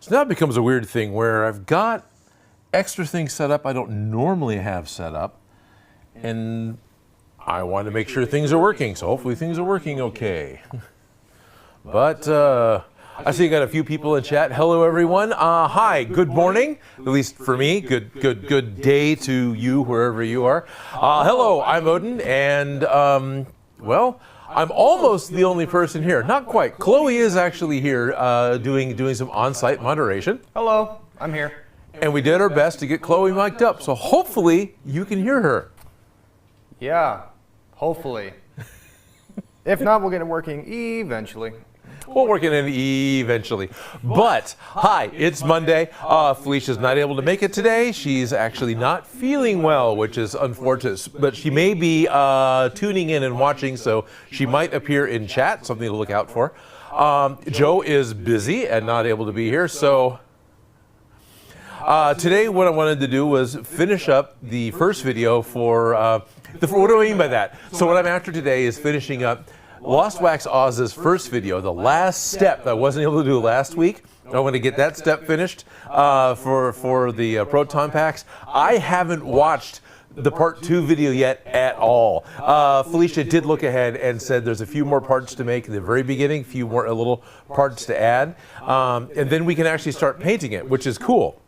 So now it becomes a weird thing where I've got extra things set up I don't normally have set up, and I want to make sure things are working, so hopefully things are working okay. But I see you got a few people in chat. Hello, everyone. Hi, good morning. At least for me, good day to you, wherever you are. Hello, I'm Odin, and well, I'm almost the only person here. Not quite. Chloe is actually here doing some on-site moderation. Hello, I'm here. And we did our best to get Chloe mic'd up, so hopefully you can hear her. Yeah, hopefully. If not, we'll get it working eventually. We'll work it in eventually. But, hi, it's Monday. Felicia's not able to make it today. She's actually not feeling well, which is unfortunate. But she may be tuning in and watching, so she might appear in chat, something to look out for. Joe is busy and not able to be here, so today what I wanted to do was finish up the first video for, what do I mean by that? So what I'm after today is finishing up Lost Wax Oz's first video, the last step that I wasn't able to do last week. I want to get that step finished for the Proton Packs. I haven't watched the part 2 video yet at all. Felicia did look ahead and said there's a few more parts to make in the very beginning, a little parts to add, and then we can actually start painting it, which is cool.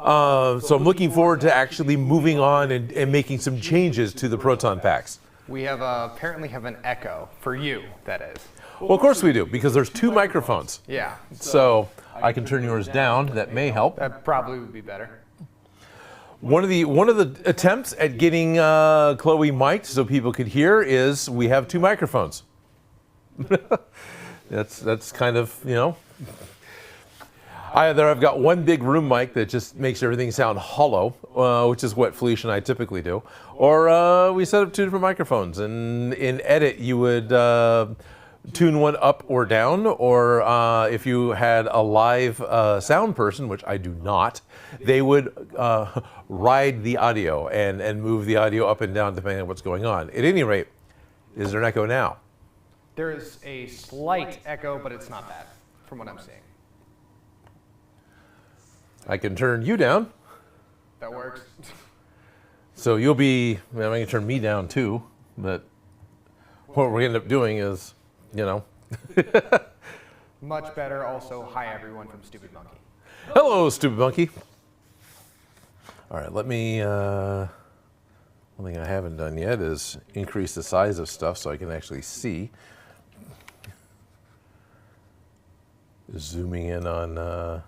So I'm looking forward to actually moving on and making some changes to the Proton Packs. We have apparently have an echo for you, that is. Well, of course we do, because there's 2 microphones. Yeah. So I can turn yours down. That may help. That probably would be better. One of the attempts at getting Chloe mic'd so people could hear is we have 2 microphones. that's kind of, you know. I've got one big room mic that just makes everything sound hollow, which is what Felicia and I typically do. Or we set up 2 different microphones, and in edit you would tune one up or down, or if you had a live sound person, which I do not, they would ride the audio and move the audio up and down depending on what's going on. At any rate, is there an echo now? There is a slight echo, but it's not bad, from what I'm seeing. I can turn you down. That works. So you'll be, well, I can turn me down too, but what we're end up doing is, you know. Much better. Also, hi everyone from Stupid Monkey. Hello, Stupid Monkey. All right, let me, one thing I haven't done yet is increase the size of stuff so I can actually see. Zooming in on,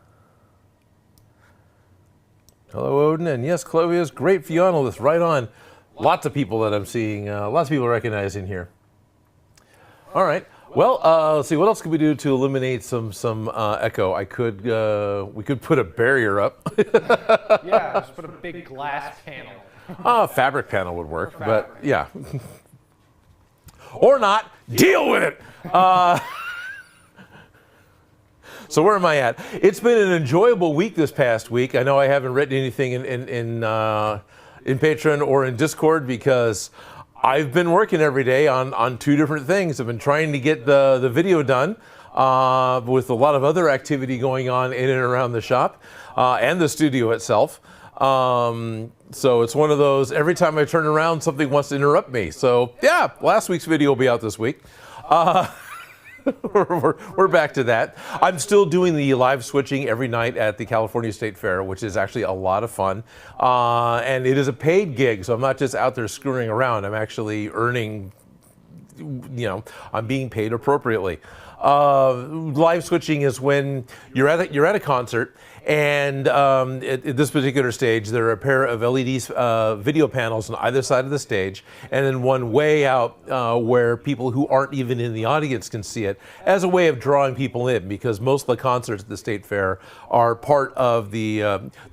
hello, Odin, and yes, Chloe is great Fionalist, right on. Lots of people that I'm seeing, lots of people recognizing here. All right, well, let's see, what else could we do to eliminate some echo? We could put a barrier up. Yeah, just put a big glass panel. Fabric panel would work, but yeah. Or not, deal with it. So where am I at? It's been an enjoyable week this past week. I know I haven't written anything in Patreon or in Discord because I've been working every day on 2 different things. I've been trying to get the video done with a lot of other activity going on in and around the shop and the studio itself. So it's one of those, every time I turn around, something wants to interrupt me. So yeah, last week's video will be out this week. We're back to that. I'm still doing the live switching every night at the California State Fair, which is actually a lot of fun. And it is a paid gig, so I'm not just out there screwing around. I'm actually earning, you know, I'm being paid appropriately. Live switching is when you're at a concert, and at this particular stage, there are a pair of LED video panels on either side of the stage, and then one way out where people who aren't even in the audience can see it, as a way of drawing people in, because most of the concerts at the State Fair are part of the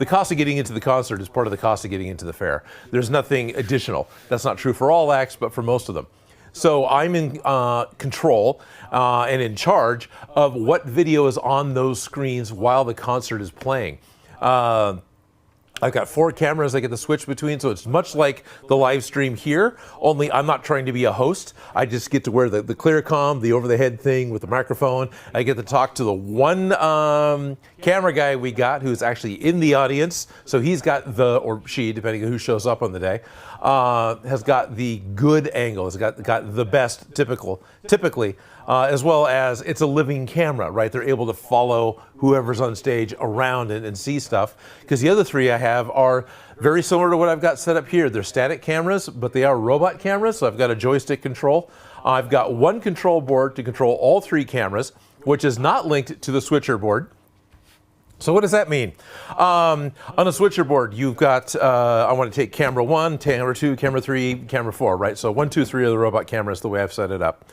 cost of getting into the concert is part of the cost of getting into the fair. There's nothing additional. That's not true for all acts, but for most of them. So I'm in control and in charge of what video is on those screens while the concert is playing. I've got 4 cameras I get to switch between, so it's much like the live stream here, only I'm not trying to be a host. I just get to wear the clear comm, the over-the-head thing with the microphone. I get to talk to the one camera guy we got who's actually in the audience. So he's got or she, depending on who shows up on the day, has got the good angle, has got the best typically, as well as it's a living camera, right? They're able to follow whoever's on stage around and see stuff. Because the other 3 I have are very similar to what I've got set up here. They're static cameras, but they are robot cameras, so I've got a joystick control. I've got one control board to control all 3 cameras, which is not linked to the switcher board. So what does that mean? On a switcher board, you've got, I want to take camera 1, camera 2, camera 3, camera 4, right? So 1, 2, 3 are the robot cameras, the way I've set it up.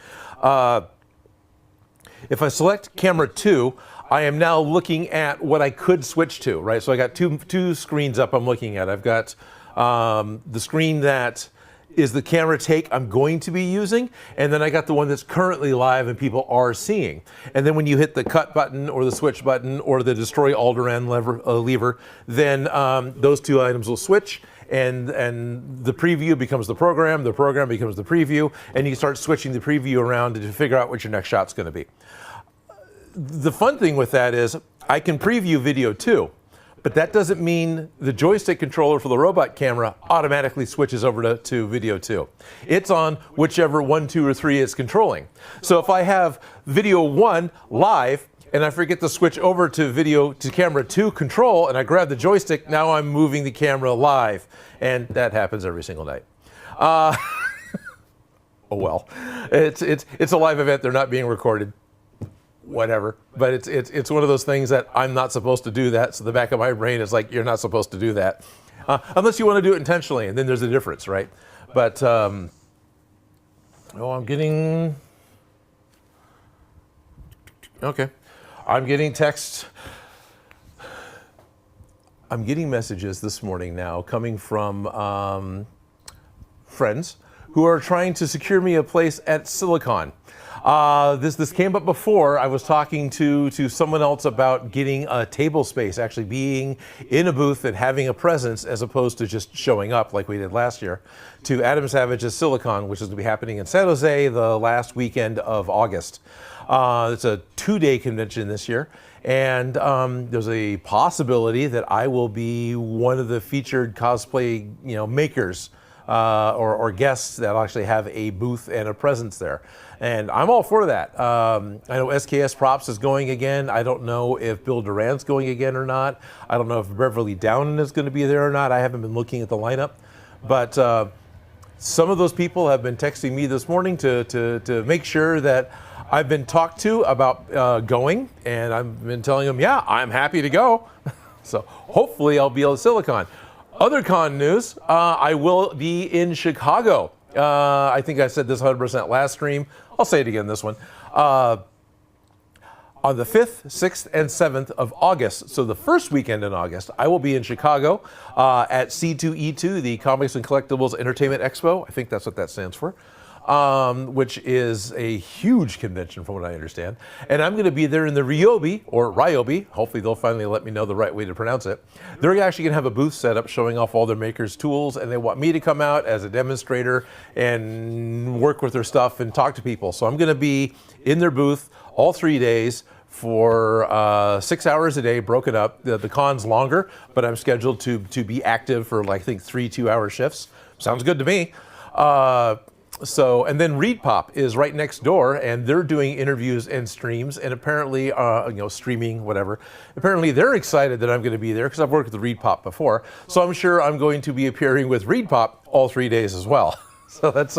If I select camera 2, I am now looking at what I could switch to, right? So I got two screens up I'm looking at. I've got the screen that is the camera take I'm going to be using, and then I got the one that's currently live and people are seeing. And then when you hit the cut button or the switch button or the destroy Alderaan lever, then those 2 items will switch, and the preview becomes the program becomes the preview, and you start switching the preview around to figure out what your next shot's going to be. The fun thing with that is I can preview video too, but that doesn't mean the joystick controller for the robot camera automatically switches over to video 2. It's on whichever 1, 2, or 3 it's controlling. So if I have video 1 live and I forget to switch over to camera 2 control and I grab the joystick, now I'm moving the camera live, and that happens every single night. Oh well, it's a live event. They're not being recorded. Whatever, but it's one of those things that I'm not supposed to do that. So the back of my brain is like, you're not supposed to do that, unless you want to do it intentionally, and then there's a difference, right? But I'm getting texts. I'm getting messages this morning now coming from friends who are trying to secure me a place at Silicon. This came up before. I was talking to someone else about getting a table space, actually being in a booth and having a presence as opposed to just showing up like we did last year, to Adam Savage's Silicon, which is going to be happening in San Jose the last weekend of August. It's a 2-day convention this year, and there's a possibility that I will be one of the featured cosplay makers or guests that actually have a booth and a presence there. And I'm all for that. I know SKS Props is going again. I don't know if Bill Durant's going again or not. I don't know if Beverly Downen is going to be there or not. I haven't been looking at the lineup. But some of those people have been texting me this morning to make sure that I've been talked to about going. And I've been telling them, yeah, I'm happy to go. So hopefully I'll be able to Silicon. Other con news, I will be in Chicago. I think I said this 100% last stream. I'll say it again this one. On the 5th, 6th, and 7th of August, so the first weekend in August, I will be in Chicago at C2E2, the Comics and Collectibles Entertainment Expo. I think that's what that stands for. Which is a huge convention from what I understand. And I'm going to be there in the Ryobi, or Ryobi. Hopefully they'll finally let me know the right way to pronounce it. They're actually going to have a booth set up showing off all their makers' tools, and they want me to come out as a demonstrator and work with their stuff and talk to people. So I'm going to be in their booth all 3 days for 6 hours a day, broken up. The con's longer, but I'm scheduled to be active for, like, I think 3 2-hour shifts. Sounds good to me. And then ReadPop is right next door, and they're doing interviews and streams, and apparently, streaming, whatever. Apparently, they're excited that I'm going to be there because I've worked with ReadPop before. So I'm sure I'm going to be appearing with ReadPop all 3 days as well. So that's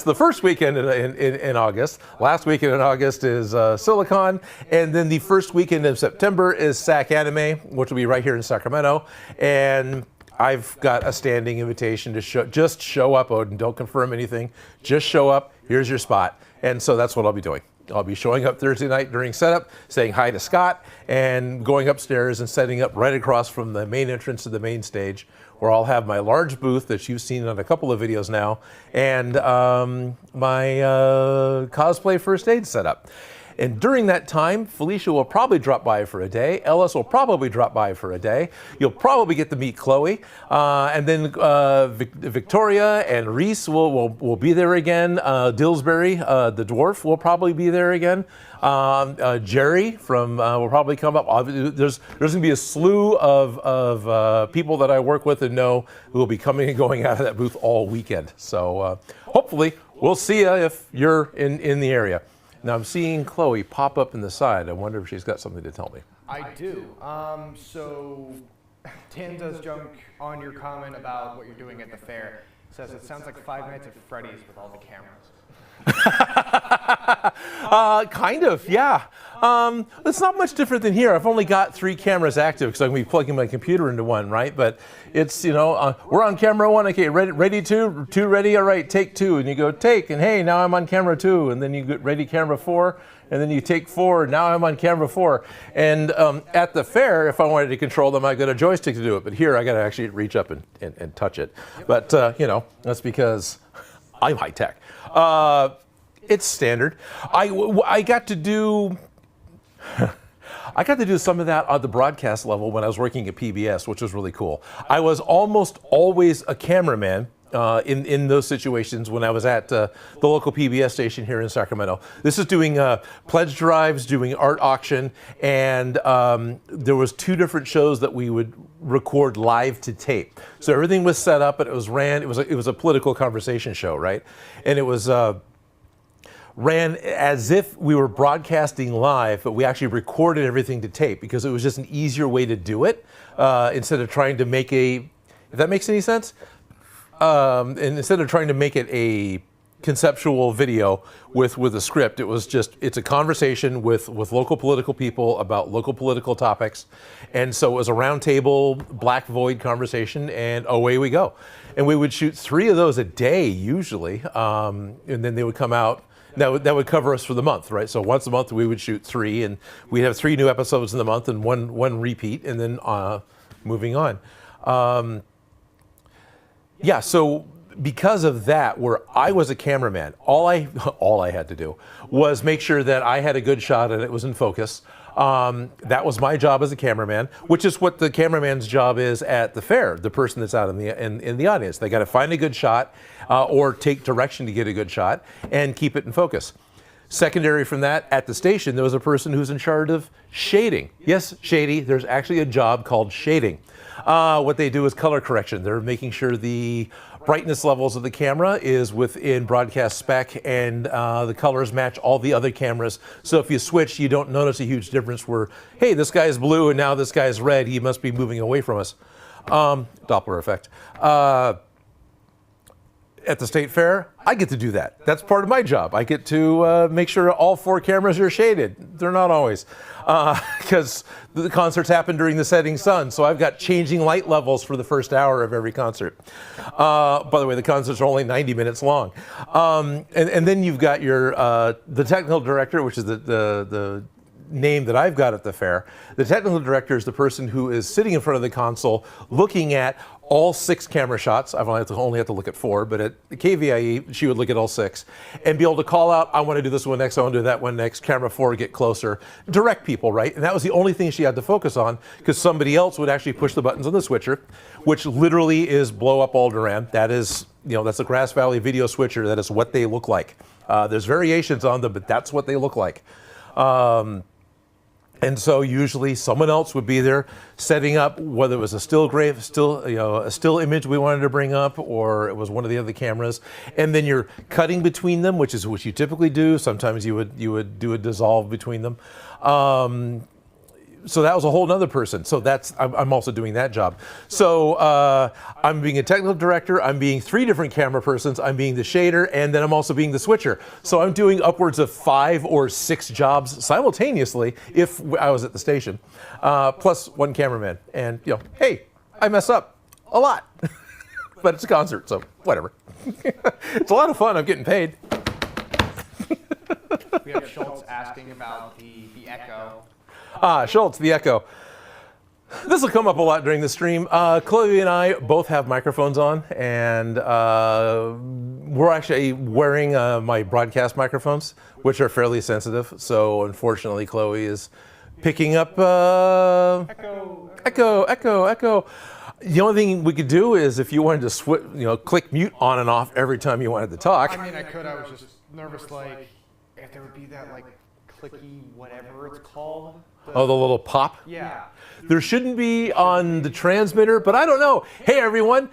the first weekend in August. Last weekend in August is Silicon, and then the first weekend in September is SAC Anime, which will be right here in Sacramento, and I've got a standing invitation to just show up, Odin. Don't confirm anything. Just show up. Here's your spot. And so that's what I'll be doing. I'll be showing up Thursday night during setup, saying hi to Scott, and going upstairs and setting up right across from the main entrance to the main stage, where I'll have my large booth that you've seen on a couple of videos now, and my cosplay first aid setup. And during that time, Felicia will probably drop by for a day. Ellis will probably drop by for a day. You'll probably get to meet Chloe. And then Victoria and Reese will be there again. Dillsbury, the dwarf, will probably be there again. Jerry from will probably come up. There's going to be a slew of people that I work with and know who will be coming and going out of that booth all weekend. So hopefully we'll see you if you're in the area. Now I'm seeing Chloe pop up in the side. I wonder if she's got something to tell me. I do. So Dan does junk on your comment about what you're doing at the fair. Says it sounds like 5 Nights at Freddy's with all the cameras. Kind of, yeah. It's not much different than here. I've only got 3 cameras active because I'm going to be plugging my computer into one, right? But it's, we're on camera 1. Okay, ready 2, 2 ready. All right, take 2, and you go take, and hey, now I'm on camera 2, and then you get ready camera 4, and then you take 4, and now I'm on camera 4. And at the fair, if I wanted to control them, I got a joystick to do it. But here, I got to actually reach up and touch it. But that's because I'm high tech. It's standard. I got to do some of that on the broadcast level when I was working at PBS, which was really cool. I was almost always a cameraman in those situations when I was at the local PBS station here in Sacramento. This is doing pledge drives, doing art auction, and there was 2 different shows that we would record live to tape. So everything was set up, and it was a political conversation show, right? And it was ran as if we were broadcasting live, but we actually recorded everything to tape because it was just an easier way to do it instead of trying to make if that makes any sense. And instead of trying to make it a conceptual video with a script, it's a conversation with local political people about local political topics. And so it was a round table, black void conversation, and away we go. And we would shoot 3 of those a day usually, and then they would come out. That would cover us for the month, right? So once a month we would shoot 3, and we'd have 3 new episodes in the month and one repeat, and then moving on. Yeah, so because of that, where I was a cameraman, all I had to do was make sure that I had a good shot and it was in focus. That was my job as a cameraman, which is what the cameraman's job is at the fair. The person that's out in the audience, they got to find a good shot or take direction to get a good shot and keep it in focus. Secondary from that, at the station, there was a person who's in charge of shading. Yes, shady. There's actually a job called shading. What they do is color correction. They're making sure the brightness levels of the camera is within broadcast spec, and the colors match all the other cameras. So if you switch, you don't notice a huge difference where, hey, this guy's blue and now this guy's red. He must be moving away from us. Doppler effect. At the state fair, I get to do that. That's part of my job. I get to make sure all 4 cameras are shaded. They're not always, because the concerts happen during the setting sun. So I've got changing light levels for the first hour of every concert. By the way, the concerts are only 90 minutes long. And then you've got your the technical director, which is the name that I've got at the fair. The technical director is the person who is sitting in front of the console looking at all 6 camera shots. I've only have to look at 4, but at KVIE, she would look at all 6 and be able to call out, I want to do this one next, I want to do that one next, camera 4, get closer, direct people, right? And that was the only thing she had to focus on, because somebody else would actually push the buttons on the switcher, which literally is blow up Alderaan. That is, that's a Grass Valley video switcher. That is what they look like. There's variations on them, but that's what they look like. And so usually someone else would be there setting up, whether it was a a still image we wanted to bring up, or it was one of the other cameras. And then you're cutting between them, which is what you typically do. Sometimes you would do a dissolve between them. So that was a whole other person. So I'm also doing that job. So I'm being a technical director, I'm being 3 different camera persons, I'm being the shader, and then I'm also being the switcher. So I'm doing upwards of 5 or 6 jobs simultaneously if I was at the station, plus 1 cameraman. And hey, I mess up a lot, but it's a concert, so whatever. It's a lot of fun, I'm getting paid. We have Schultz asking about the echo. Schultz, the echo. This will come up a lot during the stream. Chloe and I both have microphones on, and we're actually wearing my broadcast microphones, which are fairly sensitive. So unfortunately, Chloe is picking up echo. The only thing we could do is if you wanted to click mute on and off every time you wanted to talk. I mean, I could. I was just nervous, like, if there would be that, like, clicky whatever it's called. The little pop? Yeah. There shouldn't be on the transmitter, but I don't know. Hey, everyone,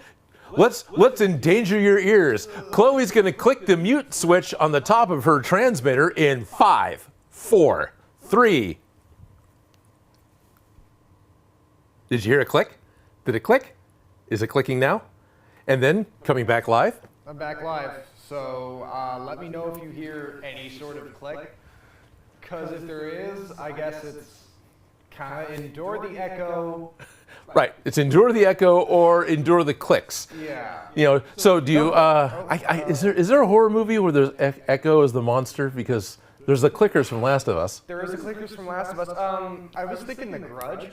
let's endanger your ears. Chloe's going to click the mute switch on the top of her transmitter in 5, 4, 3. Did you hear a click? Did it click? Is it clicking now? And then coming back live? I'm back live, so let me know if you hear any sort of click. Because if there is, I guess it's kind of endure the echo. Right, it's endure the echo or endure the clicks. Yeah. So do you, is there a horror movie where there's Echo as the monster? Because there's the clickers from Last of Us. There is the clickers from Last of Us. I was thinking The Grudge.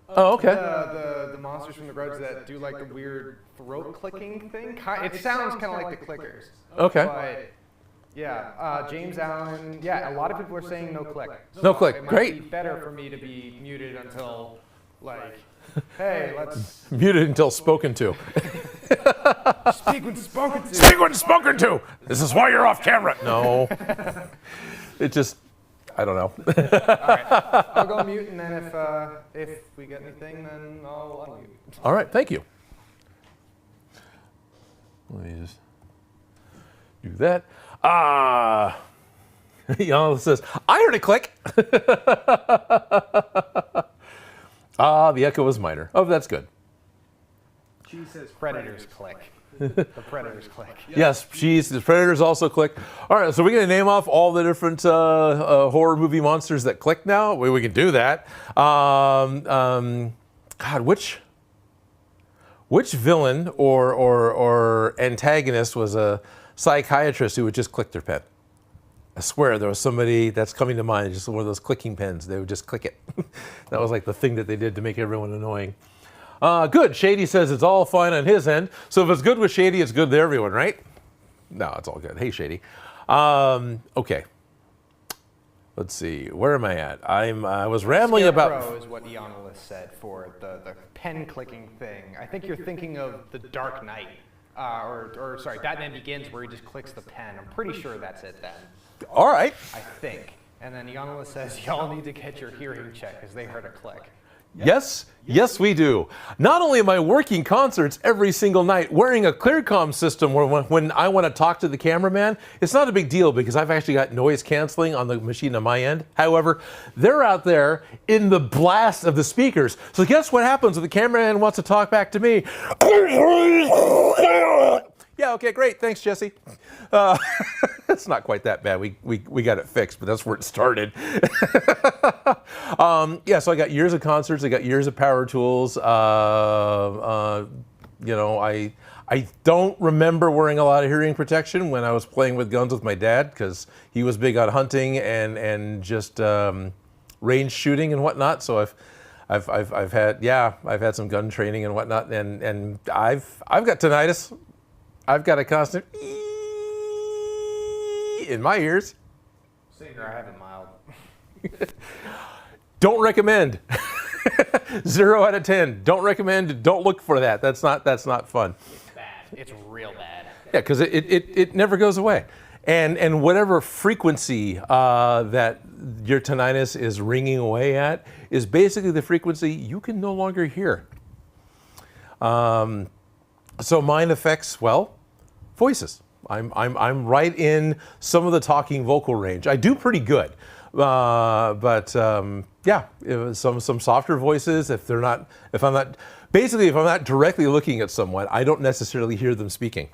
Oh, okay. The monsters from The Grudge that do like the weird throat clicking thing. It sounds kind of like the clickers. Okay. But yeah, James Allen. Yeah, a lot of people are saying no click. No click. It might Great. be better for me to be muted until, like, hey, let's Muted until spoken to. speak when spoken to. Speak when spoken to. This is why you're off camera. No. It just, I don't know. All right, I'll go mute, and then if we get anything, then I'll unmute. All right, thank you. Let me just do that. Yana says, I heard a click. The echo was minor. Oh, that's good. She says predators click. The predators click. Yes, the predators also click. All right, so we're going to name off all the different horror movie monsters that click now. We can do that. God, which villain or antagonist was a psychiatrist who would just click their pen? I swear there was somebody that's coming to mind, just one of those clicking pens. They would just click it. That was like the thing that they did to make everyone annoying. Good. Shady says it's all fine on his end. So if it's good with Shady, it's good to everyone, right? No, it's all good. Hey, Shady. Okay. Let's see. Where am I at? I was rambling about. Scarecrow is what Eonolis said for the pen clicking thing. I think you're thinking of The Dark Knight, or sorry, Batman Begins, where he just clicks the pen. I'm pretty sure that's it then. All right. I think. And then Eonolis says y'all need to get your hearing checked because they heard a click. Yes, we do. Not only am I working concerts every single night wearing a ClearComm system where when I want to talk to the cameraman, it's not a big deal because I've actually got noise canceling on the machine on my end. However, they're out there in the blast of the speakers. So guess what happens when the cameraman wants to talk back to me? Yeah, okay, great. Thanks, Jesse. It's not quite that bad. We got it fixed, but that's where it started. Yeah, so I got years of concerts. I got years of power tools. I don't remember wearing a lot of hearing protection when I was playing with guns with my dad because he was big on hunting and just range shooting and whatnot. So I've had some gun training and whatnot, and I've got tinnitus. I've got a constant in my ears. Same here, I have it mild. Don't recommend. 0 out of 10. Don't recommend. Don't look for that. That's not fun. It's bad. It's real bad. Yeah, because it never goes away. And whatever frequency that your tinnitus is ringing away at is basically the frequency you can no longer hear. So mine affects, well, voices. I'm right in some of the talking vocal range. I do pretty good, but some softer voices. If I'm not directly looking at someone, I don't necessarily hear them speaking,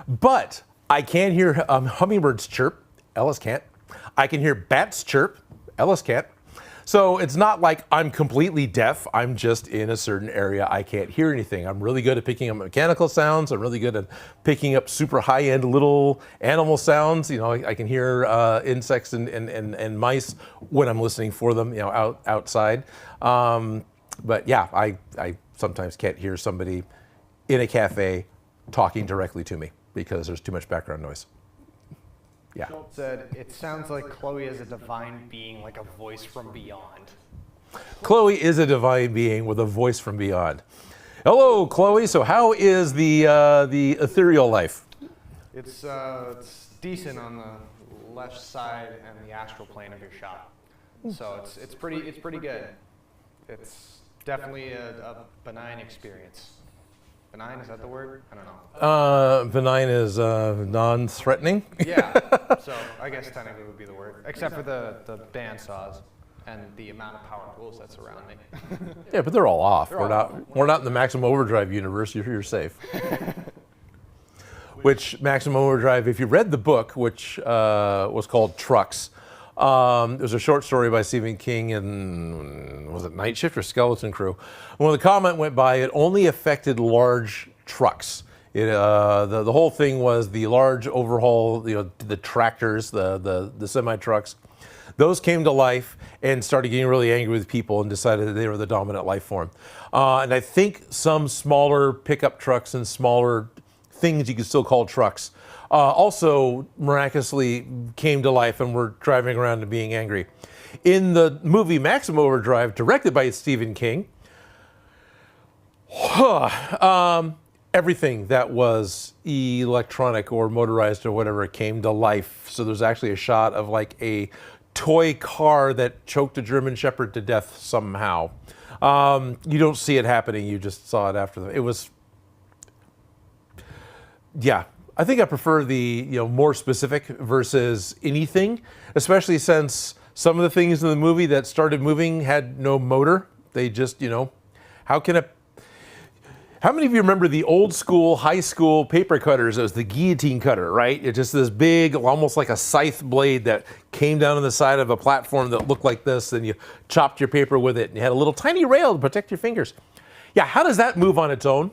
but I can hear hummingbirds chirp. Ellis can't. I can hear bats chirp. Ellis can't. So it's not like I'm completely deaf. I'm just in a certain area. I can't hear anything. I'm really good at picking up mechanical sounds. I'm really good at picking up super high-end little animal sounds. You know, I can hear insects and mice when I'm listening for them, you know, outside. But yeah, I sometimes can't hear somebody in a cafe talking directly to me because there's too much background noise. Yeah. Schultz said, it sounds like Chloe is a divine being, like a voice from beyond. Chloe is a divine being with a voice from beyond. Hello, Chloe. So how is the ethereal life? It's decent on the left side and the astral plane of your shop. So it's pretty good. It's definitely a benign experience. Benign, is that the word? I don't know. Benign is non-threatening. Yeah, so I guess technically would be the word. Except for the band saws and the amount of power tools that surround me. Yeah, but they're all off. They're We're all not in the Maximum Overdrive universe. You're safe. Which Maximum Overdrive, if you read the book, which was called Trucks, it was a short story by Stephen King in, was it Night Shift or Skeleton Crew? When the comment went by, it only affected large trucks. The whole thing was the large overhaul, you know, the tractors, the semi trucks. Those came to life and started getting really angry with people and decided that they were the dominant life form. And I think some smaller pickup trucks and smaller things you could still call trucks also miraculously came to life and were driving around and being angry. In the movie Maximum Overdrive, directed by Stephen King, everything that was electronic or motorized or whatever came to life. So there's actually a shot of like a toy car that choked a German Shepherd to death somehow. You don't see it happening, you just saw it after it was, yeah. I think I prefer the more specific versus anything, especially since some of the things in the movie that started moving had no motor. They just, how many of you remember the old school, high school paper cutters? It was the guillotine cutter, right? It's just this big, almost like a scythe blade that came down on the side of a platform that looked like this, and you chopped your paper with it, and you had a little tiny rail to protect your fingers. Yeah, how does that move on its own?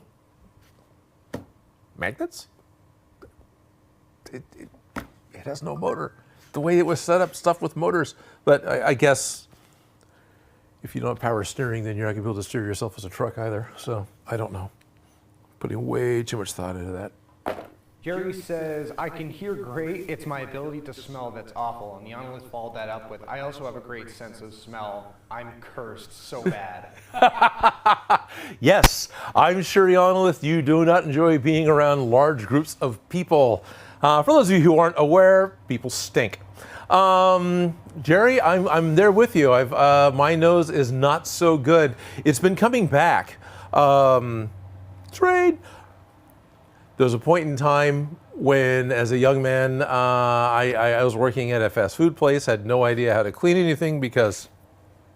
Magnets? It has no motor. The way it was set up, stuff with motors. But I guess if you don't have power steering, then you're not going to be able to steer yourself as a truck either. So I don't know. Putting way too much thought into that. Jerry says, I can hear great. It's my ability to smell that's awful. And the analyst followed that up with, I also have a great sense of smell. I'm cursed so bad. Yes, I'm sure, Yanalith, you do not enjoy being around large groups of people. For those of you who aren't aware, people stink. Jerry, I'm there with you. My nose is not so good. It's been coming back. Trade. There was a point in time when, as a young man, I was working at a fast food place, had no idea how to clean anything because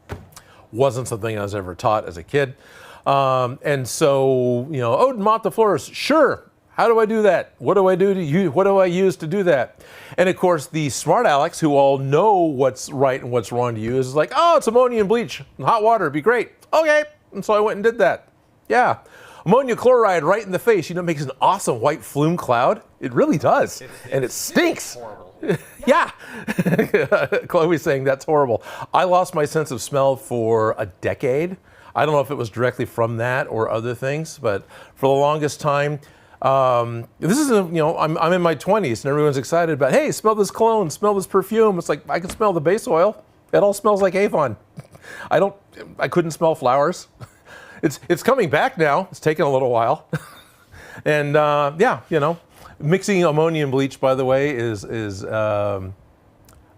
it wasn't something I was ever taught as a kid. And so, Odin mop the floors. Sure. How do I do that? What do I do to you? What do I use to do that? And of course, the smart Alex, who all know what's right and what's wrong to use, is like, oh, it's ammonia and bleach and hot water. It'd be great. Okay. And so I went and did that. Yeah. Ammonia chloride right in the face. It makes an awesome white flume cloud. It really does. And it stinks. Horrible. Yeah. Chloe's saying that's horrible. I lost my sense of smell for a decade. I don't know if it was directly from that or other things, but for the longest time, this is I'm in my 20s and everyone's excited about, hey, smell this cologne, smell this perfume. It's like, I can smell the base oil. It all smells like Avon. I couldn't smell flowers. It's coming back now. It's taken a little while. And mixing ammonia and bleach, by the way, is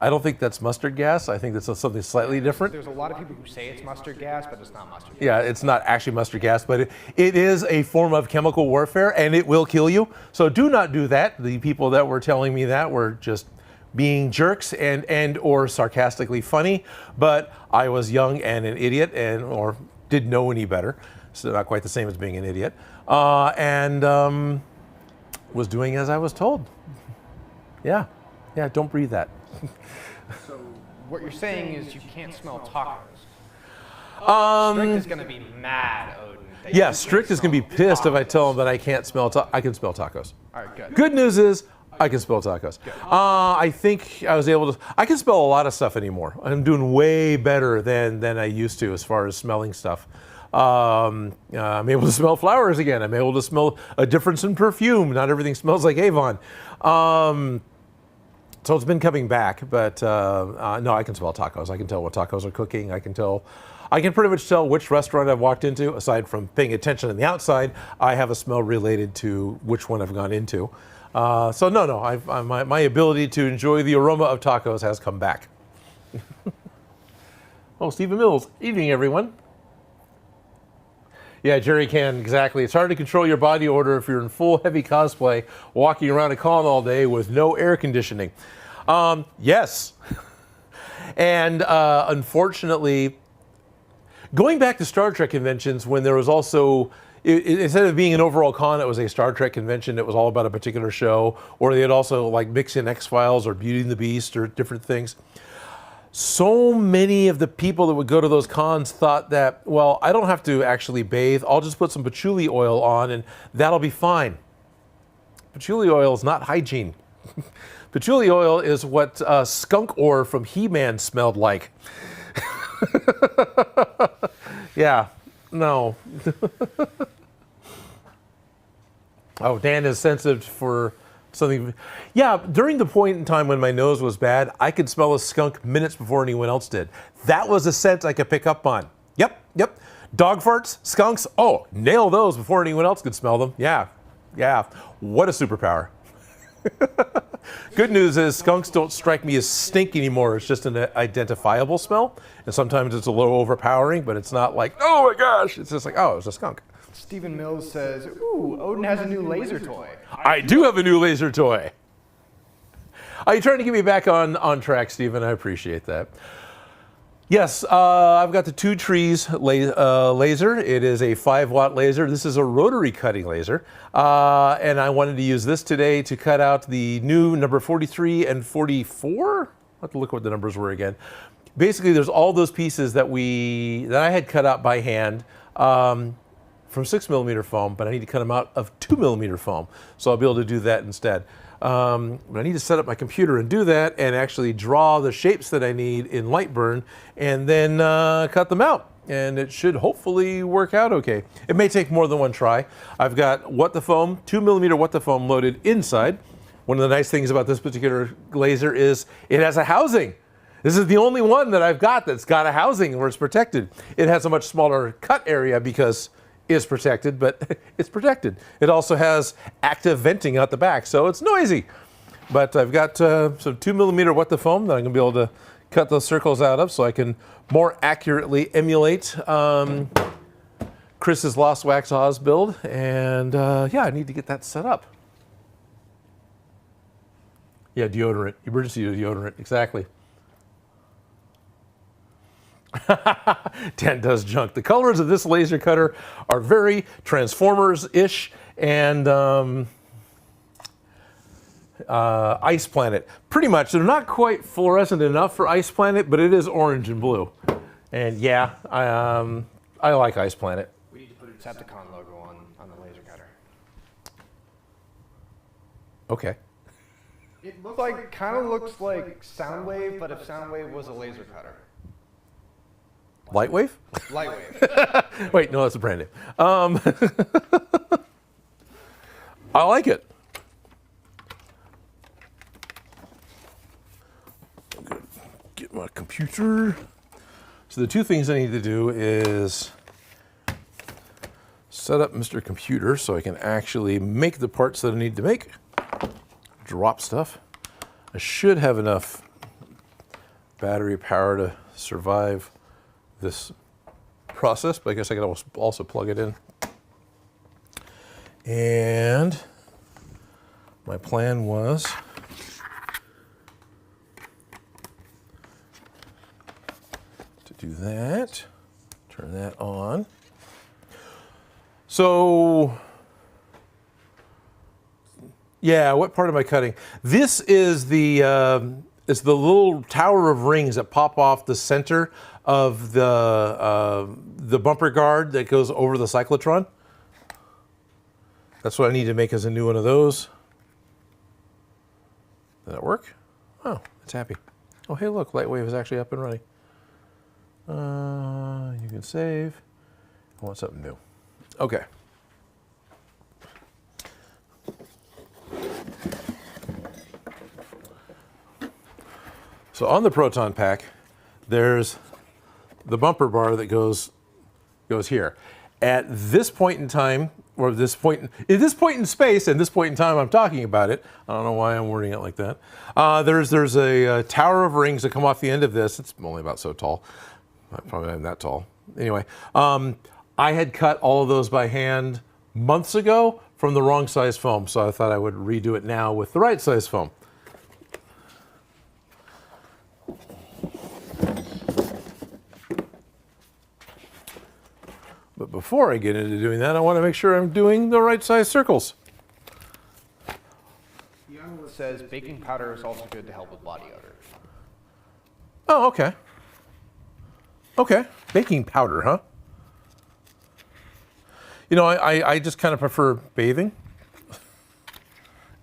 I don't think that's mustard gas. I think that's something slightly different. There's a lot of people who say it's mustard gas, but it's not mustard gas. Yeah, it's not actually mustard gas, but it is a form of chemical warfare, and it will kill you. So do not do that. The people that were telling me that were just being jerks and or sarcastically funny, but I was young and an idiot or didn't know any better. So not quite the same as being an idiot. And was doing as I was told. Yeah, don't breathe that. So what you're saying is you can't smell tacos. Um, Strict is going to be mad, Odin. Yeah, Strict is going to be pissed if I tell him that I can't smell. I can smell tacos. All right, good. Good news is I can smell tacos. I think I was able to. I can smell a lot of stuff anymore. I'm doing way better than I used to as far as smelling stuff. I'm able to smell flowers again. I'm able to smell a difference in perfume. Not everything smells like Avon. So it's been coming back, but no, I can smell tacos. I can tell what tacos are cooking. I can pretty much tell which restaurant I've walked into. Aside from paying attention on the outside, I have a smell related to which one I've gone into. So no, my ability to enjoy the aroma of tacos has come back. Oh, Stephen Mills, evening everyone. Yeah, Jerry can, exactly. It's hard to control your body odor if you're in full heavy cosplay, walking around a con all day with no air conditioning. Yes. And unfortunately, going back to Star Trek conventions when there was also, instead of being an overall con, it was a Star Trek convention. It was all about a particular show, or they had also like mix in X-Files or Beauty and the Beast or different things. So many of the people that would go to those cons thought that, well, I don't have to actually bathe. I'll just put some patchouli oil on and that'll be fine. Patchouli oil is not hygiene. Patchouli oil is what skunk ore from He-Man smelled like. Yeah, no. Oh, Dan is sensitive for something. Yeah, during the point in time when my nose was bad, I could smell a skunk minutes before anyone else did. That was a scent I could pick up on. Yep. Dog farts, skunks, oh, nail those before anyone else could smell them. Yeah. What a superpower. Good news is skunks don't strike me as stink anymore. It's just an identifiable smell. And sometimes it's a little overpowering, but it's not like, oh my gosh. It's just like, oh, it's a skunk. Stephen Mills says, ooh, Odin has a new laser toy. I do have a new laser toy. Are you trying to get me back on track, Stephen? I appreciate that. Yes, I've got the 2 trees laser. It is a 5-watt laser. This is a rotary cutting laser. And I wanted to use this today to cut out the new number 43 and 44. I'll have to look what the numbers were again. Basically, there's all those pieces that I had cut out by hand. From 6mm foam, but I need to cut them out of 2mm foam. So I'll be able to do that instead. But I need to set up my computer and do that and actually draw the shapes that I need in Lightburn and then cut them out. And it should hopefully work out okay. It may take more than one try. I've got What the Foam, 2mm What the Foam loaded inside. One of the nice things about this particular laser is it has a housing. This is the only one that I've got that's got a housing where it's protected. It has a much smaller cut area because is protected, but it's protected. It also has active venting out the back, so it's noisy. But I've got some 2mm What the Foam that I'm gonna be able to cut those circles out of so I can more accurately emulate Chris's Lost Wax Oz build. And yeah, I need to get that set up. Yeah, deodorant, emergency deodorant, exactly. Dan does junk. The colors of this laser cutter are very Transformers-ish and Ice Planet. Pretty much. They're not quite fluorescent enough for Ice Planet, but it is orange and blue. And yeah, I like Ice Planet. We need to put a Decepticon logo on the laser cutter. Okay. It kind of looks like Soundwave, but if Soundwave was a laser cutter. Lightwave? Lightwave. Wait, no, that's a brand name. I like it. I'm gonna get my computer. So the 2 things I need to do is set up Mr. Computer so I can actually make the parts that I need to make. Drop stuff. I should have enough battery power to survive this process, but I guess I can also plug it in. And my plan was to do that, turn that on. So, yeah, what part am I cutting? This is the It's the little tower of rings that pop off the center of the bumper guard that goes over the cyclotron. That's what I need to make as a new one of those. Did that work? Oh, it's happy. Oh, hey, look, Lightwave is actually up and running. You can save. I want something new. Okay. So on the Proton Pack, there's the bumper bar that goes here. At this point in time, or this point in space, and this point in time I'm talking about it, I don't know why I'm wording it like that. There's a tower of rings that come off the end of this. It's only about so tall. Probably not that tall. Anyway, I had cut all of those by hand months ago from the wrong size foam, so I thought I would redo it now with the right size foam. But before I get into doing that, I want to make sure I'm doing the right size circles. The article says baking powder is also good to help with body odor. Oh, okay. Okay, baking powder, huh? You know, I just kind of prefer bathing,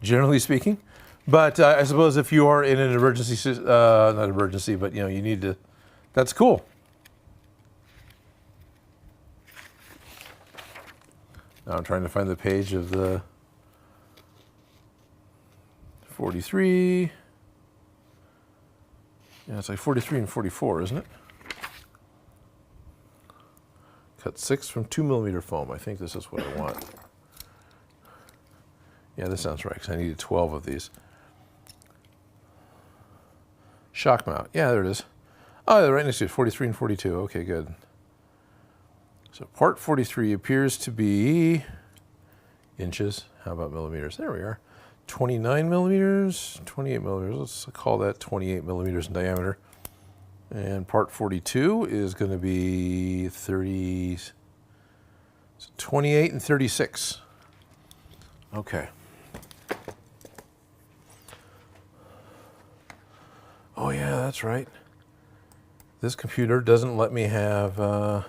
generally speaking. But I suppose if you are in an emergency, not emergency, but you know, you need to, that's cool. Now I'm trying to find the page of the 43. Yeah, it's like 43 and 44, isn't it? Cut 6 from 2mm foam. I think this is what I want. Yeah, this sounds right, because I needed 12 of these. Shock mount. Yeah, there it is. Oh, they're right next to it, 43 and 42. Okay, good. So part 43 appears to be inches. How about millimeters? There we are. 29 millimeters, 28 millimeters. Let's call that 28 millimeters in diameter. And part 42 is going to be 30, 28 and 36. Okay. Oh yeah, that's right. This computer doesn't let me have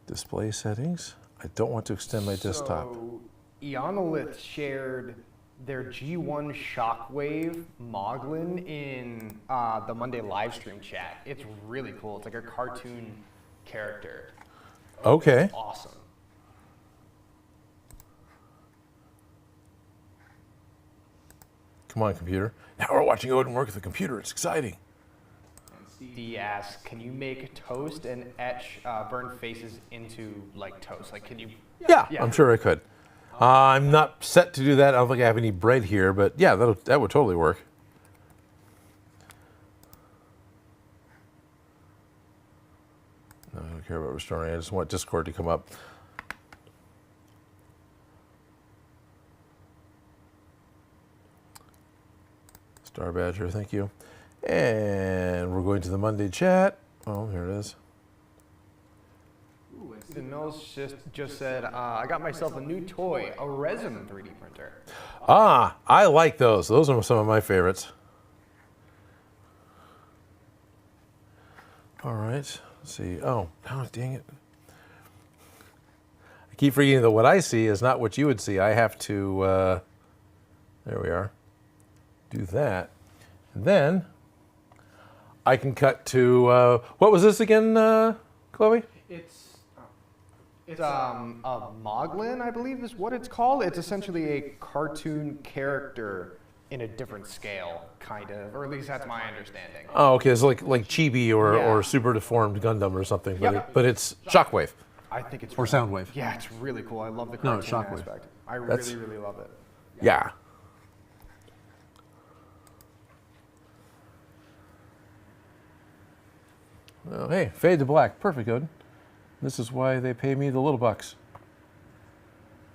display settings. I don't want to extend my desktop. So, Ionolith shared their G1 Shockwave Moglin in the Monday live stream chat. It's really cool. It's like a cartoon character. Okay. It's awesome. Come on, computer. Now we're watching Odin work with the computer. It's exciting. D asks, can you make toast and etch burn faces into like toast? Like, can you? Yeah, I'm sure I could. I'm not set to do that. I don't think I have any bread here, but yeah, that would totally work. No, I don't care about restoring. I just want Discord to come up. Star Badger, thank you. And we're going to the Monday chat. Oh, here it is. The Mills just said, I got myself a new toy, a Resin 3D printer. Ah, I like those. Those are some of my favorites. All right, let's see. Oh, dang it. I keep forgetting that what I see is not what you would see. I have to, there we are, do that. And then I can cut to, what was this again, Chloe? It's a Moglin, I believe is what it's called. It's essentially a cartoon character in a different scale, kind of, or at least that's my understanding. Oh, okay, it's like Chibi or Super Deformed Gundam or something, but it's Shockwave. I think it's or Soundwave. Yeah, it's really cool. I love the cartoon aspect. I really, really love it. Yeah. Oh, hey, fade to black. Perfect, Odin. This is why they pay me the little bucks.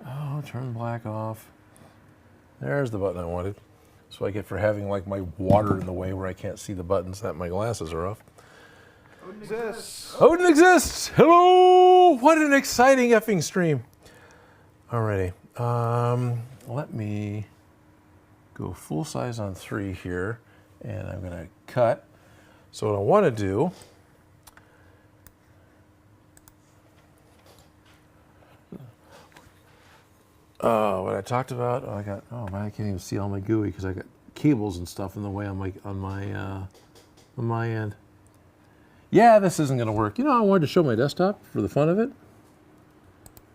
Oh, turn black off. There's the button I wanted. That's what I get for having like my water in the way where I can't see the buttons that my glasses are off. Odin exists. Odin exists. Hello. What an exciting effing stream. Alrighty. Let me go full size on 3 here And I'm going to cut. So what I want to do, what I talked about, oh man, I can't even see all my GUI because I got cables and stuff in the way on my end. Yeah, this isn't going to work. You know, I wanted to show my desktop for the fun of it.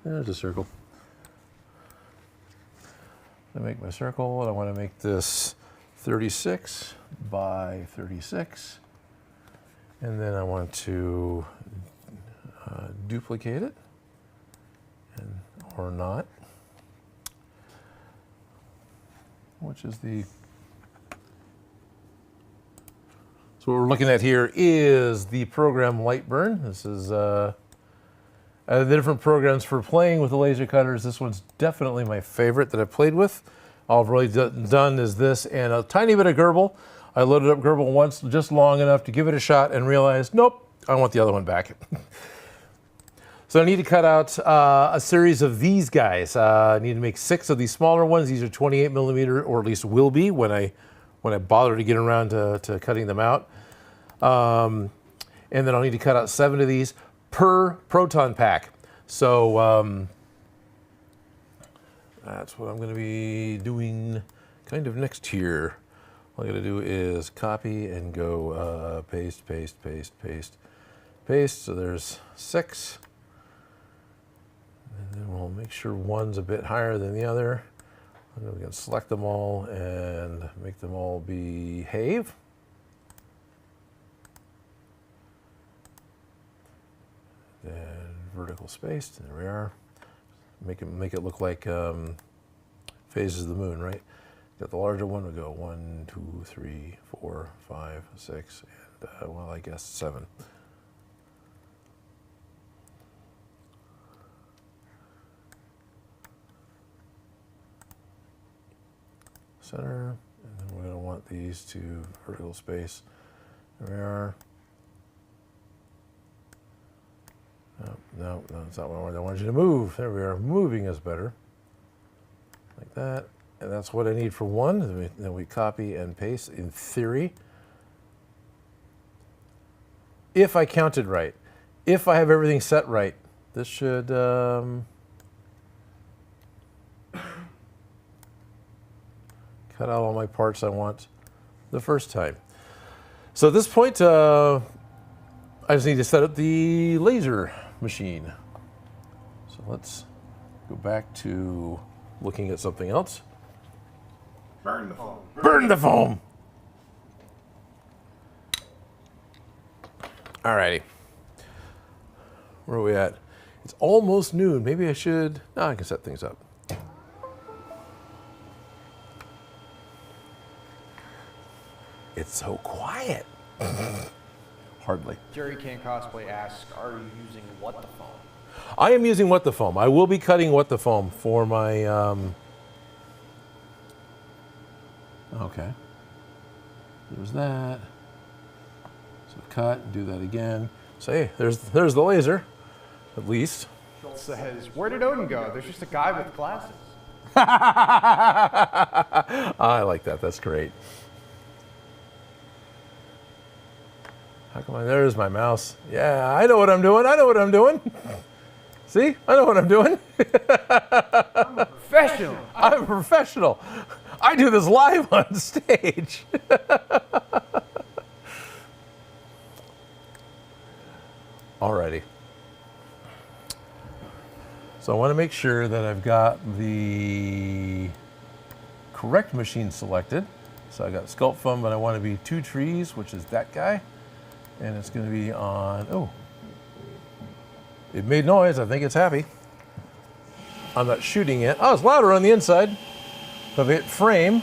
There's a circle. I make my circle, and I want to make this 36 by 36. And then I want to duplicate it, or not, which is the... So what we're looking at here is the program Lightburn. This is the different programs for playing with the laser cutters. This one's definitely my favorite that I've played with. All I've really done is this and a tiny bit of Gerbil. I loaded up Gerbil once, just long enough to give it a shot and realized, nope, I want the other one back. So I need to cut out a series of these guys. I need to make 6 of these smaller ones. These are 28 millimeter, or at least will be when I bother to get around to cutting them out. And then I'll need to cut out 7 of these per Proton Pack. So that's what I'm going to be doing kind of next here. All I got to do is copy and go paste, paste, paste, paste, paste. So there's 6. And then we'll make sure one's a bit higher than the other. And then we can select them all and make them all behave. Then vertical spaced, there we are. Make it look like phases of the moon, right? Got the larger one, we go 1, 2, 3, 4, 5, 6, and well, I guess 7. Center, and then we're going to want these to vertical space. There we are. No, that's not what I wanted. I wanted you to move. There we are. Moving is better. Like that. And that's what I need for one. Then we copy and paste in theory. If I counted right. If I have everything set right, this should... cut out all my parts I want the first time. So at this point, I just need to set up the laser machine. So let's go back to looking at something else. Burn the foam. Burn the foam! Alrighty. Where are we at? It's almost noon. Maybe I should... No, I can set things up. It's so quiet. Hardly. Jerry Can't Cosplay asks, are you using what the foam? I am using What the Foam. I will be cutting What the Foam for my... Okay. There's that. So cut, do that again. So hey, there's the laser, at least. Schultz says, where did Odin go? There's just a guy with glasses. I like that. That's great. How come there's my mouse? Yeah, I know what I'm doing. I know what I'm doing. See? I know what I'm doing. I'm a professional. I'm a professional. I do this live on stage. Alrighty. So I want to make sure that I've got the correct machine selected. So I got Sculpt Foam, but I want to be 2 trees, which is that guy. And it's going to be on, oh, it made noise. I think it's happy. I'm not shooting it. Oh, it's louder on the inside. So if I hit frame,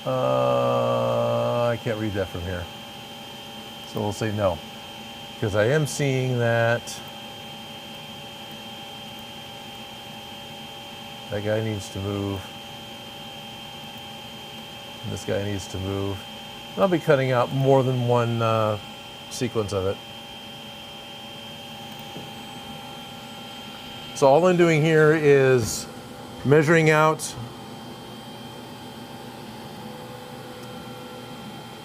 I can't read that from here. So we'll say no. Because I am seeing that that guy needs to move. And this guy needs to move. And I'll be cutting out more than one sequence of it. So all I'm doing here is measuring out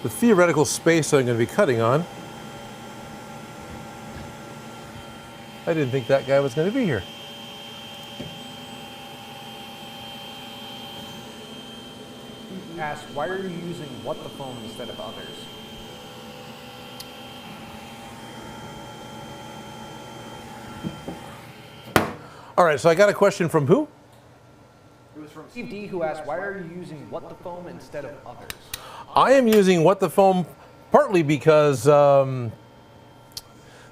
the theoretical space I'm going to be cutting on. I didn't think that guy was going to be here. He asked, why are you using what the foam instead of others? All right, so I got a question from who? It was from Steve D, who asked, why are you using what the foam instead of others? I am using what the foam partly because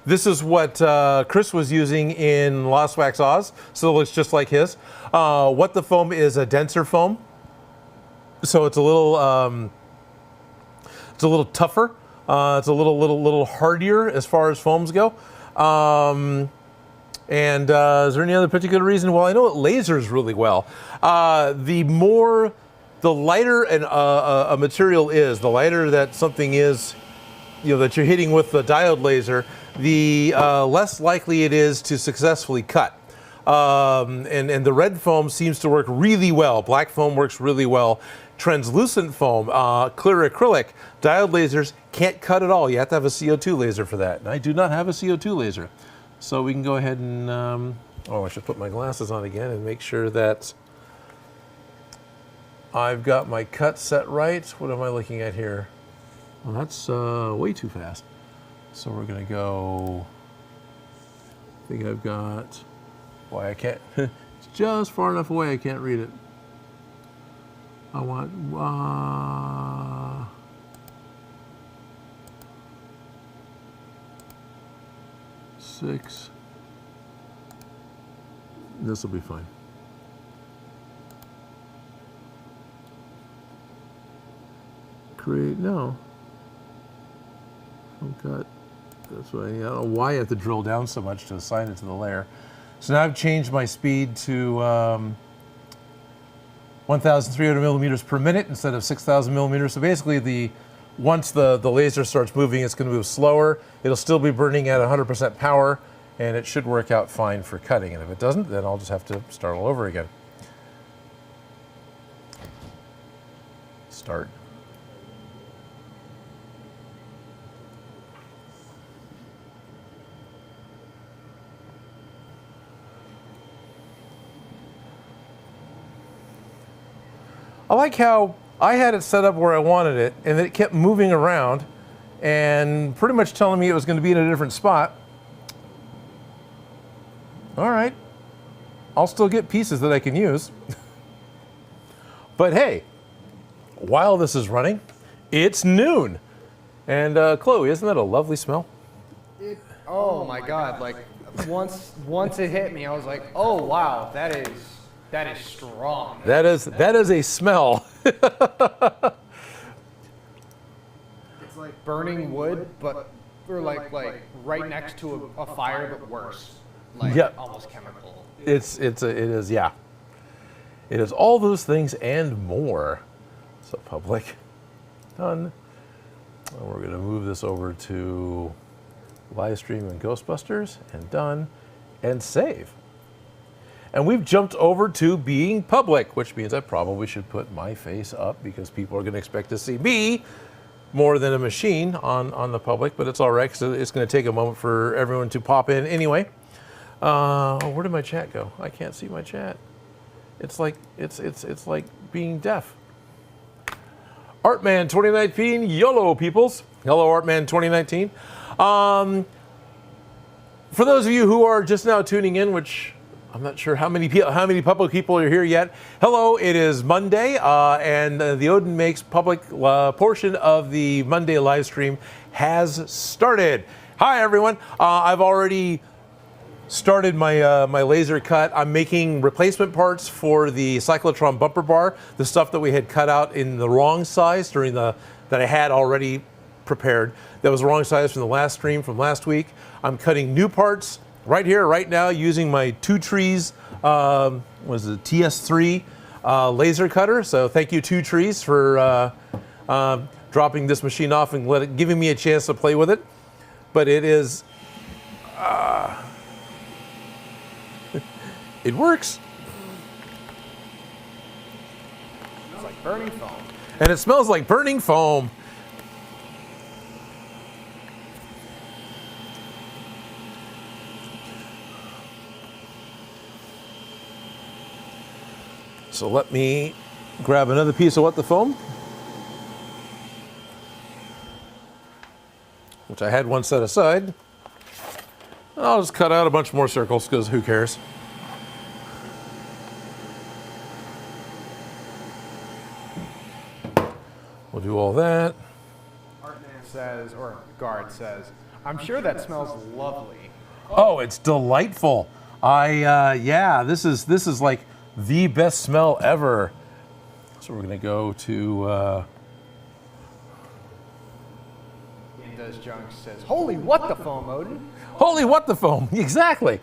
this is what Chris was using in Lost Wax Oz, so it looks just like his. What the foam is a denser foam, so it's a little tougher. It's a little hardier as far as foams go. And is there any other particular reason? Well, I know it lasers really well. The lighter a material is, the lighter that something is, that you're hitting with the diode laser, the less likely it is to successfully cut. And the red foam seems to work really well. Black foam works really well. Translucent foam, clear acrylic, diode lasers can't cut at all. You have to have a CO2 laser for that. And I do not have a CO2 laser. So we can go ahead and, I should put my glasses on again and make sure that I've got my cut set right. What am I looking at here? Well, that's way too fast. So we're gonna go, I think I've got, boy, I can't, it's just far enough away I can't read it. I want, 6. This will be fine. Create, no. Cut. That's what I don't know why I have to drill down so much to assign it to the layer. So now I've changed my speed to 1,300 millimeters per minute instead of 6,000 millimeters. So basically once the laser starts moving, it's going to move slower. It'll still be burning at 100% power, and it should work out fine for cutting. And if it doesn't, then I'll just have to start all over again. Start. I like how I had it set up where I wanted it, and it kept moving around and pretty much telling me it was going to be in a different spot. All right, I'll still get pieces that I can use. But hey, while this is running, it's noon. And Chloe, isn't that a lovely smell? Oh my God, like once it hit me, I was like, oh wow, that is strong. That is a smell. It's like burning wood, but or like right next to a fire, but worse. Like almost chemical. It is, yeah. It is all those things and more. So public, done. And we're gonna move this over to live stream and Ghostbusters, and done, and save. And we've jumped over to being public, which means I probably should put my face up because people are gonna expect to see me more than a machine on the public, but it's all right because it's gonna take a moment for everyone to pop in anyway. Where did my chat go? I can't see my chat. It's like being deaf. Artman 2019, YOLO peoples. Hello, Artman 2019. For those of you who are just now tuning in, which I'm not sure how many public people are here yet. Hello, it is Monday, and the Odin Makes public portion of the Monday live stream has started. Hi, everyone. I've already started my my laser cut. I'm making replacement parts for the cyclotron bumper bar, the stuff that we had cut out in the wrong size that I had already prepared. That was the wrong size from the last stream from last week. I'm cutting new parts right here, right now, using my Two Trees, was it TS3 laser cutter. So thank you, Two Trees, for dropping this machine off and giving me a chance to play with it. But it is, it works. It's like burning foam. And it smells like burning foam. So let me grab another piece of What the Foam, which I had one set aside. I'll just cut out a bunch more circles because who cares? We'll do all that. Artman says, or Guard says, I'm sure that smells lovely. Oh, it's delightful. Yeah, this is like the best smell ever. So we're gonna go to. Does Junk says, holy what the foam, Odin? Holy what the foam, exactly.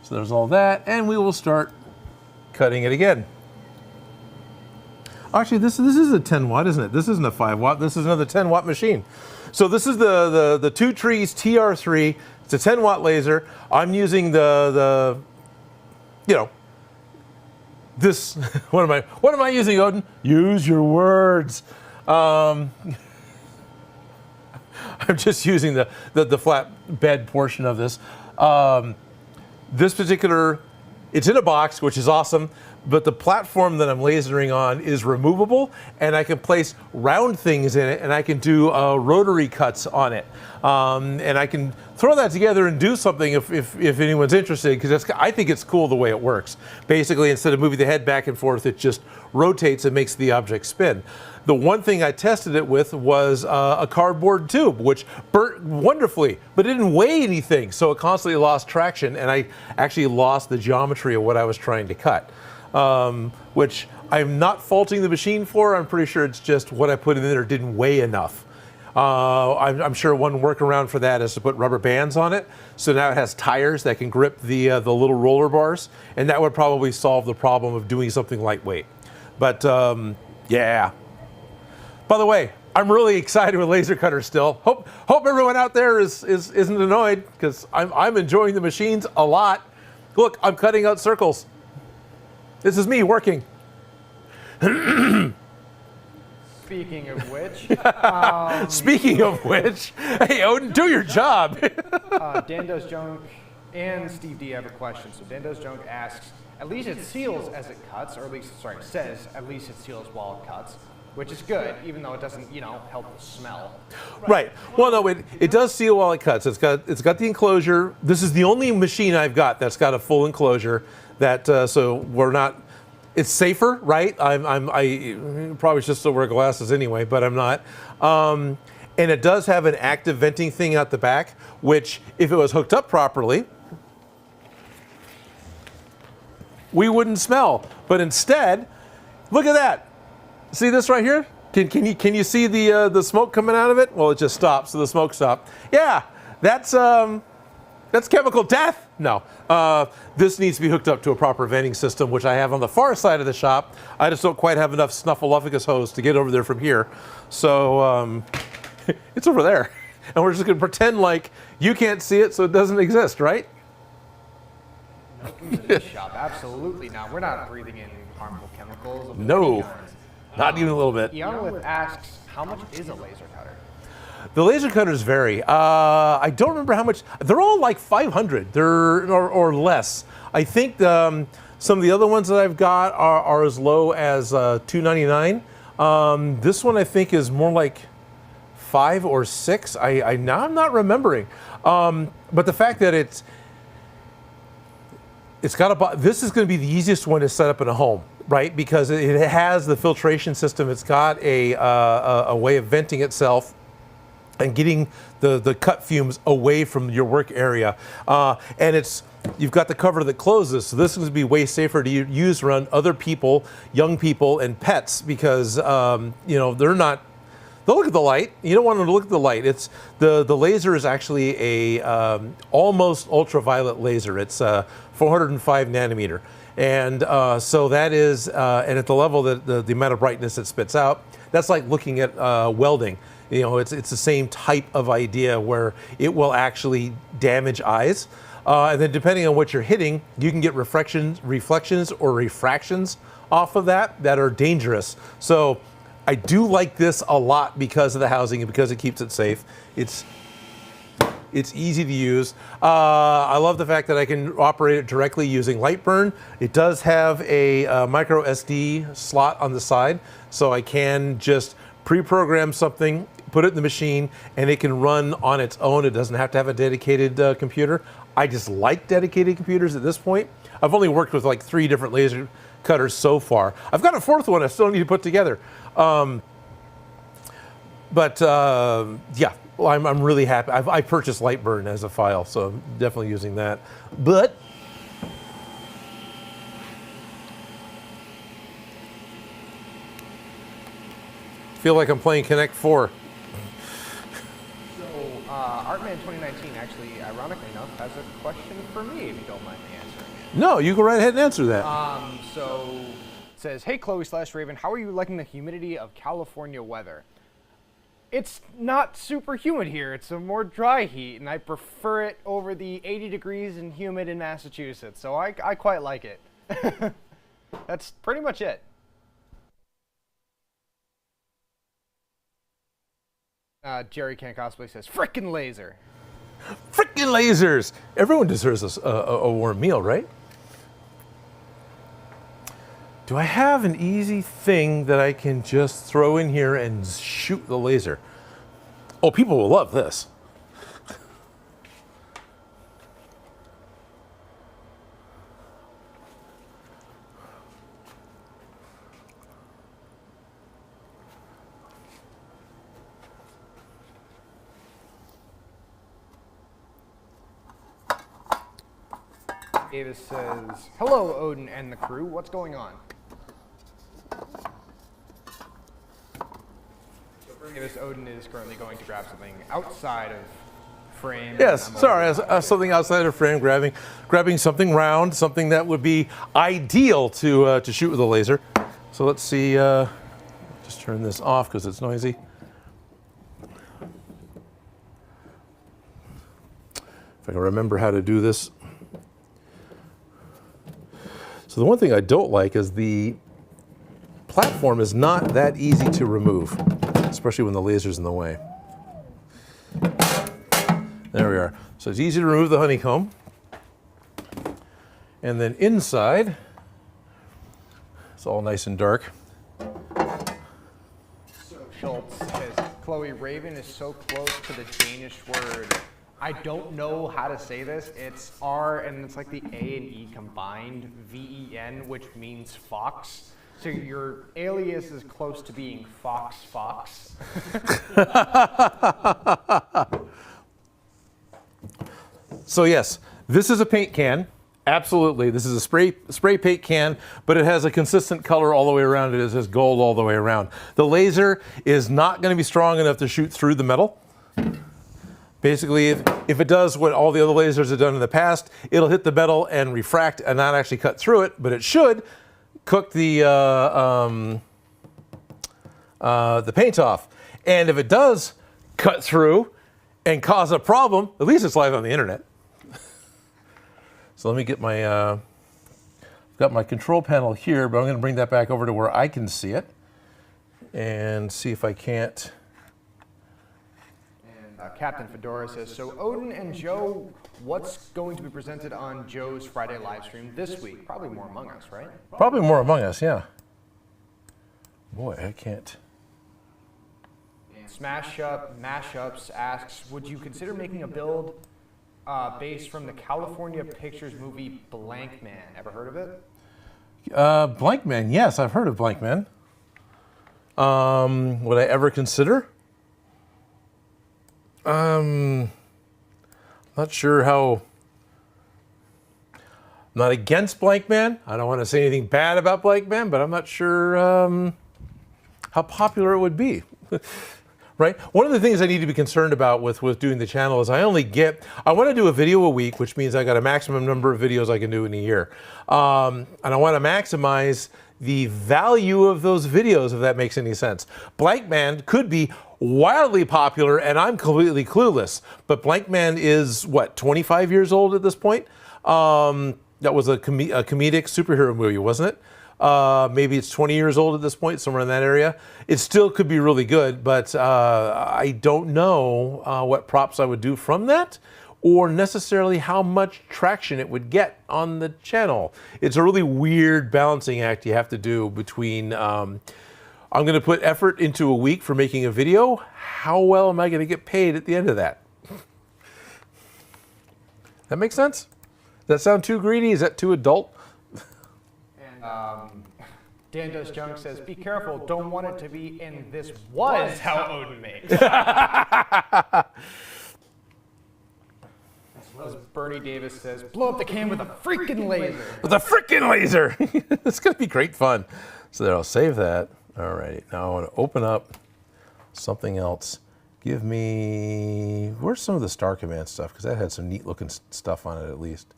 So there's all that, and we will start cutting it again. Actually, this is a 10 watt, isn't it? This isn't a 5 watt. This is another 10 watt machine. So this is the Two Trees TR3. It's a 10 watt laser. I'm using the this. What am I using, Odin? Use your words. I'm just using the flat bed portion of this. This particular, it's in a box, which is awesome, but the platform that I'm lasering on is removable, and I can place round things in it, and I can do rotary cuts on it. And I can throw that together and do something if anyone's interested, because I think it's cool the way it works. Basically, instead of moving the head back and forth, it just rotates and makes the object spin. The one thing I tested it with was a cardboard tube, which burnt wonderfully, but didn't weigh anything, so it constantly lost traction, and I actually lost the geometry of what I was trying to cut, which I'm not faulting the machine for. I'm pretty sure it's just what I put in there didn't weigh enough. I'm sure one workaround for that is to put rubber bands on it, so now it has tires that can grip the little roller bars, and that would probably solve the problem of doing something lightweight. But yeah. By the way, I'm really excited with laser cutters still. Hope everyone out there isn't annoyed, because I'm enjoying the machines a lot. Look, I'm cutting out circles. This is me working. Speaking of which, Speaking of which, hey Odin, do your job. Dan Does Junk and Steve D have a question. So Dan Does Junk asks, at least it seals as it cuts, or at least, sorry, says at least it seals while it cuts, which is good, even though it doesn't, help the smell. Right. Well, no, it does seal while it cuts. It's got the enclosure. This is the only machine I've got that's got a full enclosure. That so we're not. It's safer, right? I probably should still wear glasses anyway, but I'm not. And it does have an active venting thing out the back, which, if it was hooked up properly, we wouldn't smell. But instead, look at that. See this right here? Can you see the smoke coming out of it? Well, it just stopped, so the smoke stopped. Yeah, that's chemical death. No, this needs to be hooked up to a proper venting system, which I have on the far side of the shop. I just don't quite have enough snuffleupagus hose to get over there from here, so it's over there, and we're just going to pretend like you can't see it, so it doesn't exist, right? No, in this shop, absolutely not. We're not breathing in harmful chemicals. No. Not even a little bit. Yanowith asks, how much is a laser cutter? The laser cutters vary. I don't remember how much. They're all like 500 or less. I think some of the other ones that I've got are as low as $299. This one I think is more like 5 or 6. I'm not remembering. But the fact that it's got this is going to be the easiest one to set up in a home. Right, because it has the filtration system. It's got a way of venting itself and getting the cut fumes away from your work area. And you've got the cover that closes, so this is going to be way safer to use around other people, young people, and pets, because they're not. They'll look at the light. You don't want them to look at the light. It's the laser is actually a almost ultraviolet laser. It's 405 nanometer. And so that is, and at the level that the amount of brightness it spits out, that's like looking at welding. It's the same type of idea where it will actually damage eyes. And then depending on what you're hitting, you can get reflections or refractions off of that are dangerous. So I do like this a lot because of the housing and because it keeps it safe. It's easy to use. I love the fact that I can operate it directly using Lightburn. It does have a micro SD slot on the side, so I can just pre-program something, put it in the machine, and it can run on its own. It doesn't have to have a dedicated computer. I just like dedicated computers at this point. I've only worked with like 3 different laser cutters so far. I've got a 4th one I still need to put together. Yeah, well, I'm really happy. I purchased Lightburn as a file, so I'm definitely using that. But I feel like I'm playing Connect 4. Artman 2019 actually, ironically enough, has a question for me, if you don't mind me answering it. No, you go right ahead and answer that. So it says, hey Chloe/Raven, how are you liking the humidity of California weather? It's not super humid here. It's a more dry heat, and I prefer it over the 80 degrees and humid in Massachusetts. So I quite like it. That's pretty much it. Jerry Can't Cosplay says, frickin' laser. Frickin' lasers! Everyone deserves a warm meal, right? Do I have an easy thing that I can just throw in here and shoot the laser? Oh, people will love this. Davis says, hello Odin and the crew, what's going on? Davis, Odin is currently going to grab something outside of frame. Yes, sorry, something outside of frame, grabbing something round, something that would be ideal to shoot with a laser. So let's see, just turn this off because it's noisy. If I can remember how to do this. So the one thing I don't like is the platform is not that easy to remove, especially when the laser's in the way. There we are. So it's easy to remove the honeycomb. And then inside, it's all nice and dark. So Schultz says, Chloe, Raven is so close to the Danish word. I don't know how to say this. It's R and it's like the A and E combined, V-E-N, which means fox. So your alias is close to being Fox Fox. So yes, this is a paint can. Absolutely, this is a spray paint can, but it has a consistent color all the way around. It has gold all the way around. The laser is not going to be strong enough to shoot through the metal. Basically, if it does what all the other lasers have done in the past, it'll hit the metal and refract and not actually cut through it, but it should cook the paint off. And if it does cut through and cause a problem, at least it's live on the internet. So let me get my, I've got my control panel here, but I'm going to bring that back over to where I can see it and see if I can't. Captain Fedora says, so Odin and Joe, what's going to be presented on Joe's Friday live stream this week? Probably more Among Us, right? Probably more Among Us, yeah. Boy, I can't. Smash Up Mashups asks, would you consider making a build based from the California Pictures movie Blank Man? Ever heard of it? Blank Man, yes, I've heard of Blank Man. Would I ever consider? Not sure how. I'm not against Blank Man. I don't want to say anything bad about Blank Man, but I'm not sure how popular it would be. Right? One of the things I need to be concerned about with doing the channel is I want to do a video a week, which means I got a maximum number of videos I can do in a year. And I want to maximize the value of those videos, if that makes any sense. Blank Man could be wildly popular and I'm completely clueless, but Blank Man is, what, 25 years old at this point? That was a comedic superhero movie, wasn't it? Maybe it's 20 years old at this point, somewhere in that area. It still could be really good, but I don't know what props I would do from that, or necessarily how much traction it would get on the channel. It's a really weird balancing act you have to do between, I'm going to put effort into a week for making a video. How well am I going to get paid at the end of that? That makes sense? Does that sound too greedy? Is that too adult? And Dan Does Junk says, be careful, don't want it to be in this was how Odin makes. As Bernie Davis says, blow up the can with a freaking laser. With a freaking laser! It's going to be great fun. So there, I'll save that. All right, now I want to open up something else. Give me, where's some of the Star Command stuff? Because that had some neat looking stuff on it at least.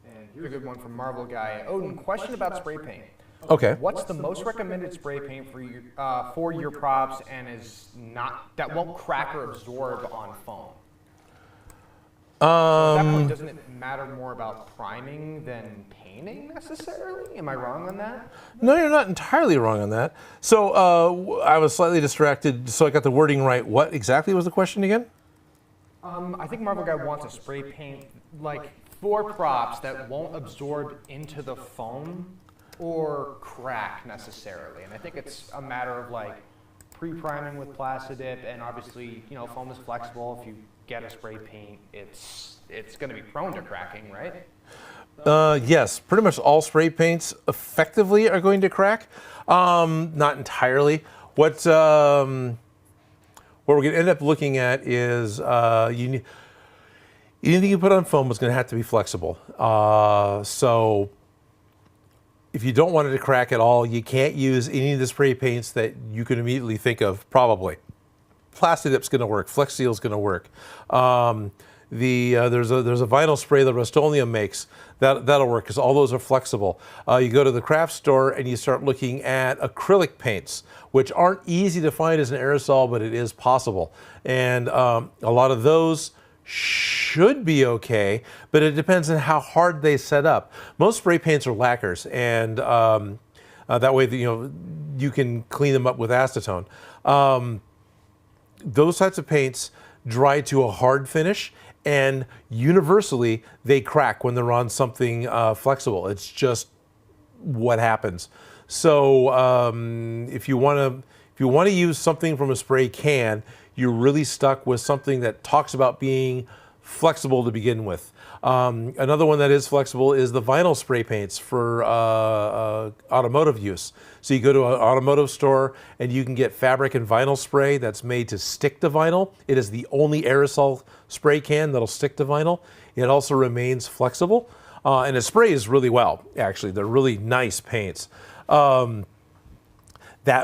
And here's a good one from Marvel Guy. Odin, question about spray paint. Okay. What's the most recommended spray paint for your props and that won't crack or absorb on foam? So at that point, doesn't it matter more about priming than painting necessarily? Am I wrong on that? No, you're not entirely wrong on that. So I was slightly distracted, so I got the wording right. What exactly was the question again? I think Marvel Guy wants a spray paint like for props that won't absorb into the foam or crack necessarily. And I think it's a matter of like pre-priming with Plastidip, and obviously, you know, foam is flexible. If you get a spray paint, it's going to be prone to cracking, right? Yes, pretty much all spray paints effectively are going to crack. Not entirely. What we're going to end up looking at is anything you put on foam is going to have to be flexible. So if you don't want it to crack at all, you can't use any of the spray paints that you can immediately think of, probably. Plastidip's going to work. Flex Seal's going to work. There's a vinyl spray that Odin makes that'll work because all those are flexible. You go to the craft store and you start looking at acrylic paints, which aren't easy to find as an aerosol, but it is possible. And a lot of those should be okay, but it depends on how hard they set up. Most spray paints are lacquers, and that way you can clean them up with acetone. Those types of paints dry to a hard finish, and universally they crack when they're on something flexible. It's just what happens. So if you want to use something from a spray can, you're really stuck with something that talks about being flexible to begin with. Another one that is flexible is the vinyl spray paints for automotive use. So you go to an automotive store and you can get fabric and vinyl spray that's made to stick to vinyl. It is the only aerosol spray can that'll stick to vinyl. It also remains flexible, and it sprays really well, actually. They're really nice paints. That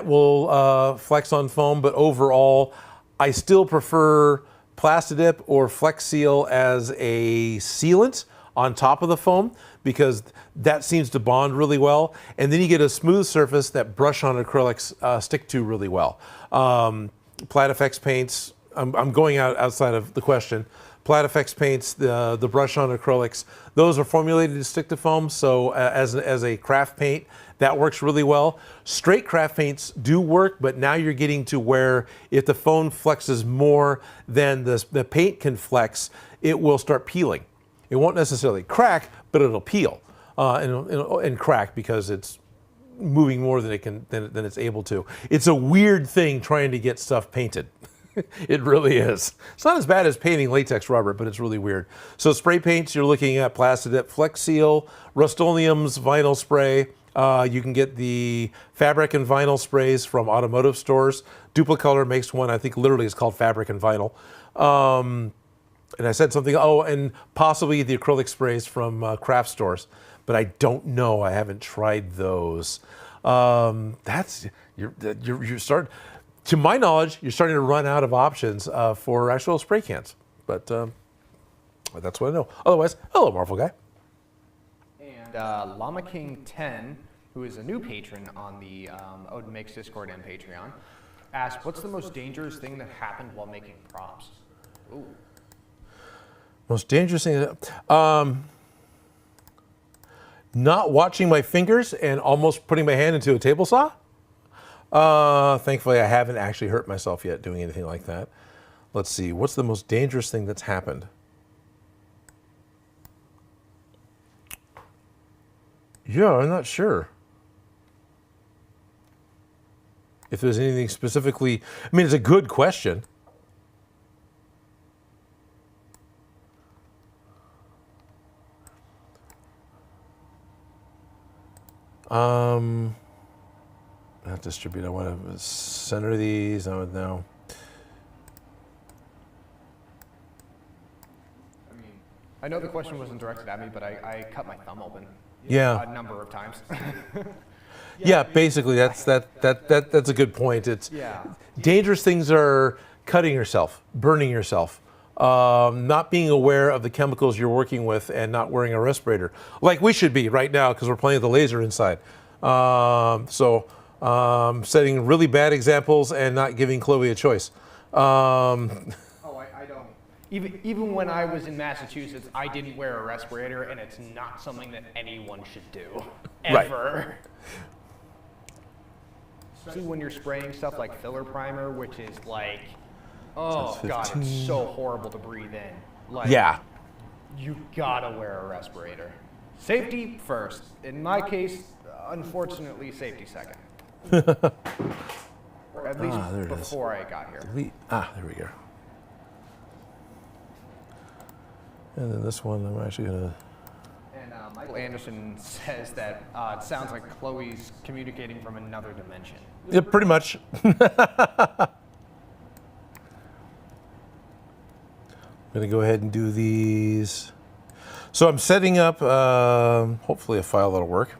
will flex on foam, but overall, I still prefer Plastidip or Flex Seal as a sealant on top of the foam because that seems to bond really well. And then you get a smooth surface that brush-on acrylics stick to really well. Plat-Effects paints, I'm going outside of the question. Plat-Effects paints, the brush-on acrylics, those are formulated to stick to foam, so as a craft paint, that works really well. Straight craft paints do work, but now you're getting to where if the foam flexes more than the paint can flex, it will start peeling. It won't necessarily crack, but it'll peel and crack because it's moving more than it's able to. It's a weird thing trying to get stuff painted. It really is. It's not as bad as painting latex rubber, but it's really weird. So spray paints, you're looking at Plastidip, Flex Seal, Rust-Oleum's vinyl spray. You can get the fabric and vinyl sprays from automotive stores. Duplicolor makes one, I think literally it's called Fabric and Vinyl. And I said something, and possibly the acrylic sprays from craft stores, but I don't know. I haven't tried those. You're starting, to my knowledge, you're starting to run out of options for actual spray cans, but that's what I know. Otherwise, hello, Marvel Guy. And Llama King 10, who is a new patron on the Odin Makes Discord and Patreon, asked, what's the most dangerous thing that happened while making props? Ooh. Most dangerous thing, not watching my fingers and almost putting my hand into a table saw. Thankfully, I haven't actually hurt myself yet doing anything like that. Let's see, what's the most dangerous thing that's happened? Yeah, I'm not sure. If there's anything specifically, I mean, it's a good question. Not distribute. I want to center these. I would know. I know the question wasn't directed at me, but I cut my thumb open. Yeah. A number of times. Yeah, basically that's a good point. It's dangerous things are cutting yourself, burning yourself, not being aware of the chemicals you're working with, and not wearing a respirator like we should be right now because we're playing with the laser inside. Setting really bad examples and not giving Chloe a choice. I don't. Even when I was in Massachusetts, I didn't wear a respirator, and it's not something that anyone should do, ever. Right. Especially when you're spraying stuff like filler primer, which is like, oh God, it's so horrible to breathe in. Like, yeah. You gotta wear a respirator. Safety first. In my case, unfortunately, safety second. Or at least before I got here. There we go. And then this one, I'm actually gonna. And Michael Anderson says that it sounds like Chloe's communicating from another dimension. Yeah, pretty much. I'm gonna go ahead and do these. So I'm setting up, hopefully a file that'll work.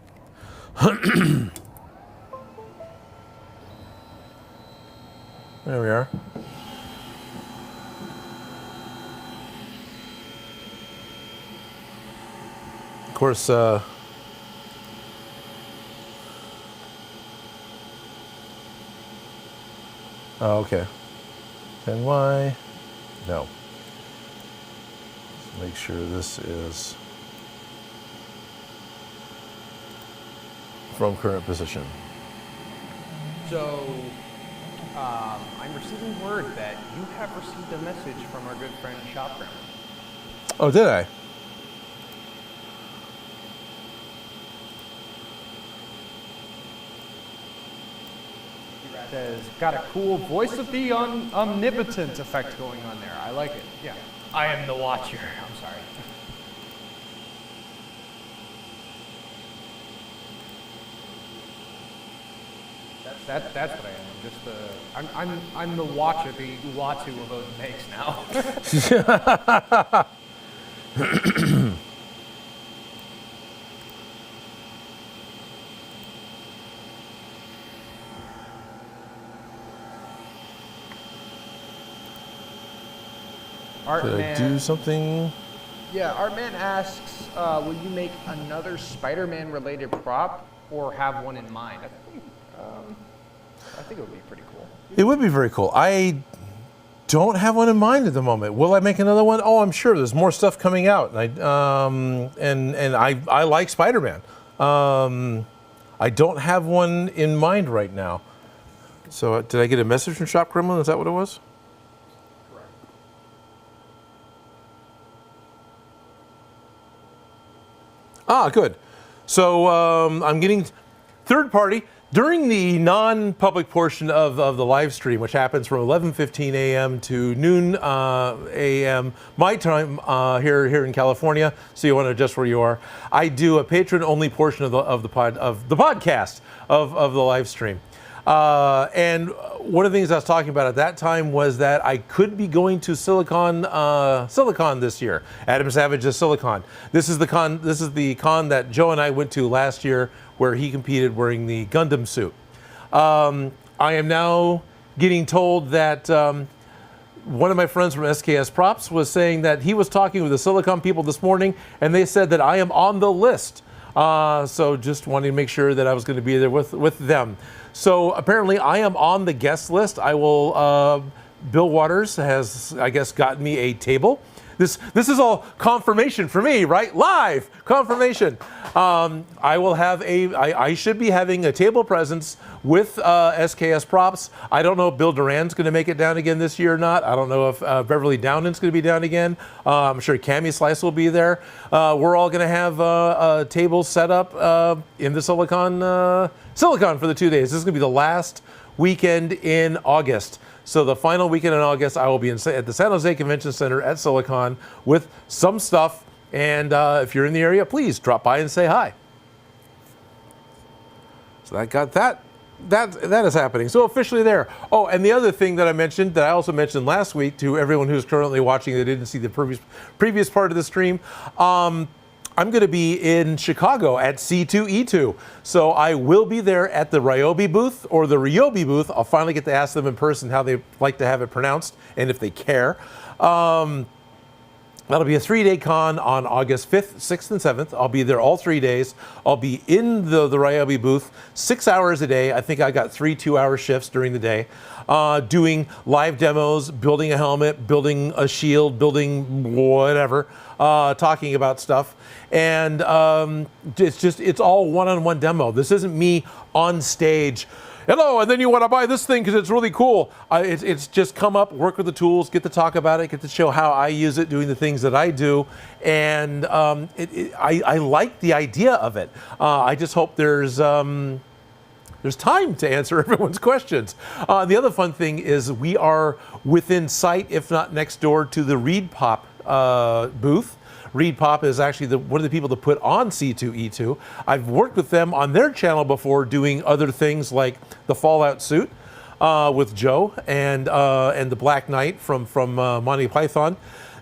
There we are. Of course, oh, okay. 10Y, no. Let's make sure this is from current position. So, I'm receiving word that you have received a message from our good friend Shop Grandma. Oh, did I? Says, got a cool voice of the omnipotent effect going on there. I like it. Yeah. I am the Watcher. I'm sorry. That's what I am. I'm just the I'm the Watcher, the Uatu of Odin Makes now. Did I do something? Yeah, Artman asks, will you make another Spider-Man related prop or have one in mind? I think it would be pretty cool. It would be very cool. I don't have one in mind at the moment. Will I make another one? Oh, I'm sure. There's more stuff coming out, and I like Spider-Man. I don't have one in mind right now. So did I get a message from Shop Gremlin? Is that what it was? Correct. Ah, good. So I'm getting third party. During the non-public portion of the live stream, which happens from 11:15 a.m. to noon a.m. my time here in California, so you want to adjust where you are, I do a patron-only portion of the podcast of the live stream. And one of the things I was talking about at that time was that I could be going to Silicon this year. Adam Savage's Silicon. This is the con that Joe and I went to last year, where he competed wearing the Gundam suit. I am now getting told that one of my friends from SKS Props was saying that he was talking with the Silicon people this morning, and they said that I am on the list. So just wanting to make sure that I was going to be there with them. So apparently I am on the guest list. I will, Bill Waters has, I guess, gotten me a table. This is all confirmation for me, right? Live confirmation. I should be having a table presence with SKS Props. I don't know if Bill Duran's going to make it down again this year or not. I don't know if Beverly Downan's going to be down again. I'm sure Cammie Slice will be there. We're all going to have a table set up in the Silicon for the 2 days. This is going to be the last weekend in August. So the final weekend in August, I will be at the San Jose Convention Center at Silicon with some stuff. And if you're in the area, please drop by and say hi. So that is happening. So officially there. Oh, and the other thing that I mentioned, that I also mentioned last week to everyone who's currently watching that didn't see the previous part of the stream, I'm going to be in Chicago at C2E2. So I will be there at the Ryobi booth or the Ryobi booth. I'll finally get to ask them in person how they like to have it pronounced and if they care. That'll be a 3-day con on August 5th, 6th, and 7th. I'll be there all 3 days. I'll be in the Ryobi booth 6 hours a day. I think I got 3 2-hour shifts during the day, doing live demos, building a helmet, building a shield, building whatever, talking about stuff. And it's all one-on-one demo. This isn't me on stage. Hello, and then you want to buy this thing because it's really cool. It's just come up, work with the tools, get to talk about it, get to show how I use it, doing the things that I do. And I like the idea of it. I just hope there's time to answer everyone's questions. The other fun thing is we are within sight, if not next door, to the Reed Pop booth. Reed Pop is actually one of the people to put on C2E2. I've worked with them on their channel before doing other things like the Fallout suit with Joe and the Black Knight from Monty Python.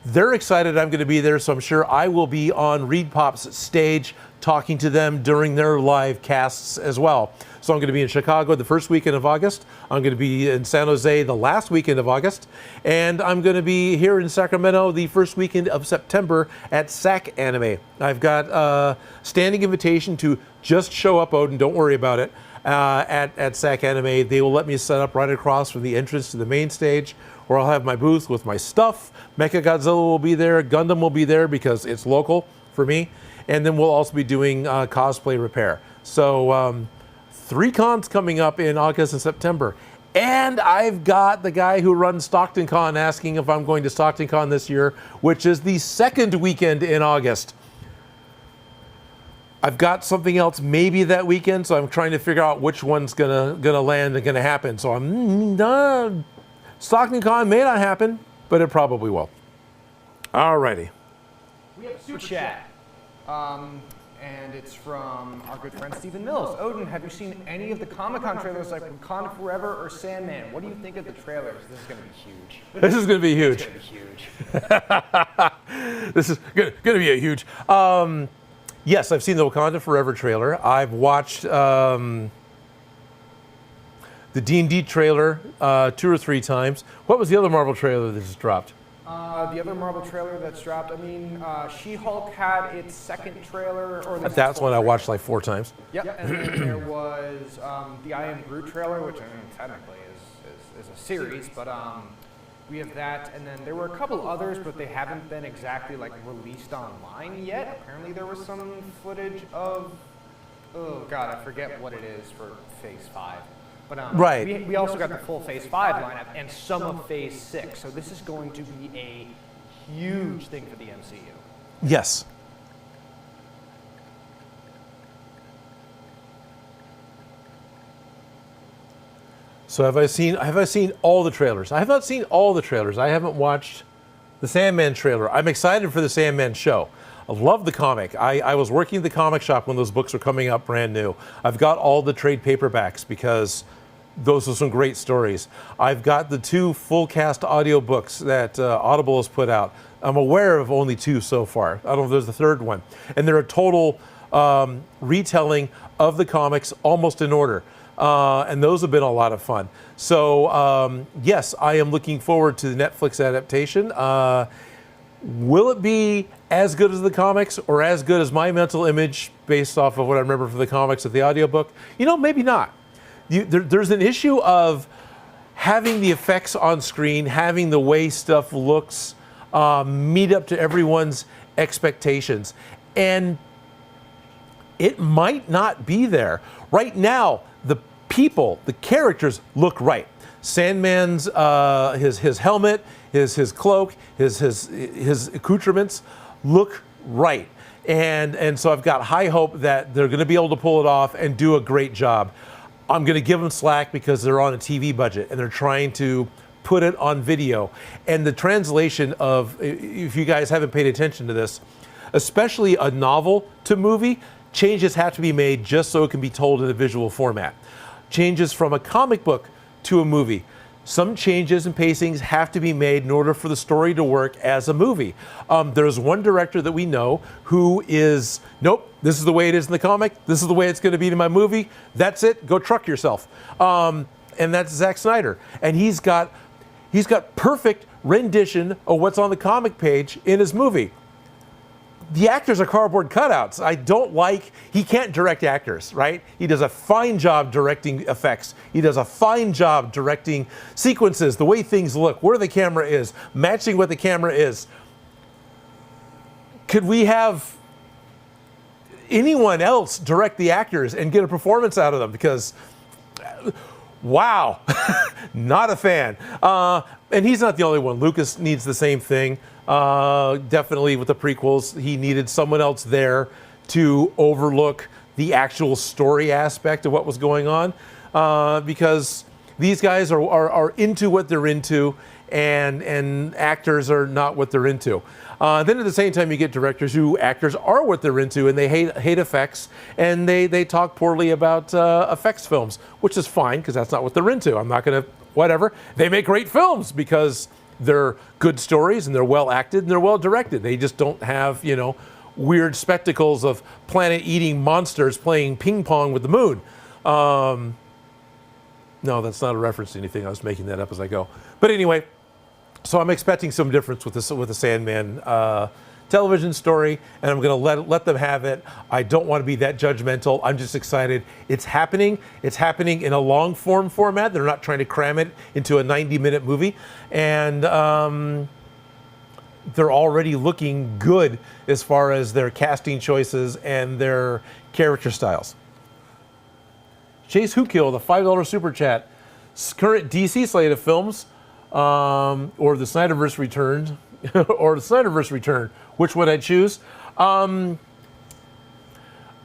They're excited I'm going to be there, so I'm sure I will be on Reed Pop's stage talking to them during their live casts as well. So I'm going to be in Chicago the first weekend of August. I'm going to be in San Jose the last weekend of August. And I'm going to be here in Sacramento the first weekend of September at SAC Anime. I've got a standing invitation to just show up, Odin, don't worry about it, at SAC Anime. They will let me set up right across from the entrance to the main stage, where I'll have my booth with my stuff. Mechagodzilla will be there. Gundam will be there because it's local for me. And then we'll also be doing cosplay repair. So 3 cons coming up in August and September. And I've got the guy who runs Stockton Con asking if I'm going to Stockton Con this year, which is the second weekend in August. I've got something else maybe that weekend, so I'm trying to figure out which one's gonna land and gonna happen. So Stockton Con may not happen, but it probably will. Alrighty. We have a super chat. And it's from our good friend Stephen Mills. Odin, have you seen any of the Comic-Con trailers like Wakanda Forever or Sandman? What do you think of the trailers? This is going to be huge. This is going to be huge. It's going to be huge. This is going to be a huge. Yes, I've seen the Wakanda Forever trailer. I've watched the D&D trailer 2 or 3 times. What was the other Marvel trailer that just dropped? The other Marvel trailer that's dropped, I mean, She-Hulk had its second trailer. That's one I watched like 4 times. Yep, and then there was the I Am Groot trailer, which I mean, technically is a series, but we have that, and then there were a couple others, but they haven't been exactly like released online yet. Apparently there was some footage of, oh god, I forget what it is for Phase 5. But right. We also got the full Phase 5 lineup and some of Phase 6. So this is going to be a huge thing for the MCU. Yes. So have I seen all the trailers? I have not seen all the trailers. I haven't watched the Sandman trailer. I'm excited for the Sandman show. I love the comic. I was working at the comic shop when those books were coming out brand new. I've got all the trade paperbacks because those are some great stories. I've got the 2 full cast audiobooks that Audible has put out. I'm aware of only 2 so far. I don't know if there's a 3rd one. And they're a total retelling of the comics almost in order. And those have been a lot of fun. So yes, I am looking forward to the Netflix adaptation. Will it be as good as the comics or as good as my mental image based off of what I remember from the comics of the audiobook? You know, maybe not. There's an issue of having the effects on screen, having the way stuff looks meet up to everyone's expectations. And it might not be there. Right now, the people, the characters look right. Sandman's, his helmet, his cloak, his accoutrements look right. And so I've got high hope that they're going to be able to pull it off and do a great job. I'm going to give them slack because they're on a TV budget and they're trying to put it on video. And the translation of, if you guys haven't paid attention to this, especially a novel to movie, changes have to be made just so it can be told in a visual format. Changes from a comic book to a movie. Some changes and pacings have to be made in order for the story to work as a movie. There's one director that we know who is, nope, this is the way it is in the comic, this is the way it's going to be in my movie, that's it, go truck yourself. And that's Zack Snyder. And he's got perfect rendition of what's on the comic page in his movie. The actors are cardboard cutouts. I don't like, he can't direct actors, right? He does a fine job directing effects. He does a fine job directing sequences, the way things look, where the camera is, matching what the camera is. Could we have anyone else direct the actors and get a performance out of them? Because, wow, not a fan. And he's not the only one. Lucas needs the same thing. Definitely with the prequels, he needed someone else there to overlook the actual story aspect of what was going on, because these guys are into what they're into, and actors are not what they're into. Then at the same time, you get directors who actors are what they're into, and they hate effects, and they talk poorly about effects films, which is fine because that's not what they're into. I'm not going to, whatever. They make great films because they're good stories and they're well acted and they're well directed. They just don't have, you know, weird spectacles of planet-eating monsters playing ping pong with the moon. No, that's not a reference to anything. I was making that up as I go. But anyway, so I'm expecting some difference with the Sandman television story, and I'm going to let them have it. I don't want to be that judgmental. I'm just excited. It's happening. It's happening in a long form format. They're not trying to cram it into a 90-minute movie, and they're already looking good as far as their casting choices and their character styles. Chase Hookkill, the $5 super chat. Current DC slate of films, or the Snyderverse return, or the Snyderverse return. Which would I choose? I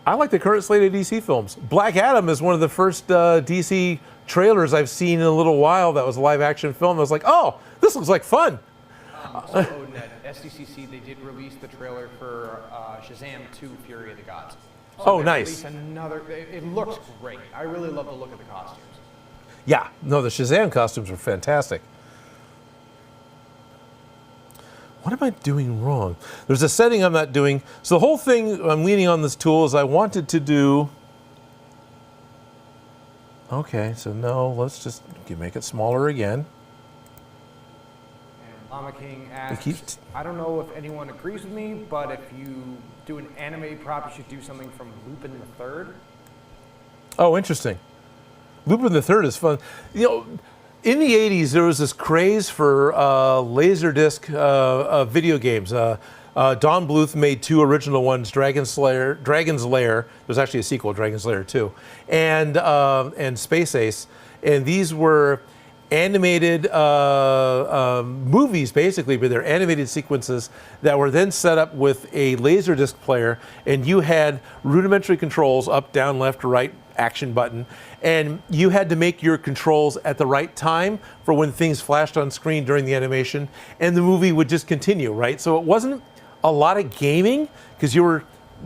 like the current slate of DC films. Black Adam is one of the first DC trailers I've seen in a little while that was a live action film. I was like, oh, this looks like fun. So Odin, at SDCC, they did release the trailer for Shazam 2: Fury of the Gods. So oh, nice. It looks great. I really love the look of the costumes. Yeah, no, the Shazam costumes are fantastic. What am I doing wrong? There's a setting I'm not doing. So the whole thing I'm leaning on this tool is I wanted to do. Okay, so no, let's just make it smaller again. And Llama King asks, I don't know if anyone agrees with me, but if you do an anime prop, you should do something from Lupin the Third. Oh, interesting. Lupin the Third is fun. You know, in the 80s, there was this craze for Laserdisc video games. Don Bluth made two original ones, Dragon's Lair. There's actually a sequel, Dragon's Lair 2, and Space Ace. And these were animated movies, basically, but they're animated sequences that were then set up with a Laserdisc player, and you had rudimentary controls, up, down, left, right, action button, and you had to make your controls at the right time for when things flashed on screen during the animation, and the movie would just continue, right? So it wasn't a lot of gaming because you were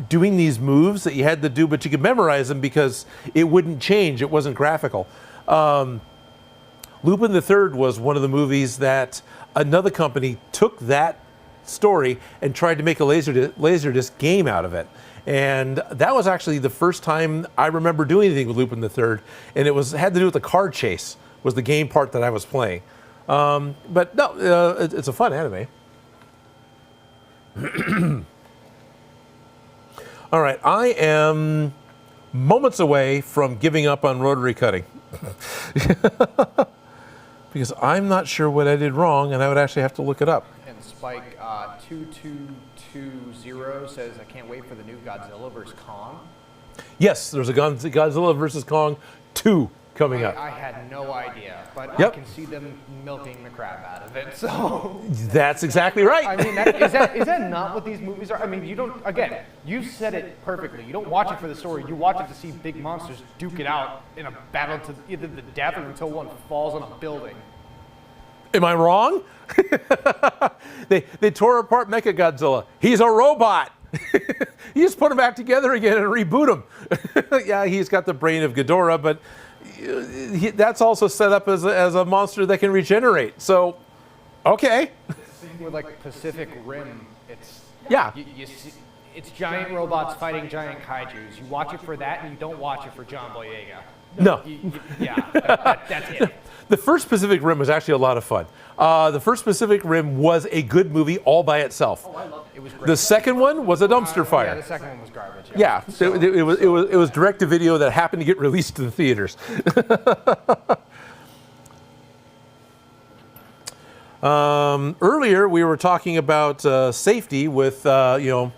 doing these moves that you had to do, but you could memorize them because it wouldn't change. It wasn't graphical. Lupin the Third was one of the movies that another company took that story and tried to make a Laserdisc game out of it. And that was actually the first time I remember doing anything with Lupin the Third, and it had to do with the car chase, was the game part that I was playing. But no, it's a fun anime. All right, I am moments away from giving up on rotary cutting. Because I'm not sure what I did wrong, and I would actually have to look it up. And Spike 2220 says, I can't wait for the new Godzilla vs. Kong. Yes, there's a Godzilla versus Kong 2 coming up. I had no idea, but Yep. I can see them milking the crap out of it. So That's exactly right. I mean, is that not what these movies are? I mean, you don't. Again, you said it perfectly. You don't watch it for the story. You watch it to see big monsters duke it out in a battle to either the death or until one falls on a building. Am I wrong? They tore apart Mechagodzilla. He's a robot. You just put him back together again and reboot him. Yeah, he's got the brain of Ghidorah, but that's also set up as a monster that can regenerate. So, okay. With like Pacific Rim, it's Yeah. you see, it's giant robots fighting giant kaijus. You watch it for that, and you don't watch it for John Boyega. No. That's it. The first Pacific Rim was actually a lot of fun. The first Pacific Rim was a good movie all by itself. Oh, I loved it. It was great. The second one was a dumpster Yeah, fire. the second one was garbage. Yeah, So- it was direct to video that happened to get released to the theaters. Earlier we were talking about safety with so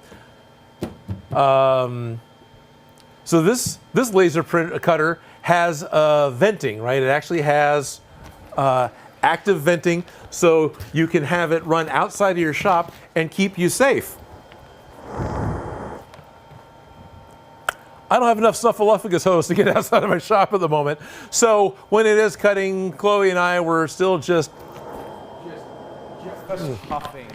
this laser print cutter has venting, right? It actually has active venting, so you can have it run outside of your shop and keep you safe. I don't have enough snuffleupagus hose to get outside of my shop at the moment. So when it is cutting, Chloe and I were still just huffing.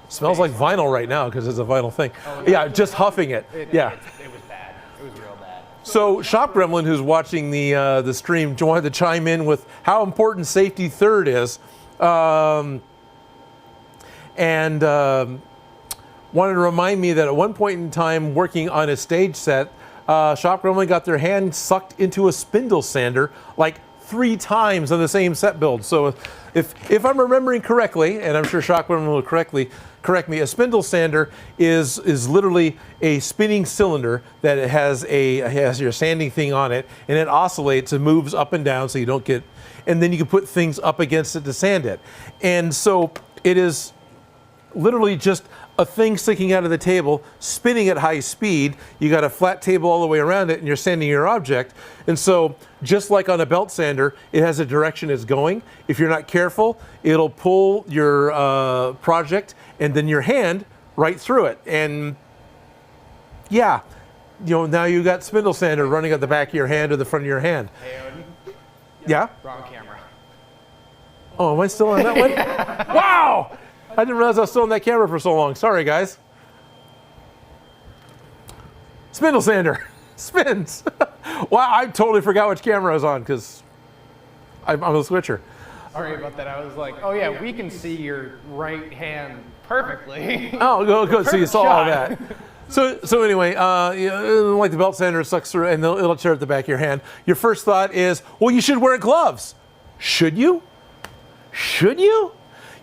smells like vinyl right now because it's a vinyl thing. Yeah, just huffing it. Yeah. It was bad. It was real bad. So Shop Gremlin, who's watching the stream, wanted to chime in with how important safety third is, and wanted to remind me that at one point in time, working on a stage set, Shop Gremlin got their hand sucked into a spindle sander like 3 times on the same set build. So if I'm remembering correctly, and I'm sure Shop Gremlin will correct me, a spindle sander is literally a spinning cylinder that it has your sanding thing on it, and it oscillates and moves up and down so you don't get, and then you can put things up against it to sand it. And so it is literally just a thing sticking out of the table, spinning at high speed. You got a flat table all the way around it, and you're sanding your object. And so, just like on a belt sander, it has a direction it's going. If you're not careful, it'll pull your project and then your hand right through it. And yeah, now you got spindle sander running at the back of your hand or the front of your hand. Hey, Odin. Yeah? Wrong camera. Oh, am I still on that one? Wow! I didn't realize I was still on that camera for so long. Sorry, guys. Spindle sander. Spins. Wow, I totally forgot which camera I was on because I'm a switcher. Sorry about that. I was like, oh yeah, we can see your right hand perfectly. Oh, good. So you saw all shot. that. So anyway, like the belt sander sucks through and it'll tear at the back of your hand. Your first thought is, well, you should wear gloves. Should you? Should you?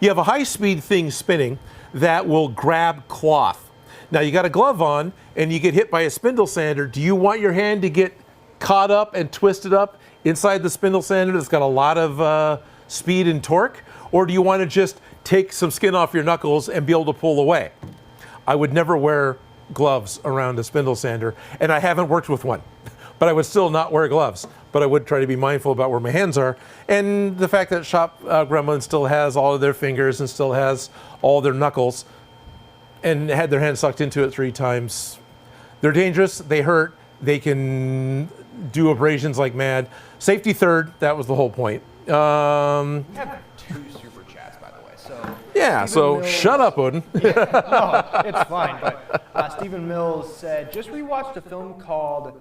You have a high-speed thing spinning that will grab cloth. Now you got a glove on and you get hit by a spindle sander. Do you want your hand to get caught up and twisted up inside the spindle sander that's got a lot of speed and torque? Or do you want to just take some skin off your knuckles and be able to pull away? I would never wear gloves around a spindle sander, and I haven't worked with one. But I would still not wear gloves. But I would try to be mindful about where my hands are. And the fact that Shop Gremlin still has all of their fingers and still has all their knuckles and had their hand sucked into it 3 times. They're dangerous, they hurt, they can do abrasions like mad. Safety third, that was the whole point. We have 2 super chats, by the way. So Yeah, Stephen so Mills- shut up, Odin. No, it's fine. But Stephen Mills said, just rewatched a film called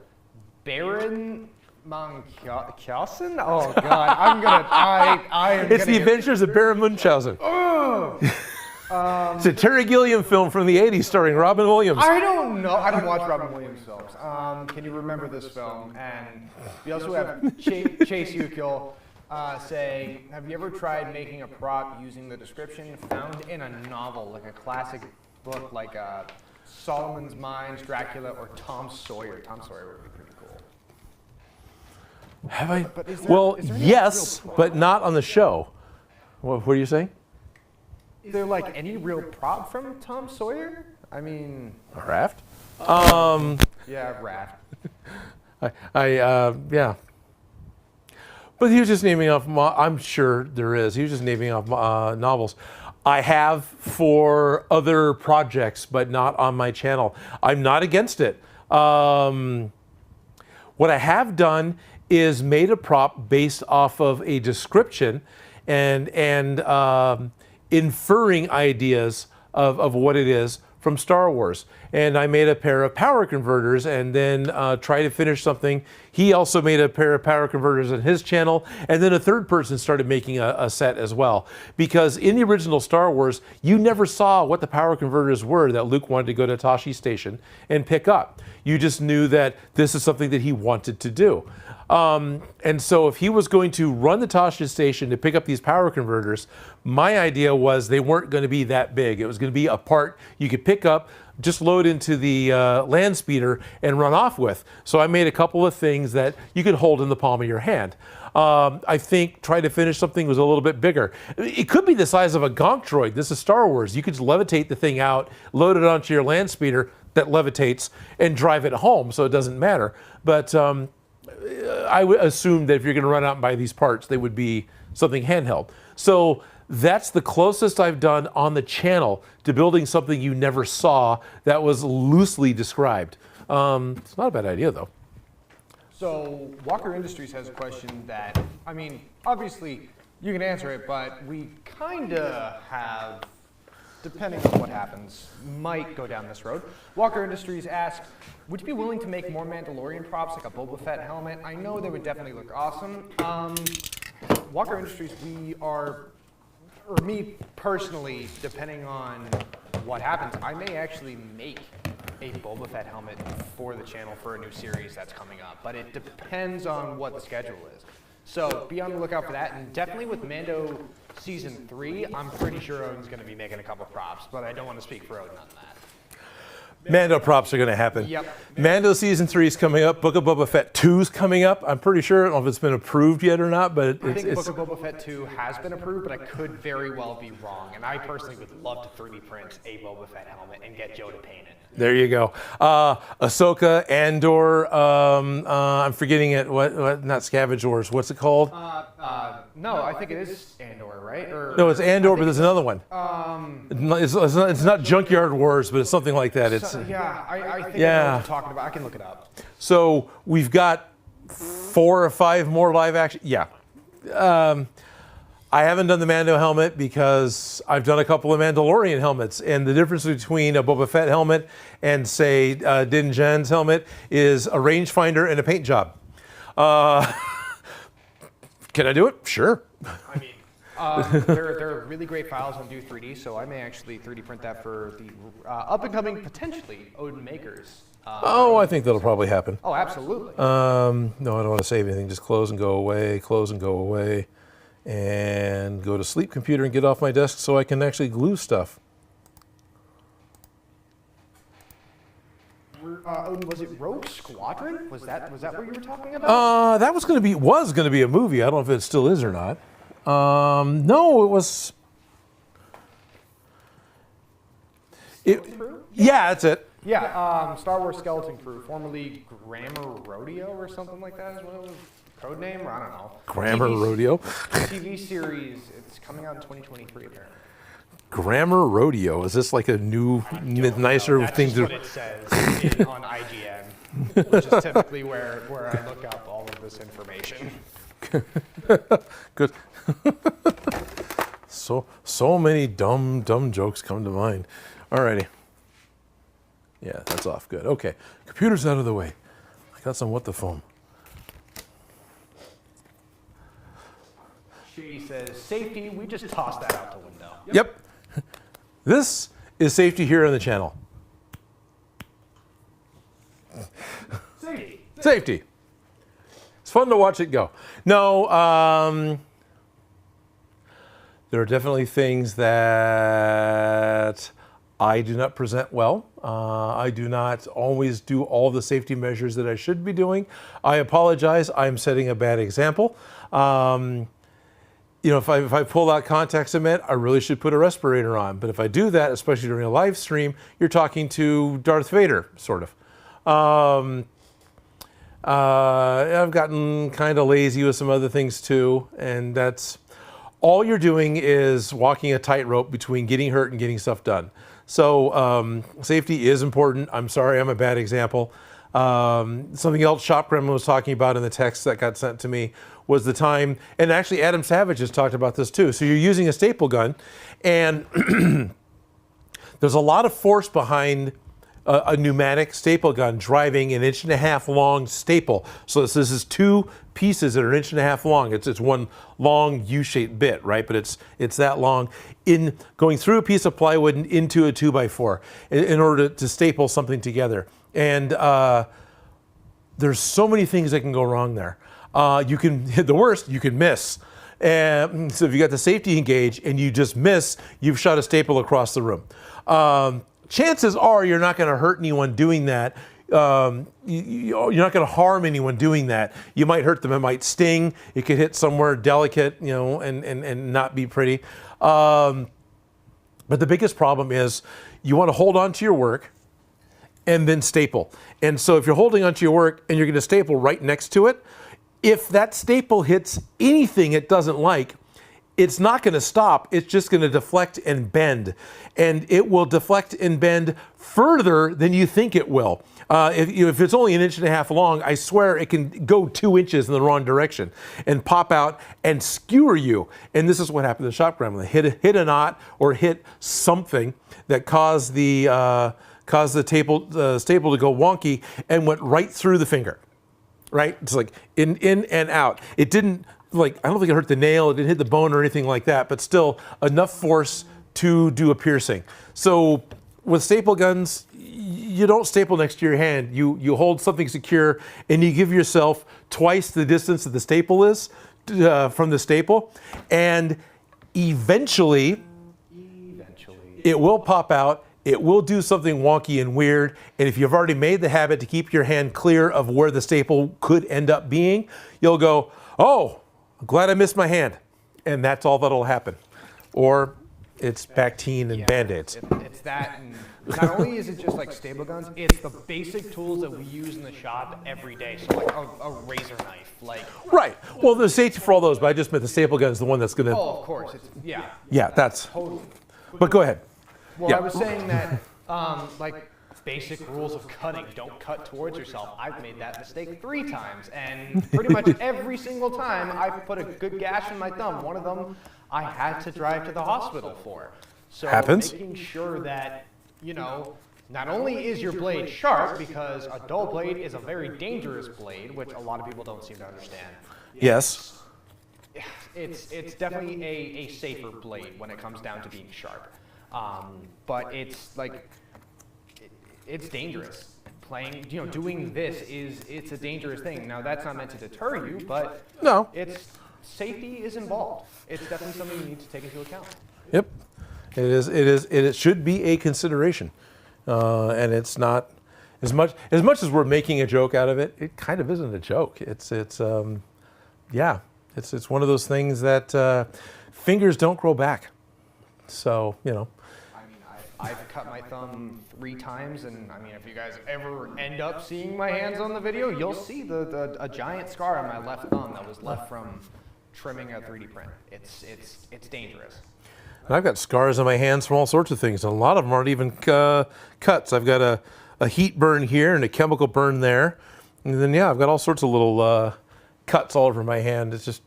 Baron Munchausen? Oh God, I am It's the Adventures of Baron Munchausen. It's a Terry Gilliam film from the 80s starring Robin Williams. I don't know. I don't watch Robin Williams films. Can you remember this film? And we also have Chase Ukiel saying, have you ever tried making a prop using the description found in a novel, like a classic book like Solomon's Mines, Dracula, or Tom Sawyer? Tom Sawyer would be pretty cool. Have I? But is there Well, any yes, real but not on the show. What are you saying? Is there like any real prop from Tom Sawyer? I mean, A raft? yeah, raft. Yeah. But he was just naming off, I'm sure there is. He was just naming off novels. I have for other projects, but not on my channel. I'm not against it. What I have done is made a prop based off of a description and inferring ideas of what it is from Star Wars. And I made a pair of power converters and then tried to finish something. He also made a pair of power converters on his channel. And then a third person started making a set as well. Because in the original Star Wars, you never saw what the power converters were that Luke wanted to go to Tashi Station and pick up. You just knew that this is something that he wanted to do. And so if he was going to run the Tasha station to pick up these power converters, my idea was they weren't going to be that big. It was going to be a part you could pick up, just load into the land speeder and run off with. So I made a couple of things that you could hold in the palm of your hand. I think trying to finish something was a little bit bigger. It could be the size of a gonk droid. This is Star Wars. You could just levitate the thing out, load it onto your land speeder that levitates, and drive it home, so it doesn't matter. But I would assume that if you're going to run out and buy these parts, they would be something handheld. So that's the closest I've done on the channel to building something you never saw that was loosely described. It's not a bad idea, though. So Walker Industries has a question that, I mean, obviously you can answer it, but we kind of have, depending on what happens, might go down this road. Walker Industries asks, would you be willing to make more Mandalorian props like a Boba Fett helmet? I know they would definitely look awesome. Walker Industries, we are, or me personally, depending on what happens, I may actually make a Boba Fett helmet for the channel for a new series that's coming up, but it depends on what the schedule is. So be on the lookout for that, and definitely with Mando Season 3, I'm pretty sure Odin's going to be making a couple props, but I don't want to speak for Odin on that. Mando props are going to happen. Yep. Mando Season 3 is coming up. Book of Boba Fett 2 is coming up. I'm pretty sure. I don't know if it's been approved yet or not, but I think Book of Boba Fett 2 has been approved, but I could very well be wrong. And I personally would love to 3D print a Boba Fett helmet and get Joe to paint it. There you go. Ahsoka, Andor, I'm forgetting it. What? Not Scavenge Wars. What's it called? No, I think it is Andor, right? Or, No, it's Andor, but there's another one. It's not Junkyard Wars, but it's something like that. It's yeah, I think I know what yeah. you're talking about. I can look it up. So we've got 4 or 5 more live action. Yeah. I haven't done the Mando helmet because I've done a couple of Mandalorian helmets, and the difference between a Boba Fett helmet and, say, Din Djarin's helmet is a rangefinder and a paint job. Can I do it? Sure. I mean, they're really great files on Do 3D, so I may actually 3D print that for the up and coming, potentially, Odin Makes. I think that'll probably happen. Oh, absolutely. No, I don't want to save anything. Just close and go away, close and go away, and go to sleep computer and get off my desk so I can actually glue stuff. Odin, was it Rogue Squadron? Was that what you were talking about? That was going to be a movie. I don't know if it still is or not. No, it was. Yeah, that's it. Yeah, Star Wars Skeleton Crew, formerly Grammar Rodeo or something like that is what it was. Code name? Or I don't know. Grammar Rodeo. TV series. It's coming out in 2023 apparently. Grammar Rodeo. Is this like a new, nicer thing to? That's just what it says on IGN, which is typically where I look up all of this information. Good. So many dumb jokes come to mind. Alrighty. Yeah, that's off. Good. Okay. Computer's out of the way. I got some what the foam. She says, safety, we just tossed that out the window. Yep. This is safety here on the channel. Safety. Safety. It's fun to watch it go. No, there are definitely things that I do not present well. I do not always do all the safety measures that I should be doing. I apologize. I'm setting a bad example. if I pull out contact cement, I really should put a respirator on. But if I do that, especially during a live stream, you're talking to Darth Vader, sort of. I've gotten kind of lazy with some other things too, and that's all you're doing is walking a tightrope between getting hurt and getting stuff done. So safety is important. I'm sorry, I'm a bad example. Something else Shop Gremlin was talking about in the text that got sent to me was the time, and actually Adam Savage has talked about this too. So you're using a staple gun, and there's a lot of force behind a pneumatic staple gun driving an 1.5 inch long staple. So this is 2 pieces that are 1.5 inch long. It's one long U-shaped bit, right? But it's that long in going through a piece of plywood and into a 2x4 in order to staple something together. And there's so many things that can go wrong there. You can hit the worst, you can miss. And so if you got the safety engage and you just miss, you've shot a staple across the room. Chances are you're not going to hurt anyone doing that. You're not going to harm anyone doing that. You might hurt them. It might sting. It could hit somewhere delicate, and not be pretty. But the biggest problem is you want to hold on to your work and then staple. And so if you're holding onto your work and you're going to staple right next to it, if that staple hits anything it doesn't like, it's not going to stop. It's just going to deflect and bend. And it will deflect and bend further than you think it will. If it's only 1.5 inch long, I swear it can go 2 inches in the wrong direction and pop out and skewer you. And this is what happened to the Shop Gremlin. Hit a knot or hit something that caused the staple to go wonky and went right through the finger. Right? It's like in and out. It didn't, I don't think it hurt the nail, it didn't hit the bone or anything like that, but still enough force to do a piercing. So with staple guns, you don't staple next to your hand. You hold something secure and you give yourself twice the distance that the staple is from the staple, and eventually it will pop out. It will do something wonky and weird, and if you've already made the habit to keep your hand clear of where the staple could end up being, you'll go, oh, I'm glad I missed my hand, and that's all that'll happen. Or it's Bactine and Band-Aids. It's that, and not only is it just like staple guns, it's the basic tools that we use in the shop every day. So like a razor knife, Right. Well, there's safety for all those, but I just meant the staple gun is the one that's going to. Oh, of course. Yeah, that's. Totally. But go ahead. Well, yeah. I was saying that, basic rules of cutting, don't cut towards yourself. I've made that mistake 3 times, and pretty much every single time I put a good gash in my thumb. One of them I had to drive to the hospital for. So making sure that, not only is your blade sharp, because a dull blade is a very dangerous blade, which a lot of people don't seem to understand. Yes. It's definitely a safer blade when it comes down to being sharp. But it's dangerous. Doing this it's a dangerous thing. Now that's not meant to deter you, but no, safety is involved. It's definitely something you need to take into account. Yep, it is. It should be a consideration, and it's not as much as we're making a joke out of it. It kind of isn't a joke. It's one of those things that fingers don't grow back. So I've cut my thumb 3 times, and if you guys ever end up seeing my hands on the video, you'll see a giant scar on my left thumb that was left from trimming a 3D print. It's dangerous. And I've got scars on my hands from all sorts of things, and a lot of them aren't even cuts. I've got a heat burn here and a chemical burn there, and then I've got all sorts of little cuts all over my hand. It's just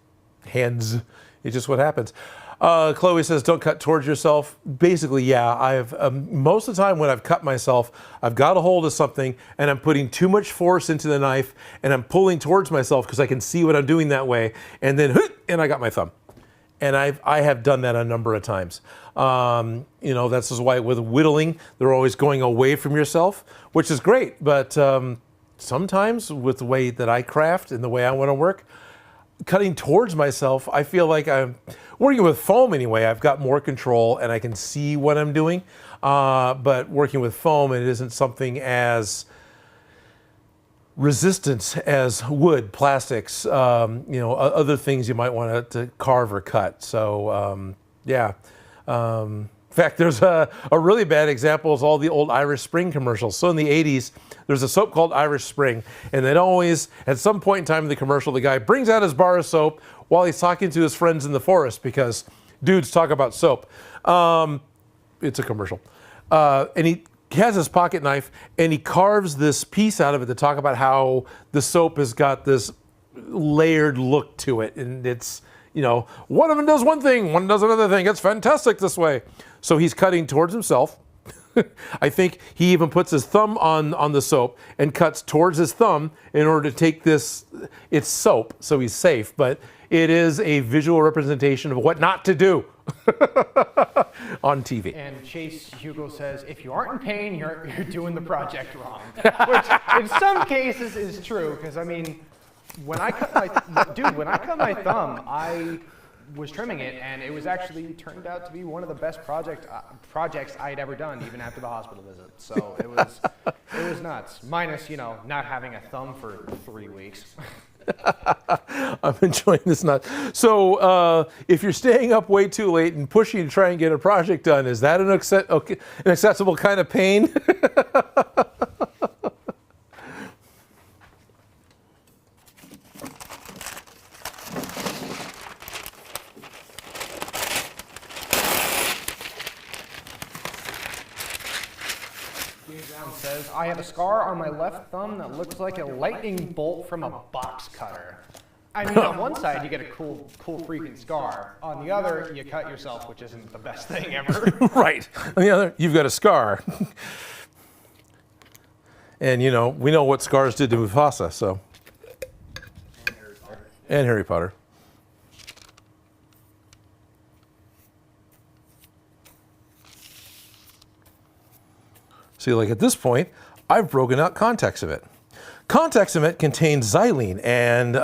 hands. It's just what happens. Chloe says, don't cut towards yourself. Basically, I've most of the time when I've cut myself, I've got a hold of something and I'm putting too much force into the knife and I'm pulling towards myself because I can see what I'm doing that way, and then and I got my thumb. And I have done that a number of times. That's just why with whittling, they're always going away from yourself, which is great. But sometimes with the way that I craft and the way I want to work, cutting towards myself, I feel like I'm working with foam anyway. I've got more control and I can see what I'm doing. But working with foam, it isn't something as resistant as wood, plastics, other things you might want to carve or cut. So yeah. In fact, there's a really bad example is all the old Irish Spring commercials. So in the 80s, there's a soap called Irish Spring, and they'd always, at some point in time in the commercial, the guy brings out his bar of soap while he's talking to his friends in the forest because dudes talk about soap. It's a commercial. And he has his pocket knife, and he carves this piece out of it to talk about how the soap has got this layered look to it, and it's, one of them does one thing, one does another thing. It's fantastic this way. So he's cutting towards himself. I think he even puts his thumb on the soap and cuts towards his thumb in order to take this. It's soap, so he's safe, but it is a visual representation of what not to do on TV. And Chase Hugo says, if you aren't in pain, you're doing the project wrong. Which in some cases is true, because I mean, when I cut my thumb, I was trimming it, and it was actually turned out to be one of the best projects I'd ever done, even after the hospital visit. So it was nuts. Minus, not having a thumb for 3 weeks. I'm enjoying this nut. So if you're staying up way too late and pushing to try and get a project done, is that an acceptable kind of pain? Says, I have a scar on my left thumb that looks like a lightning bolt from a box cutter. I mean, on one side you get a cool freaking scar. On the other, you cut yourself, which isn't the best thing ever. Right. On the other, you've got a scar. And we know what scars did to Mufasa, so. And Harry Potter. See, like at this point, I've broken out contact cement. Contact cement contains xylene and that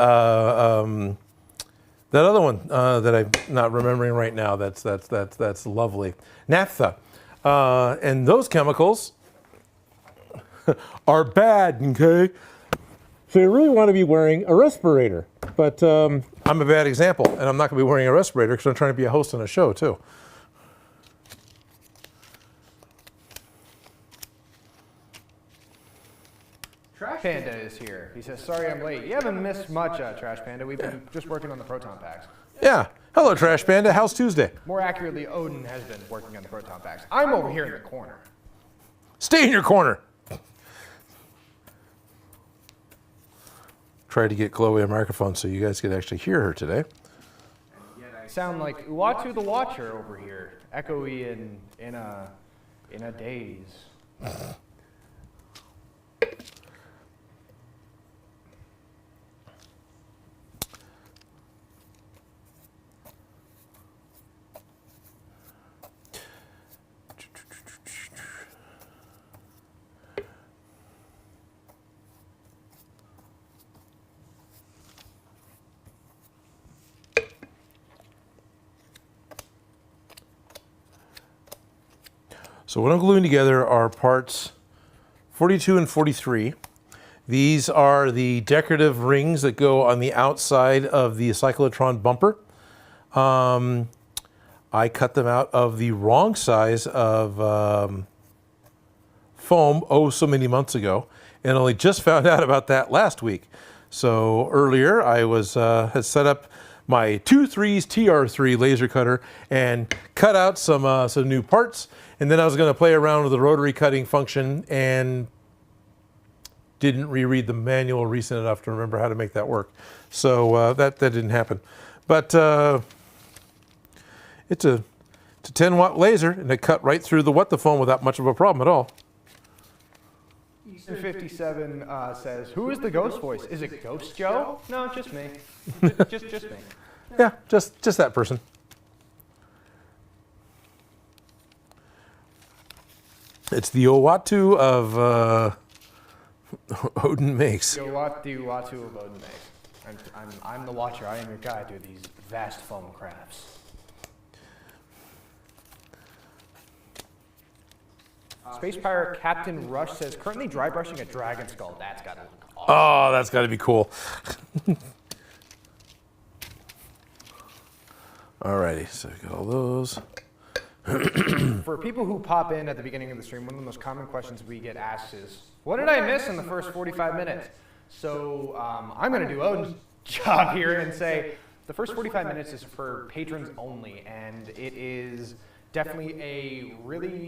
other one that I'm not remembering right now. That's lovely, naphtha, and those chemicals are bad. Okay, so you really want to be wearing a respirator. But I'm a bad example, and I'm not going to be wearing a respirator because I'm trying to be a host on a show too. Trash Panda is here. He says, sorry I'm late. You haven't missed much, Trash Panda. We've been just working on the Proton Packs. Yeah. Hello, Trash Panda. How's Tuesday? More accurately, Odin has been working on the Proton Packs. I'm over here in the corner. Stay in your corner. Try to get Chloe a microphone so you guys could actually hear her today. I sound like Uatu the Watcher over here, echoey in a daze. So what I'm gluing together are parts 42 and 43. These are the decorative rings that go on the outside of the cyclotron bumper. I cut them out of the wrong size of foam so many months ago, and only just found out about that last week. So earlier I had set up my 2-3's TR3 laser cutter and cut out some new parts, and then I was going to play around with the rotary cutting function and didn't reread the manual recent enough to remember how to make that work. So that didn't happen. But it's a 10-watt laser, and it cut right through the foam without much of a problem at all. Easter 57 says, who is the ghost voice? Is it Ghost Joe? No, just me. just me. Yeah, just that person. It's the Uatu of Odin Makes. The Uatu of Odin Makes. I'm the watcher. I am your guide through these vast foam crafts. Space Pirate Captain Rush says, currently dry brushing a dragon skull. That's got to look awesome. Oh, that's got to be cool. Alrighty, so I got all those. For people who pop in at the beginning of the stream, one of the most common questions we get asked is, what did I miss in the first 45 minutes? So I'm going to do Odin's job here and say the first 45 minutes is for patrons only, and it is definitely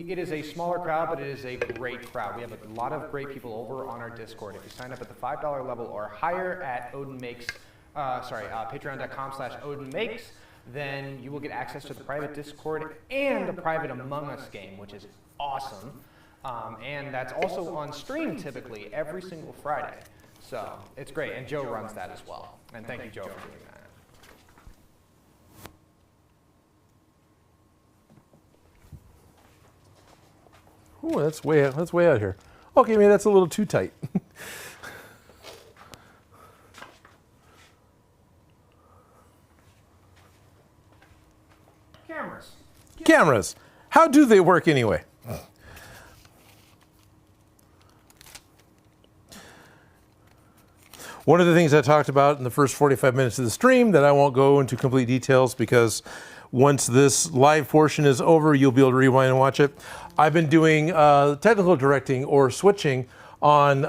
it is a smaller crowd, but it is a great crowd. We have a lot of great people over on our Discord. If you sign up at the $5 level or higher at Odin Makes, patreon.com/Odin Makes, then you will get access to the private Discord and a private Among Us game, which is awesome. And that's also on stream typically every single Friday. So it's great, and Joe runs that as well. And thank you, Joe, for doing that. Ooh, that's way out here. Okay, maybe that's a little too tight. Cameras. How do they work anyway? One of the things I talked about in the first 45 minutes of the stream that I won't go into complete details because once this live portion is over, you'll be able to rewind and watch it. I've been doing technical directing or switching on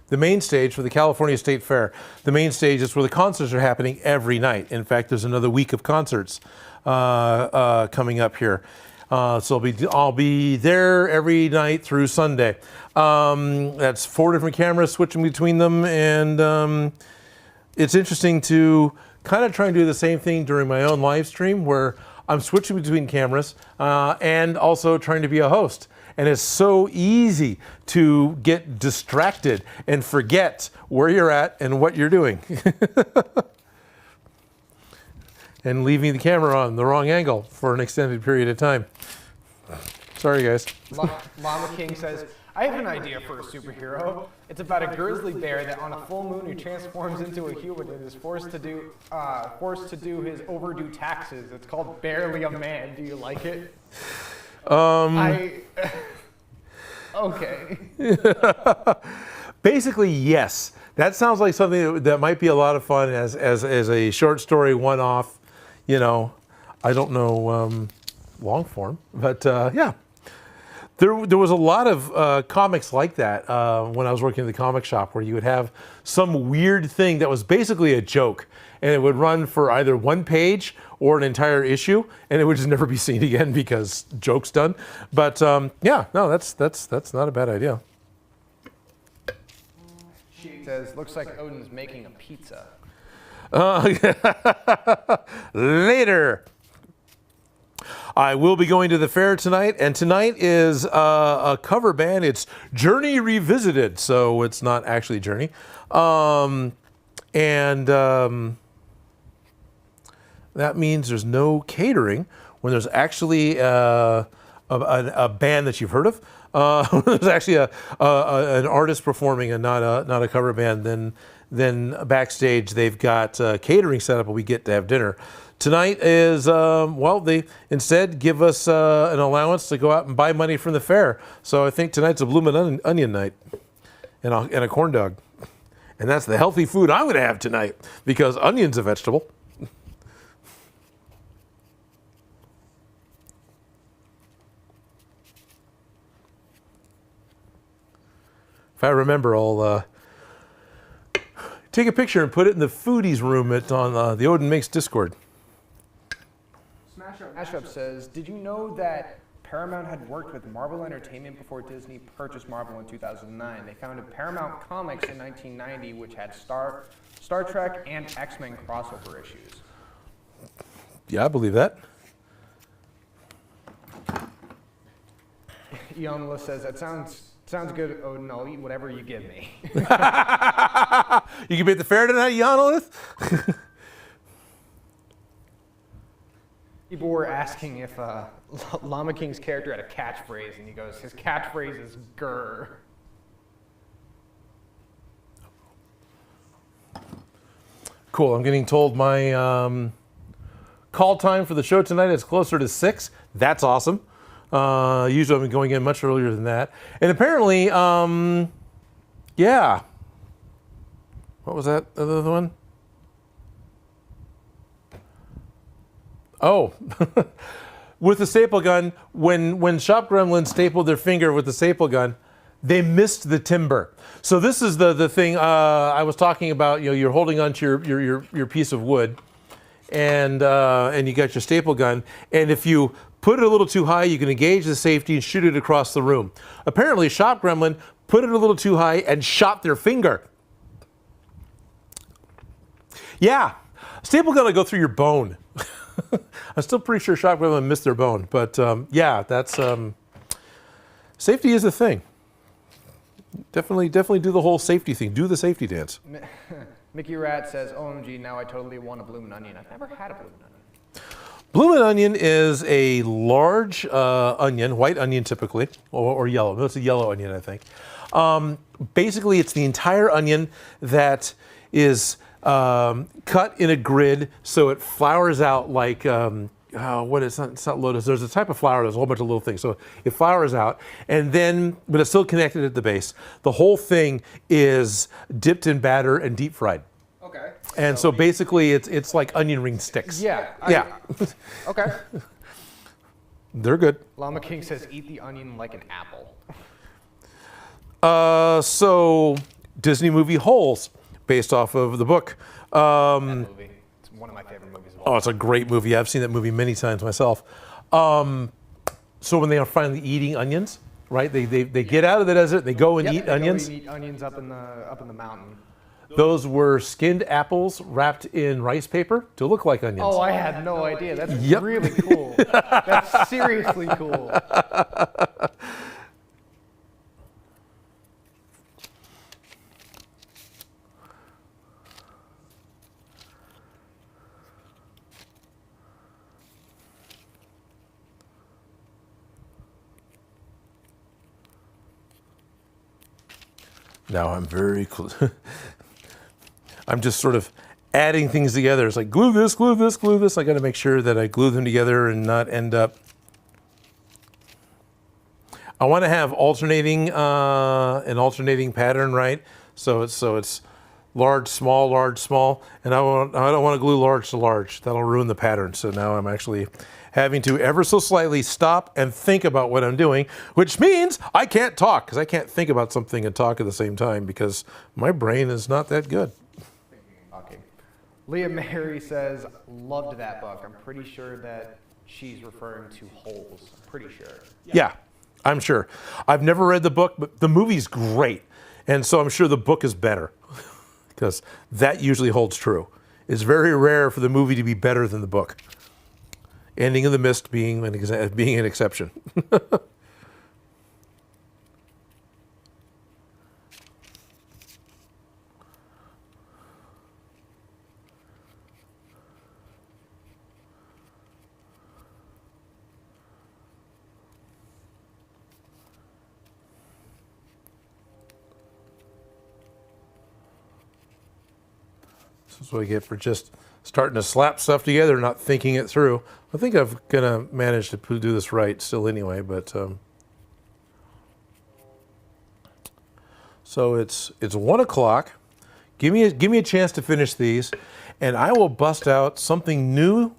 the main stage for the California State Fair. The main stage is where the concerts are happening every night. In fact, there's another week of concerts coming up here. So I'll be there every night through Sunday. That's 4 different cameras switching between them, and it's interesting to kind of try and do the same thing during my own live stream where I'm switching between cameras and also trying to be a host. And it's so easy to get distracted and forget where you're at and what you're doing. And leaving the camera on the wrong angle for an extended period of time. Sorry, guys. Llama King says, I have an idea for a superhero. It's about a grizzly bear that on a full moon he transforms into a human and is forced to do his overdue taxes. It's called Barely a Man. Do you like it? Okay. Basically, yes. That sounds like something that might be a lot of fun as a short story one-off. You know, I don't know long form, but yeah. There was a lot of comics like that when I was working at the comic shop where you would have some weird thing that was basically a joke and it would run for either one page or an entire issue and it would just never be seen again because joke's done. But yeah, no, that's not a bad idea. She says, looks like Odin's making a pizza. Later. I will be going to the fair tonight, and tonight is a cover band. It's Journey Revisited, so it's not actually Journey. That means there's no catering when there's actually a band that you've heard of. There's actually an artist performing and not a cover band. Then backstage they've got catering set up where we get to have dinner. Tonight is, they instead give us an allowance to go out and buy money from the fair. So I think tonight's a bloomin' onion night and a corn dog. And that's the healthy food I'm gonna have tonight because onion's a vegetable. If I remember, I'll take a picture and put it in the foodies room on the Odin Makes Discord. Mashup says, did you know that Paramount had worked with Marvel Entertainment before Disney purchased Marvel in 2009? They founded Paramount Comics in 1990, which had Star Trek and X-Men crossover issues. Yeah, I believe that. Ionla says, that sounds good, Odin. I'll eat whatever you give me. You can be at the fair tonight, Ionla? People were asking if Llama King's character had a catchphrase, and he goes, his catchphrase is grr. Cool, I'm getting told my call time for the show tonight is closer to 6. That's awesome. Usually I've been going in much earlier than that. And apparently, yeah, What was that other one? Oh, with the staple gun, when shop gremlins stapled their finger with the staple gun, they missed the timber. So this is the thing I was talking about. You know, you're holding onto your piece of wood, and you got your staple gun, and if you put it a little too high, you can engage the safety and shoot it across the room. Apparently, shop gremlin put it a little too high and shot their finger. Yeah, staple gun will go through your bone. I'm still pretty sure shop gremlin missed their bone, but yeah, that's safety is a thing. Definitely do the whole safety thing. Do the safety dance. Mickey Rat says, OMG, now I totally want a bloomin' onion. I've never had a bloomin' onion. Bloomin' onion is a large onion, white onion typically, or yellow. No, it's a yellow onion, I think. Basically, it's the entire onion that is cut in a grid so it flowers out like, it's not lotus. There's a type of flower, there's a whole bunch of little things. So it flowers out, and then, but it's still connected at the base. The whole thing is dipped in batter and deep fried. Okay. And so basically, it's like onion ring sticks. Yeah. Yeah. Okay. They're good. Llama King says, eat the onion like an apple. So Disney movie Holes, based off of the book. That movie. It's one of my favorite movies of all. Oh, it's a great movie. I've seen that movie many times myself. So when they are finally eating onions, right? They get out of the desert, they go and eat onions. They eat onions up in the mountain. Those were skinned apples wrapped in rice paper to look like onions. Oh, I had no idea. That's really cool. That's seriously cool. Now I'm very close. I'm just sort of adding things together. It's like glue this, glue this, glue this. I got to make sure that I glue them together and not end up. I want to have alternating an alternating pattern, right? So it's large, small, and I don't want to glue large to large. That'll ruin the pattern. So now I'm actually having to ever so slightly stop and think about what I'm doing, which means I can't talk because I can't think about something and talk at the same time because my brain is not that good. Okay. Leah Mary says, loved that book. I'm pretty sure that she's referring to Holes. I'm pretty sure. Yeah, I'm sure. I've never read the book, but the movie's great. And so I'm sure the book is better because that usually holds true. It's very rare for the movie to be better than the book. Ending of the Mist being an exception. This is what I get for just starting to slap stuff together, not thinking it through. I think I'm gonna manage to do this right still anyway, but so it's 1 o'clock. Give me a chance to finish these, and I will bust out something new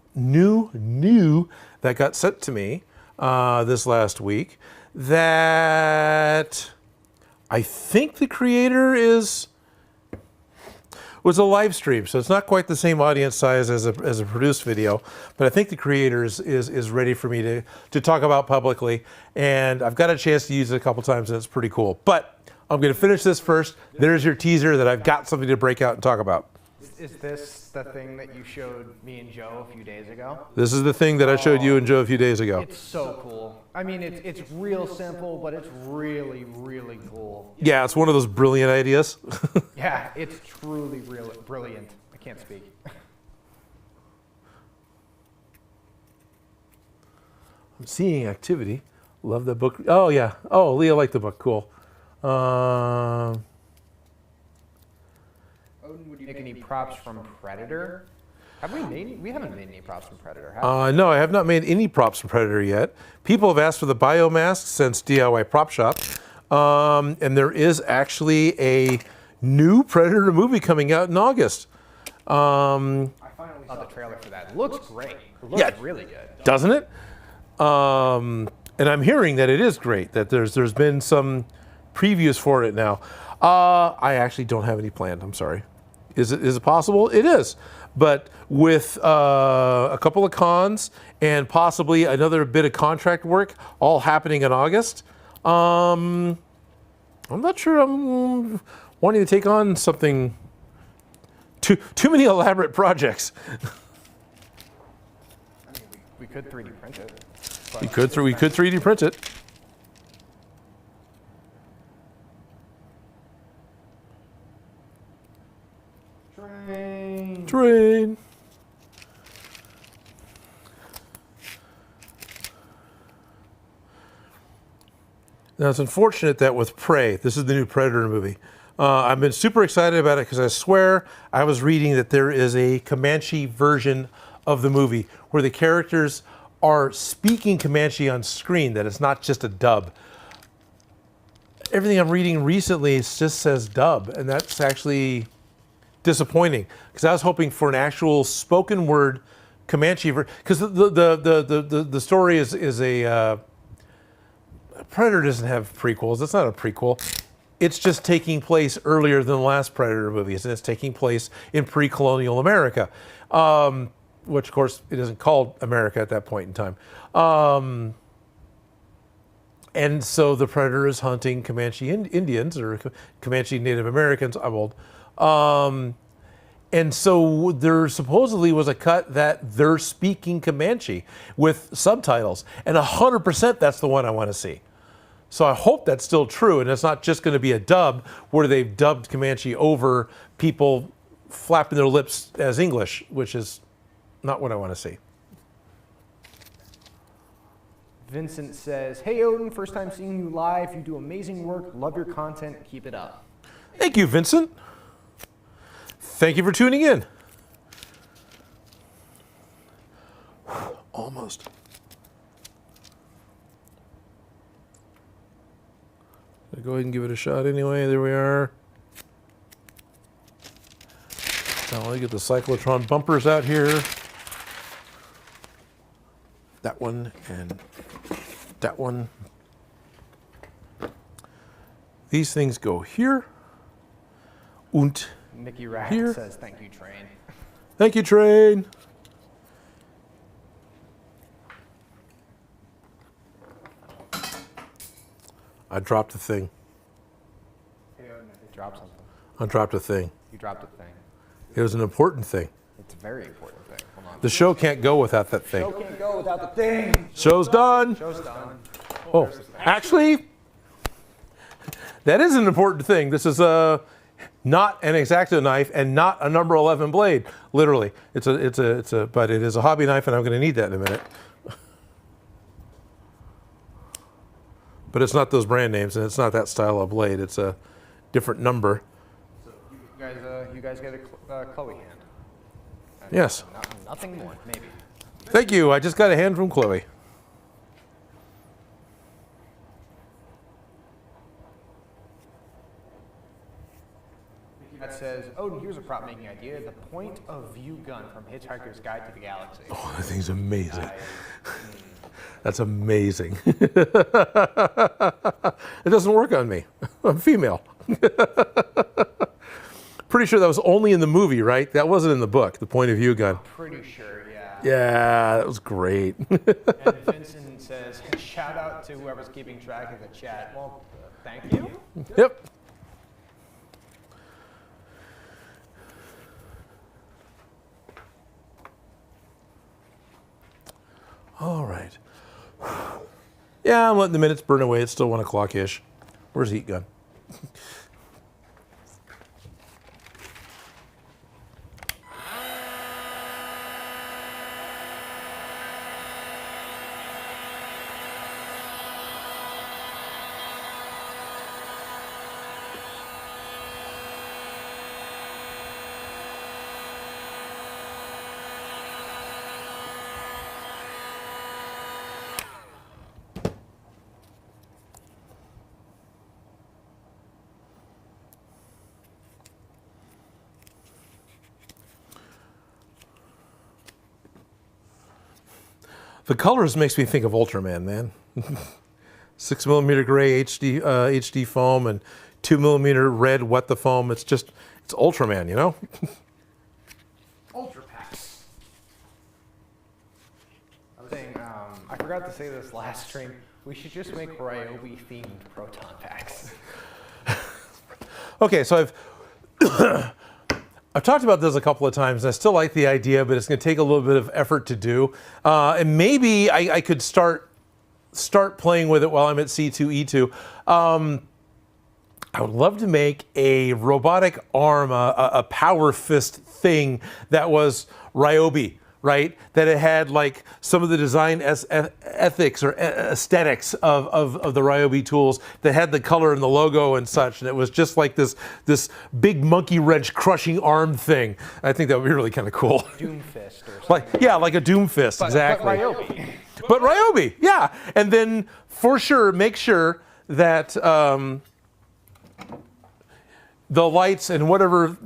that got sent to me this last week that I think the creator was a live stream, so it's not quite the same audience size as a produced video, but I think the creator is ready for me to talk about publicly, and I've got a chance to use it a couple times, and it's pretty cool. But I'm going to finish this first. There's your teaser that I've got something to break out and talk about. Is this the thing that you showed me and Joe a few days ago? This is the thing that I showed you and Joe a few days ago. It's so cool. I mean, it's real simple, but it's really, really cool. Yeah, it's one of those brilliant ideas. Yeah, it's truly brilliant. I can't speak. I'm seeing activity. Love the book. Oh, yeah. Oh, Leah liked the book. Cool. Odin, would you make any props from Predator? We haven't made any props from Predator, have we? No, I have not made any props from Predator yet. People have asked for the biomask since DIY Prop Shop. And there is actually a new Predator movie coming out in August. I finally saw the trailer for that. It looks great. It looks really good. Doesn't it? And I'm hearing that it is great, that there's been some previews for it now. I actually don't have any planned, I'm sorry. Is it possible? It is. But with a couple of cons and possibly another bit of contract work all happening in August, I'm not sure I'm wanting to take on something, too many elaborate projects. I mean, we could 3D print it. We could 3D print it. Train. Now it's unfortunate that with Prey, this is the new Predator movie. I've been super excited about it because I swear I was reading that there is a Comanche version of the movie where the characters are speaking Comanche on screen, that it's not just a dub. Everything I'm reading recently just says dub, and that's actually disappointing because I was hoping for an actual spoken word Comanche version. Because the story is a Predator doesn't have prequels. It's not a prequel. It's just taking place earlier than the last Predator movies, and it's taking place in pre-colonial America, which of course it isn't called America at that point in time. And so the Predator is hunting Comanche Indians or Comanche Native Americans. I'm old. And so there supposedly was a cut that they're speaking Comanche with subtitles, and 100% that's the one I want to see. So I hope that's still true, and it's not just going to be a dub where they've dubbed Comanche over people flapping their lips as English, which is not what I want to see. Vincent says, "Hey Odin, first time seeing you live. You do amazing work. Love your content. Keep it up." Thank you, Vincent. Thank you for tuning in. Almost. I'll go ahead and give it a shot anyway. There we are. Now let me get the cyclotron bumpers out here. That one and that one. These things go here. Und Mickey Rat here. says, "Thank you, Train." Thank you, Train. I dropped a thing. Hey Odin, I think drop something. I dropped a thing. You dropped a thing. It was an important thing. It's a very important thing. Hold on. The show can't go without that thing. Show can't go without the thing. Show's done. Show's done. Oh, actually, that is an important thing. This is not an X-Acto knife and not a number 11 blade. Literally, but it is a hobby knife, and I'm going to need that in a minute. But it's not those brand names, and it's not that style of blade. It's a different number. So you guys get a Chloe hand. Yes. Nothing more, maybe. Thank you. I just got a hand from Chloe. That says, "Odin, here's a prop making idea. The point of view gun from Hitchhiker's Guide to the Galaxy." Oh, that thing's amazing. That's amazing. It doesn't work on me. I'm female. Pretty sure that was only in the movie, right? That wasn't in the book, the point of view gun. Pretty sure, yeah. Yeah, that was great. And Vincent says, "Shout out to whoever's keeping track of the chat." Well, thank you. Yep. All right. Yeah, I'm letting the minutes burn away. It's still 1 o'clock-ish. Where's the heat gun? The colors makes me think of Ultraman, man. 6mm gray HD foam and 2mm red wet the foam. It's Ultraman, you know? Ultra packs. I was saying, I forgot to say this last stream. We should just make Ryobi themed Proton Packs. Okay, so I've talked about this a couple of times. I still like the idea, but it's going to take a little bit of effort to do. And maybe I could start playing with it while I'm at C2E2. I would love to make a robotic arm, a power fist thing that was Ryobi, right? That it had like some of the design ethics or aesthetics of the Ryobi tools, that had the color and the logo and such, and it was just like this big monkey wrench crushing arm thing. I think that would be really kind of cool. Doom Fist or something. Like a Doom Fist, exactly. But Ryobi. But Ryobi, yeah. And then for sure, make sure that the lights and whatever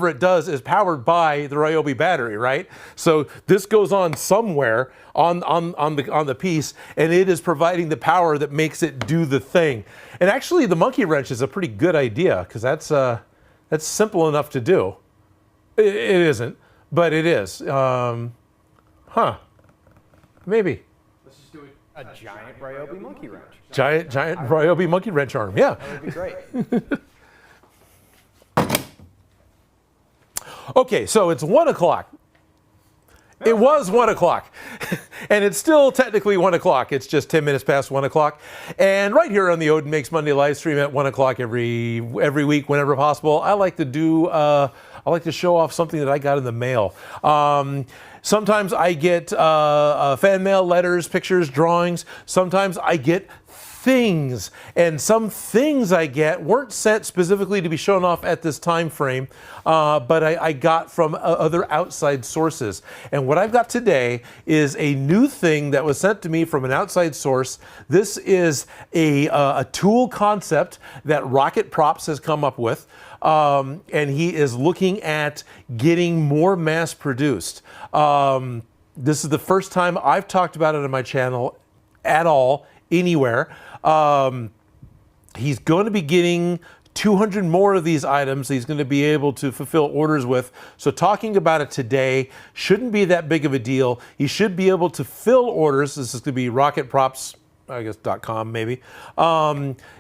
it does is powered by the Ryobi battery, right? So this goes on somewhere on the piece, and it is providing the power that makes it do the thing. And actually, the monkey wrench is a pretty good idea, because that's simple enough to do. It isn't, but it is. Maybe. Let's just do a giant Ryobi monkey wrench. Giant Ryobi monkey wrench arm. Yeah. That would be great. Okay, so it's 1 o'clock. It was 1 o'clock, and it's still technically 1 o'clock. It's just 10 minutes past 1 o'clock. And right here on the Odin Makes Monday live stream at 1 o'clock every week, whenever possible, I like to show off something that I got in the mail. Sometimes I get fan mail, letters, pictures, drawings. Sometimes I get things, and some things I get weren't sent specifically to be shown off at this time frame, but I got from other outside sources. And what I've got today is a new thing that was sent to me from an outside source. This is a tool concept that Rocket Props has come up with, and he is looking at getting more mass produced. This is the first time I've talked about it on my channel at all, anywhere. He's going to be getting 200 more of these items he's going to be able to fulfill orders with. So talking about it today shouldn't be that big of a deal. He should be able to fill orders. This is going to be Rocket Props, I guess .com maybe,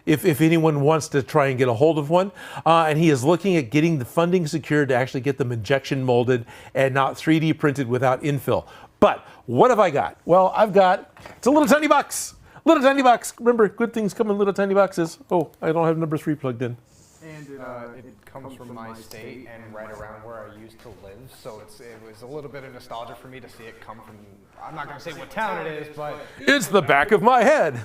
if anyone wants to try and get a hold of one. And he is looking at getting the funding secured to actually get them injection molded and not 3D printed without infill. But what have I got? Well, it's a little tiny box. Little tiny box. Remember, good things come in little tiny boxes. Oh, I don't have number 3 plugged in. And it comes from my state and right around where I used to live, so it was a little bit of nostalgia for me to see it come from, I'm not going to say what town it is, but... It's the back of my head.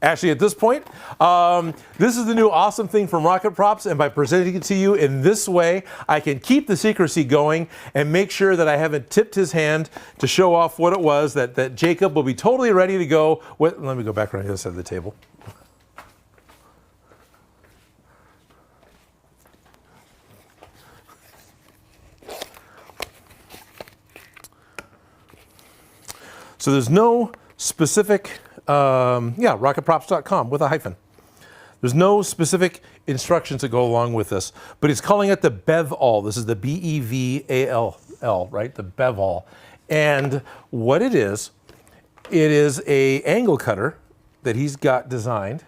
Actually, at this point, this is the new awesome thing from Rocket Props, and by presenting it to you in this way, I can keep the secrecy going and make sure that I haven't tipped his hand to show off what it was, that Jacob will be totally ready to go with. Let me go back around the other side of the table. So there's no specific... rocketprops.com with a hyphen. There's no specific instructions to go along with this, but he's calling it the Bev-all. This is the B-E-V-A-L-L, right? The Bev-all. And what it is a angle cutter that he's got designed.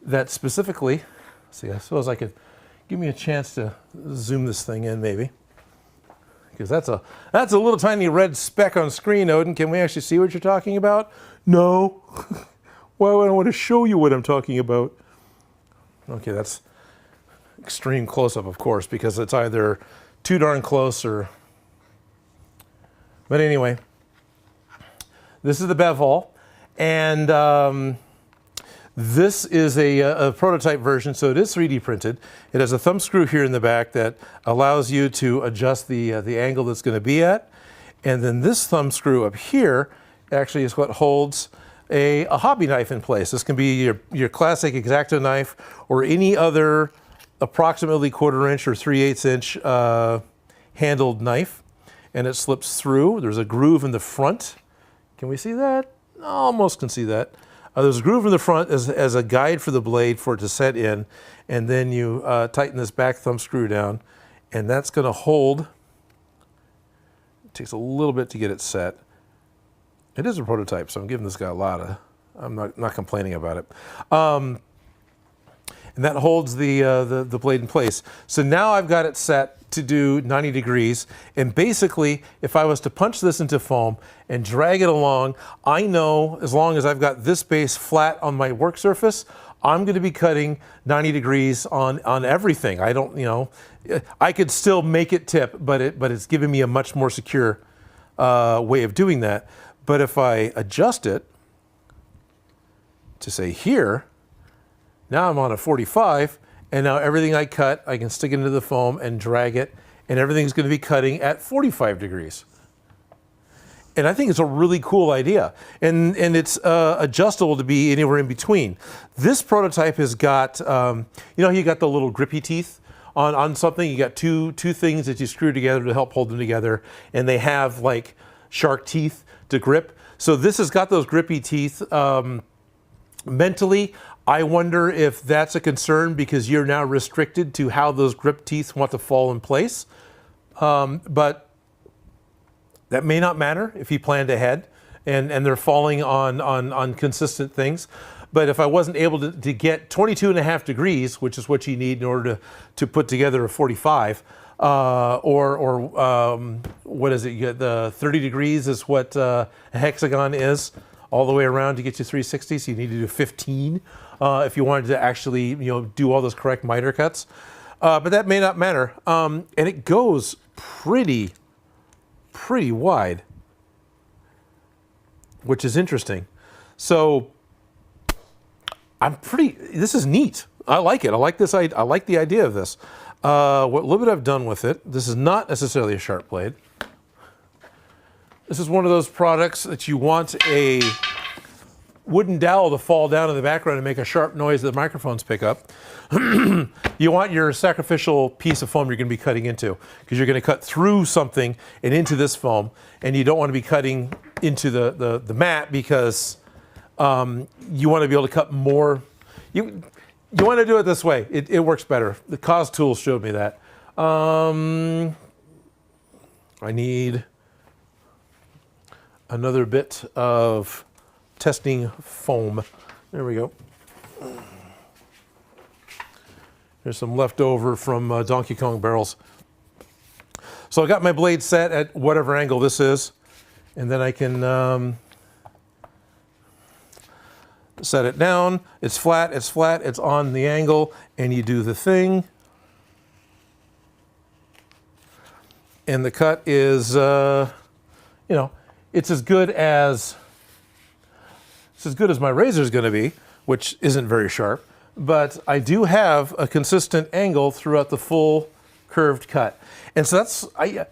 That specifically, see, I suppose I could give me a chance to zoom this thing in maybe. Because that's a little tiny red speck on screen, Odin. Can we actually see what you're talking about? No. Well, I don't want to show you what I'm talking about. Okay, that's extreme close-up, of course, because it's either too darn close or... But anyway, this is the Bev-all, and this is a prototype version, so it is 3D printed. It has a thumb screw here in the back that allows you to adjust the angle that's going to be at. And then this thumb screw up here actually is what holds a hobby knife in place. This can be your classic X-Acto knife or any other approximately 1/4 inch or 3/8 inch handled knife, and it slips through. There's a groove in the front. Can we see that? Almost can see that. There's a groove in the front as a guide for the blade for it to set in, and then you tighten this back thumb screw down, and that's going to hold. It takes a little bit to get it set. It is a prototype, so I'm giving this guy a lot of, I'm not complaining about it. And that holds the blade in place. So now I've got it set to do 90 degrees. And basically, if I was to punch this into foam and drag it along, I know as long as I've got this base flat on my work surface, I'm going to be cutting 90 degrees on everything. I don't, I could still make it tip, but it's giving me a much more secure way of doing that. But if I adjust it to say here, now I'm on a 45, and now everything I cut, I can stick it into the foam and drag it, and everything's going to be cutting at 45 degrees. And I think it's a really cool idea. And it's adjustable to be anywhere in between. This prototype has got, you got the little grippy teeth on something. You got two things that you screw together to help hold them together, and they have like shark teeth to grip. So this has got those grippy teeth. Mentally, I wonder if that's a concern because you're now restricted to how those grip teeth want to fall in place. But that may not matter if you planned ahead and they're falling on consistent things. But if I wasn't able to get 22.5 degrees, which is what you need in order to put together a 45, what is it? You get the 30 degrees is what a hexagon is all the way around to get you 360. So you need to do 15 if you wanted to actually do all those correct miter cuts. But that may not matter. And it goes pretty wide, which is interesting. So this is neat. I like it. I like this. I like the idea of this. What little bit I've done with it, this is not necessarily a sharp blade. This is one of those products that you want a wooden dowel to fall down in the background and make a sharp noise that the microphones pick up. You want your sacrificial piece of foam you're going to be cutting into, because you're going to cut through something and into this foam, and you don't want to be cutting into the mat because you want to be able to cut more. You want to do it this way. It works better. The Cause tools showed me that. I need another bit of testing foam. There we go. There's some leftover from Donkey Kong barrels. So I got my blade set at whatever angle this is, and then I can set it down. It's flat, it's on the angle, and you do the thing. And the cut is, it's as good as my razor is going to be, which isn't very sharp, but I do have a consistent angle throughout the full curved cut. And so I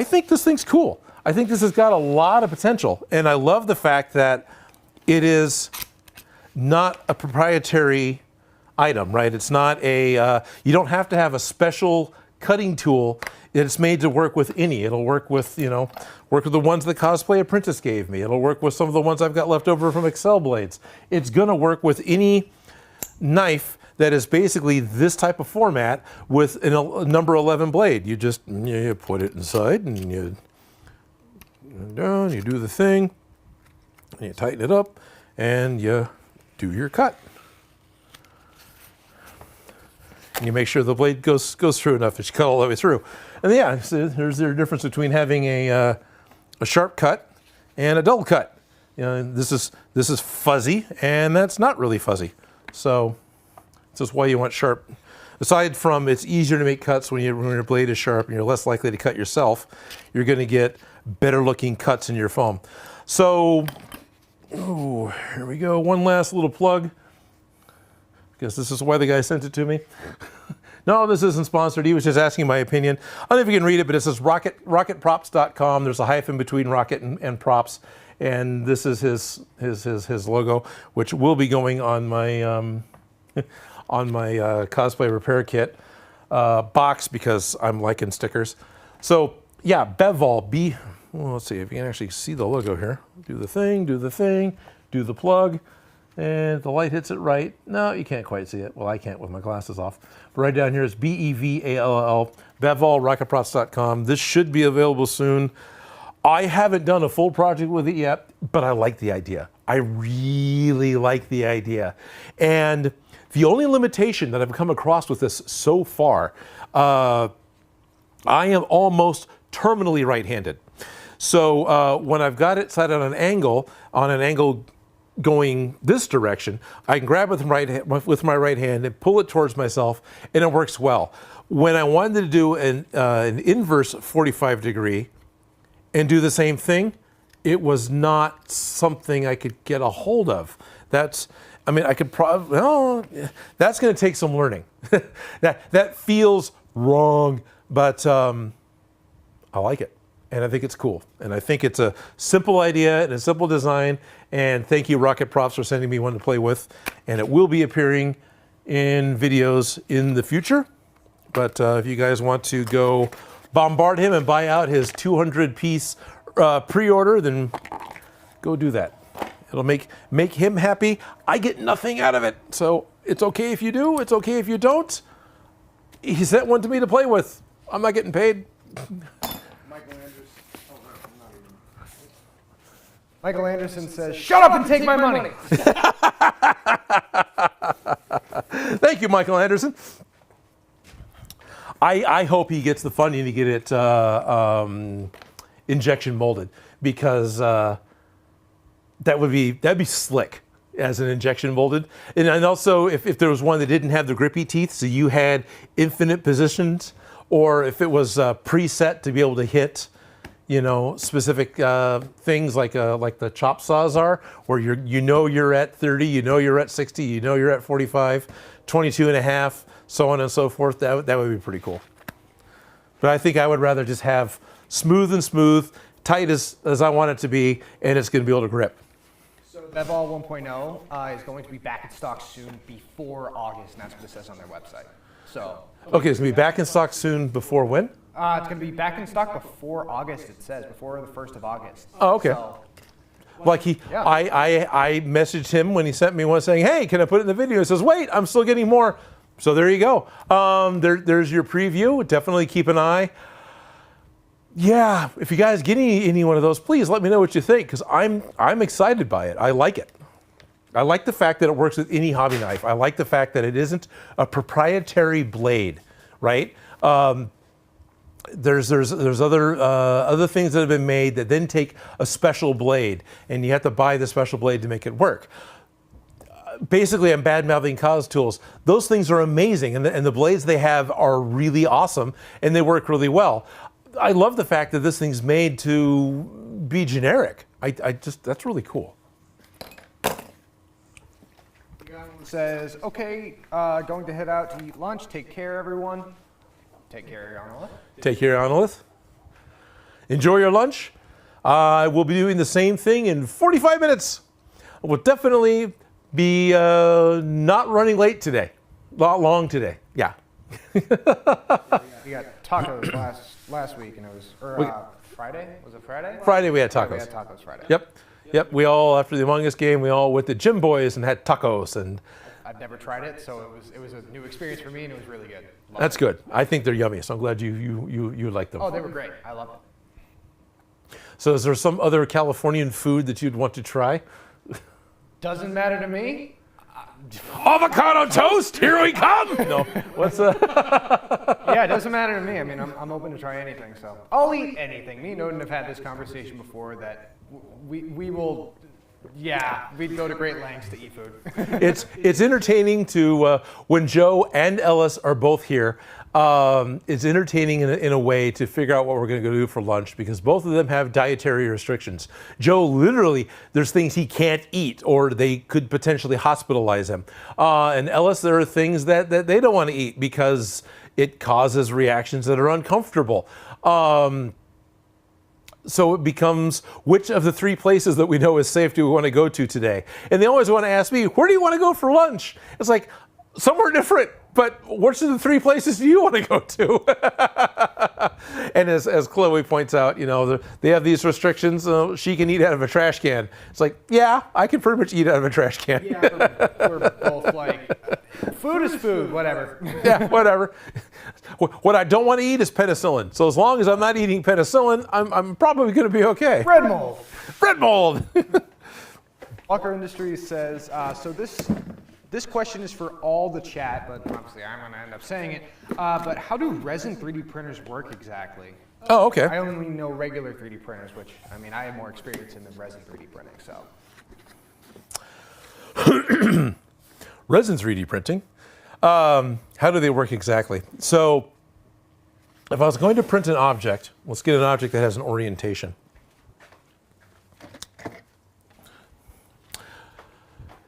think this thing's cool. I think this has got a lot of potential, and I love the fact that it is not a proprietary item, right? It's not you don't have to have a special cutting tool. It's made to work with any. It'll work with, work with the ones the Cosplay Apprentice gave me. It'll work with some of the ones I've got left over from Excel blades. It's gonna work with any knife that is basically this type of format with a number 11 blade. You just, you put it inside and you do the thing, and you tighten it up, and you do your cut. And you make sure the blade goes through enough that you cut all the way through. And yeah, so there's the difference between having a sharp cut and a dull cut. This is fuzzy, and that's not really fuzzy. So this is why you want sharp. Aside from it's easier to make cuts when your blade is sharp and you're less likely to cut yourself, you're going to get better looking cuts in your foam. So, here we go. One last little plug. Because this is why the guy sent it to me. No, this isn't sponsored. He was just asking my opinion. I don't know if you can read it, but it says rocketprops.com. There's a hyphen between rocket and props. and this is his logo, which will be going on my on my cosplay repair kit box because I'm liking stickers. So yeah, Bevol, well, let's see if you can actually see the logo here. Do the thing, do the plug, and the light hits it right. No, you can't quite see it. Well, I can't with my glasses off. But right down here is Bevall, Bevol, rocketprots.com. This should be available soon. I haven't done a full project with it yet, but I like the idea. I really like the idea. And the only limitation that I've come across with this so far, I am almost terminally right-handed. So when I've got it set on an angle going this direction, I can grab it with my right hand and pull it towards myself, and it works well. When I wanted to do an inverse 45 degree and do the same thing, it was not something I could get a hold of. I mean, I could probably, oh, that's going to take some learning. that feels wrong, but I like it. And I think it's cool. And I think it's a simple idea and a simple design. And thank you, Rocket Props, for sending me one to play with. And it will be appearing in videos in the future. But if you guys want to go bombard him and buy out his 200-piece pre-order, then go do that. It'll make him happy. I get nothing out of it. So it's okay if you do. It's okay if you don't. He sent one to me to play with. I'm not getting paid. Michael Anderson says, "Shut up and take my money." Thank you, Michael Anderson. I hope he gets the funding to get it injection molded, because that'd be slick as an injection molded. And also if there was one that didn't have the grippy teeth, so you had infinite positions, or if it was preset to be able to hit, you know, specific things like the chop saws are, where you're at 30, you're at 60, you're at 45, 22 and a half, so on and so forth. That would be pretty cool. But I think I would rather just have smooth, tight as I want it to be, and it's going to be able to grip. So Bevol 1.0 is going to be back in stock soon, before August, and that's what it says on their website. So okay, it's going to be back in stock soon before when? It's going to be back in stock before August, it says, before the 1st of August. Oh, okay. So, like I messaged him when he sent me one saying, hey, can I put it in the video? He says, wait, I'm still getting more. So there you go. There's your preview. Definitely keep an eye. Yeah, if you guys get any one of those, please let me know what you think, because I'm excited by it. I like it. I like the fact that it works with any hobby knife. I like the fact that it isn't a proprietary blade, right? There's other things that have been made that then take a special blade, and you have to buy the special blade to make it work. Basically, I'm bad-mouthing Cos Tools. Those things are amazing, and the blades they have are really awesome, and they work really well. I love the fact that this thing's made to be generic. That's really cool. Says, okay, going to head out to eat lunch. Take care, everyone. Take care, Arnolith. Take care, Arnolith. Enjoy your lunch. We'll be doing the same thing in 45 minutes. We'll definitely be not running late today. Not long today. Yeah. We got tacos last week, and it was Friday. Was it Friday? Friday we had tacos. We had tacos Friday. Yep. We all, after the Among Us game, we all went to Gym Boys and had tacos. And I've never tried it, so it was a new experience for me, and it was really good. That's good. I think they're yummy, so I'm glad you like them. Oh, they were great. I love it. So is there some other Californian food that you'd want to try? Doesn't matter to me. Avocado toast, here we come! No, what's Yeah, it doesn't matter to me. I mean, I'm open to try anything, so. I'll eat anything. Me and Odin have had this conversation before that we will, yeah, we'd go to great lengths to eat food. It's entertaining to, when Joe and Ellis are both here, it's entertaining in a way to figure out what we're going to go do for lunch, because both of them have dietary restrictions. Joe, literally, there's things he can't eat, or they could potentially hospitalize him. And Ellis, there are things that they don't want to eat because it causes reactions that are uncomfortable. So it becomes, which of the 3 places that we know is safe do we want to go to today? And they always want to ask me, where do you want to go for lunch? It's like, somewhere different, but which of the 3 places do you want to go to? And as Chloe points out, you know, they have these restrictions. She can eat out of a trash can. It's like, yeah, I can pretty much eat out of a trash can. Yeah, we're both like, food is food, whatever. Yeah, whatever. What I don't want to eat is penicillin. So as long as I'm not eating penicillin, I'm probably going to be okay. Bread mold. Bread mold. Walker Industries says, so this question is for all the chat, but obviously I'm going to end up saying it. But how do resin 3D printers work exactly? Oh, okay. I only know regular 3D printers, which, I mean, I have more experience in the resin 3D printing, so. Resin 3D printing. How do they work exactly? So if I was going to print an object, let's get an object that has an orientation.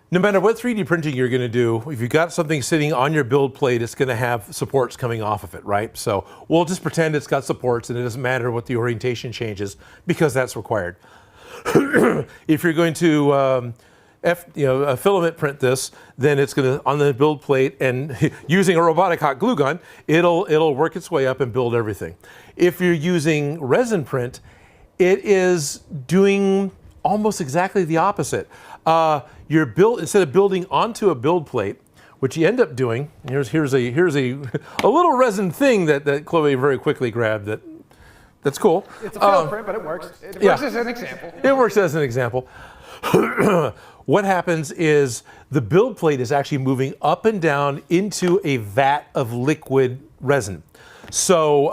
No matter what 3D printing you're going to do, if you've got something sitting on your build plate, it's going to have supports coming off of it, right? So we'll just pretend it's got supports and it doesn't matter what the orientation changes because that's required. If you're going to a filament print this, then it's going to, on the build plate, and using a robotic hot glue gun, it'll work its way up and build everything. If you're using resin print, it is doing almost exactly the opposite. Instead of building onto a build plate, what you end up doing, here's a little resin thing that Chloe very quickly grabbed that's cool. It's a failed print, but it works. It works as an example. It works as an example. What happens is the build plate is actually moving up and down into a vat of liquid resin. So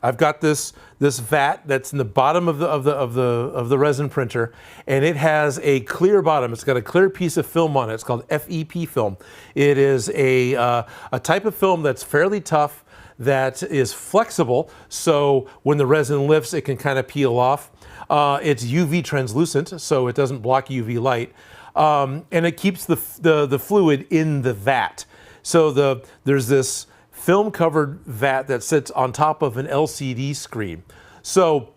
I've got this vat that's in the bottom of the resin printer, and it has a clear bottom. It's got a clear piece of film on it. It's called FEP film. It is a type of film that's fairly tough, that is flexible. So when the resin lifts, it can kind of peel off. It's UV translucent, so it doesn't block UV light, and it keeps the fluid in the vat. So there's this film-covered vat that sits on top of an LCD screen. So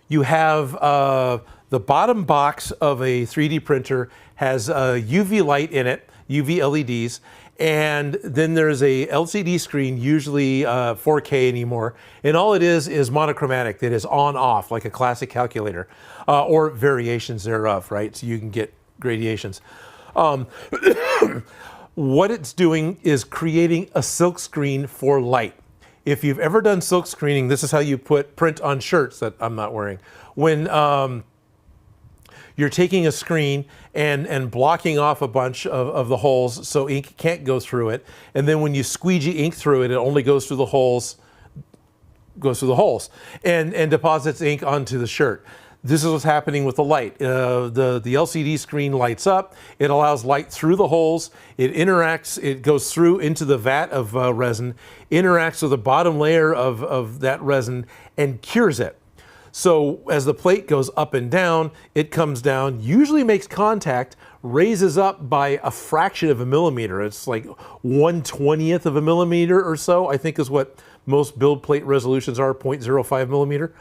you have the bottom box of a 3D printer has UV light in it, UV LEDs, and then there's a LCD screen, usually 4K anymore, and all it is monochromatic, that is on-off, like a classic calculator, or variations thereof, right? So you can get gradations. What it's doing is creating a silk screen for light. If you've ever done silk screening, this is how you put print on shirts that I'm not wearing. When you're taking a screen and blocking off a bunch of the holes so ink can't go through it, and then when you squeegee ink through it, it only goes through the holes, and deposits ink onto the shirt. This is what's happening with the light. The LCD screen lights up. It allows light through the holes. It interacts. It goes through into the vat of resin, interacts with the bottom layer of that resin, and cures it. So as the plate goes up and down, it comes down, usually makes contact, raises up by a fraction of a millimeter. It's like 1/20th of a millimeter or so, I think is what most build plate resolutions are, 0.05 millimeter.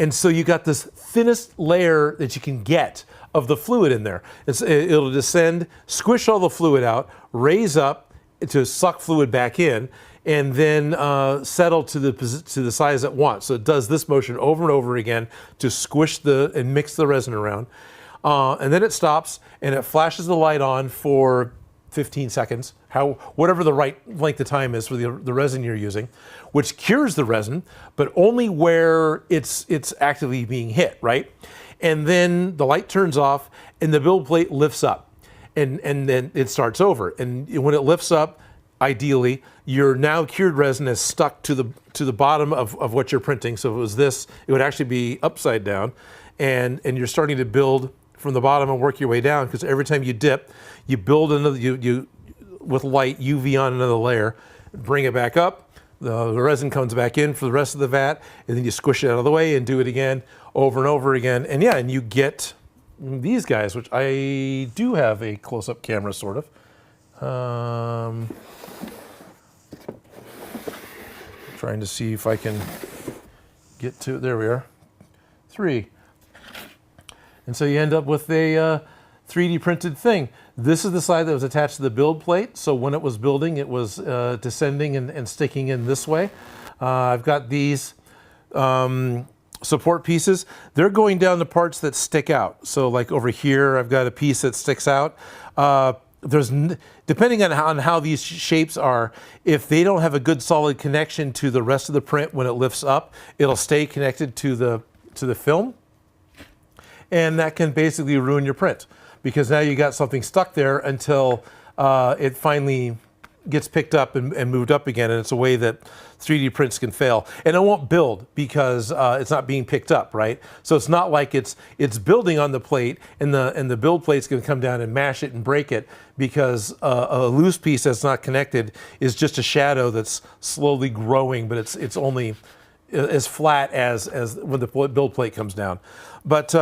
And so you got this thinnest layer that you can get of the fluid in there. It'll descend, squish all the fluid out, raise up to suck fluid back in, and then settle to the size it wants. So it does this motion over and over again to squish and mix the resin around. And then it stops and it flashes the light on for 15 seconds, whatever the right length of time is for the resin you're using, which cures the resin, but only where it's actively being hit, right? And then the light turns off and the build plate lifts up, and then it starts over. And when it lifts up, ideally, your now cured resin is stuck to the bottom of what you're printing. So if it was this, it would actually be upside down, and you're starting to build from the bottom and work your way down, because every time you dip, you build another, you with light UV on another layer, bring it back up, the resin comes back in for the rest of the vat, and then you squish it out of the way and do it again over and over again. And yeah, and you get these guys, which I do have a close-up camera sort of. Trying to see if I can get to, there we are, 3. And so you end up with a 3D printed thing. This is the side that was attached to the build plate. So when it was building, it was descending and sticking in this way. I've got these support pieces. They're going down the parts that stick out. So like over here, I've got a piece that sticks out. Depending on how these shapes are, if they don't have a good solid connection to the rest of the print when it lifts up, it'll stay connected to the film. And that can basically ruin your print, because now you got something stuck there until it finally gets picked up and moved up again, and it's a way that 3D prints can fail. And it won't build because it's not being picked up, right? So it's not like it's building on the plate, and the build plate's going to come down and mash it and break it, because a loose piece that's not connected is just a shadow that's slowly growing, but it's only as flat as when the build plate comes down. But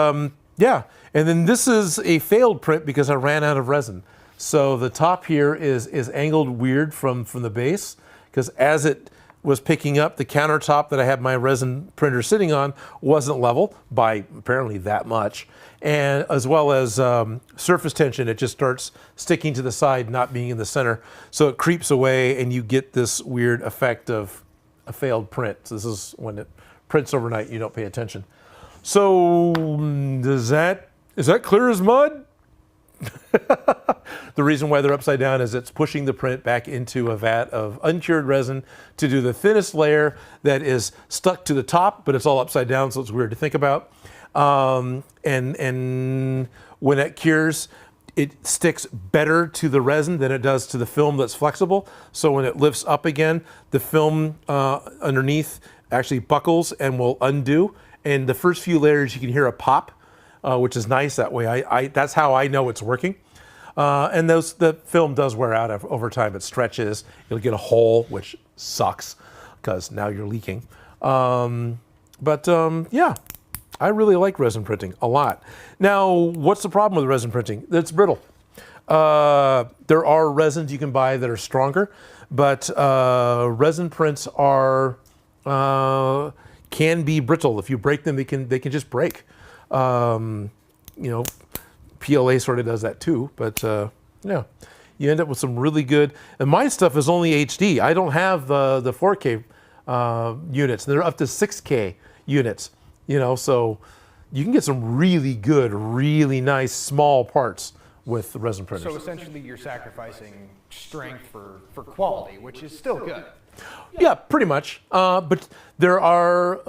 yeah, and then this is a failed print because I ran out of resin. So the top here is angled weird from the base, because as it was picking up, the countertop that I had my resin printer sitting on wasn't level by apparently that much. And as well as surface tension, it just starts sticking to the side, not being in the center. So it creeps away and you get this weird effect of a failed print. So this is when it prints overnight, you don't pay attention. So is that clear as mud? The reason why they're upside down is it's pushing the print back into a vat of uncured resin to do the thinnest layer that is stuck to the top, but it's all upside down, so it's weird to think about. And when it cures, it sticks better to the resin than it does to the film that's flexible. So when it lifts up again, the film underneath actually buckles and will undo. And the first few layers, you can hear a pop, which is nice that way. That's how I know it's working. And the film does wear out over time. It stretches. You'll get a hole, which sucks because now you're leaking. Yeah, I really like resin printing a lot. Now, what's the problem with resin printing? It's brittle. There are resins you can buy that are stronger, but resin prints can be brittle. If you break them, they can just break. You know, PLA sort of does that too, but yeah, you end up with some really good, and my stuff is only HD. I don't have the 4K units. They're up to 6K units, you know, so you can get some really good, really nice small parts with the resin printers. So essentially you're sacrificing strength for quality, which is still good. Yeah, pretty much. But there are,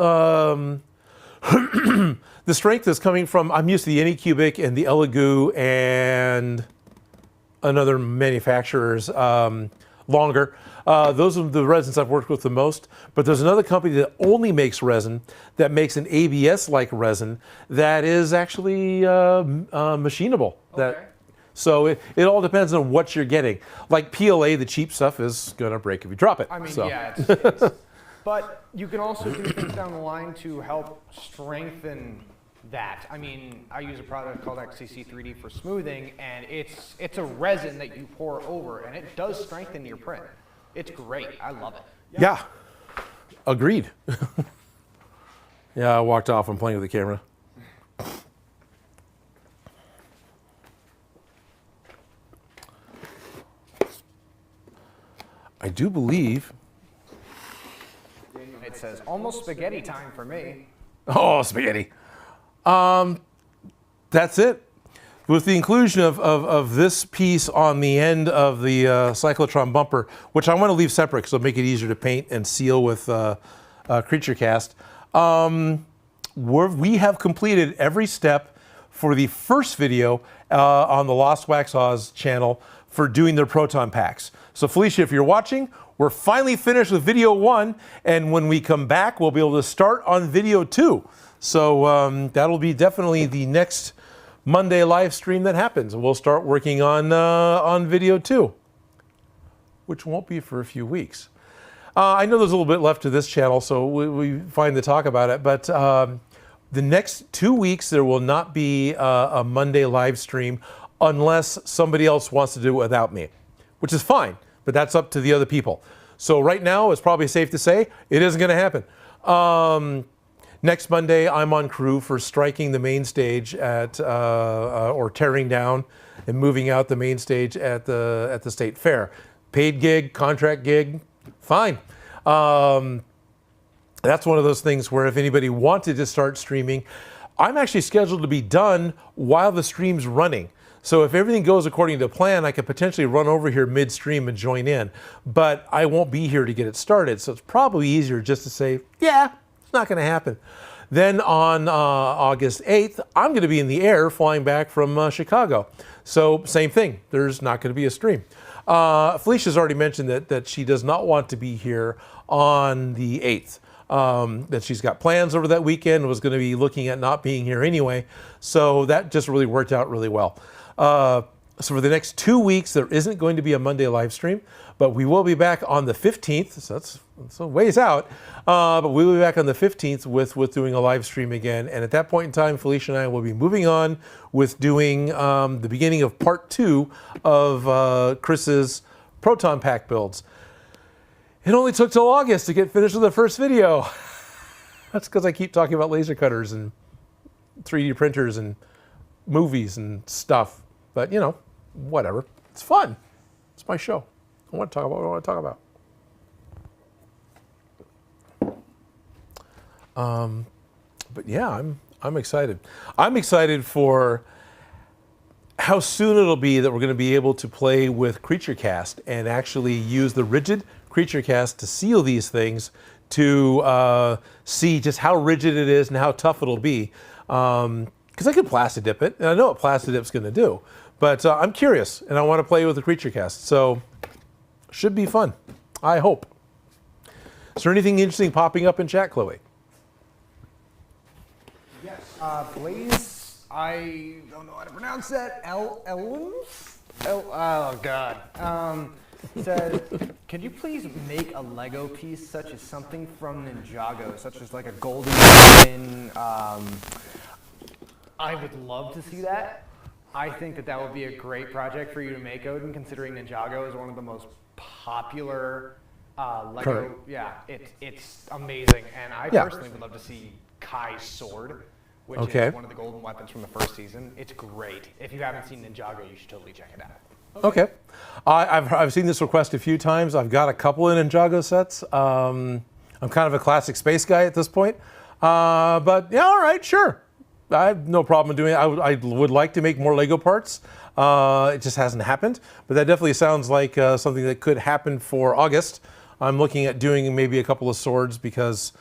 the strength is coming from, I'm used to the Anycubic and the Elegoo and another manufacturer's longer. Those are the resins I've worked with the most. But there's another company that only makes resin, that makes an ABS-like resin that is actually machinable. Okay. So it all depends on what you're getting. Like PLA, the cheap stuff is going to break if you drop it. I mean, so. yeah, but you can also do things down the line to help strengthen that. I mean, I use a product called XCC3D for smoothing, and it's a resin that you pour over, and it does strengthen your print. It's great. I love it. Yeah, agreed. Yeah, I walked off. I'm playing with the camera. I do believe. It says almost spaghetti time for me. Oh, spaghetti. That's it. With the inclusion of this piece on the end of the cyclotron bumper, which I want to leave separate because it'll make it easier to paint and seal with Creature Cast, we have completed every step for the first video on the Lost Wax Oz channel for doing their Proton Packs. So Felicia, if you're watching, we're finally finished with video 1, and when we come back, we'll be able to start on video 2. So that'll be definitely the next Monday live stream that happens, and we'll start working on video 2, which won't be for a few weeks. I know there's a little bit left to this channel, so we find to talk about it, but the next 2 weeks there will not be a Monday live stream unless somebody else wants to do it without me, which is fine, but that's up to the other people. So right now, it's probably safe to say it isn't going to happen. Next Monday, I'm on crew for striking the main stage at, or tearing down and moving out the main stage at the state fair. Paid gig, contract gig, fine. That's one of those things where if anybody wanted to start streaming, I'm actually scheduled to be done while the stream's running. So if everything goes according to plan, I could potentially run over here midstream and join in, but I won't be here to get it started. So it's probably easier just to say, yeah, it's not going to happen. Then on August 8th, I'm going to be in the air flying back from Chicago. So same thing, there's not going to be a stream. Felicia's already mentioned that she does not want to be here on the 8th. That she's got plans over that weekend, was going to be looking at not being here anyway. So that just really worked out really well. So for the next 2 weeks, there isn't going to be a Monday live stream, but we will be back on the 15th. So that's a ways out. But we will be back on the 15th with doing a live stream again. And at that point in time, Felicia and I will be moving on with doing the beginning of part 2 of Chris's Proton Pack builds. It only took till August to get finished with the first video. That's because I keep talking about laser cutters and 3D printers and movies and stuff. But, you know, whatever. It's fun. It's my show. I want to talk about what I want to talk about. But yeah, I'm excited. I'm excited for how soon it'll be that we're going to be able to play with Creature Cast and actually use the rigid Creature Cast to seal these things to see just how rigid it is and how tough it'll be. Because I could plastic dip it, and I know what plastic dip's going to do. But I'm curious, and I want to play with the Creature Cast. So, should be fun. I hope. Is there anything interesting popping up in chat, Chloe? Yes. Blaze, I don't know how to pronounce that. Oh, God. Said, could you please make a Lego piece such as something from Ninjago, such as like a golden pin? I would love to see that. I think that would be a great project for you to make, Odin, considering Ninjago is one of the most popular Lego. Correct. Yeah, it's amazing. And I personally would love to see Kai's sword, which is one of the golden weapons from the first season. It's great. If you haven't seen Ninjago, you should totally check it out. Okay. I've seen this request a few times. I've got a couple of Ninjago sets. I'm kind of a classic space guy at this point. But yeah, all right, sure. I have no problem doing it. I would like to make more Lego parts. It just hasn't happened. But that definitely sounds like something that could happen for August. I'm looking at doing maybe a couple of swords because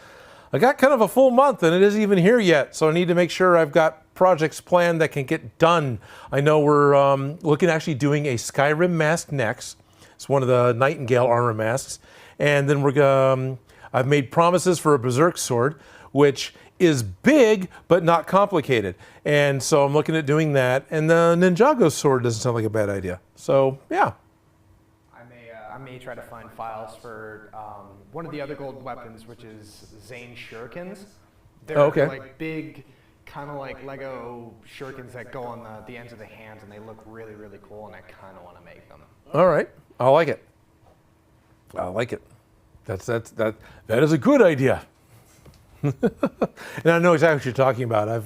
I got kind of a full month and it isn't even here yet. So I need to make sure I've got projects planned that can get done. I know we're looking at actually doing a Skyrim mask next. It's one of the Nightingale armor masks. And then I've made promises for a Berserk sword, which is big but not complicated. And so I'm looking at doing that. And the Ninjago sword doesn't sound like a bad idea. So yeah. I may try to find files for one of the other gold weapons, which is Zane shurikens. They're like big, kind of like Lego shurikens that go on the ends of the hands, and they look really, really cool, and I kind of want to make them. All right. I like it. I like it. That is a good idea. And I know exactly what you're talking about. I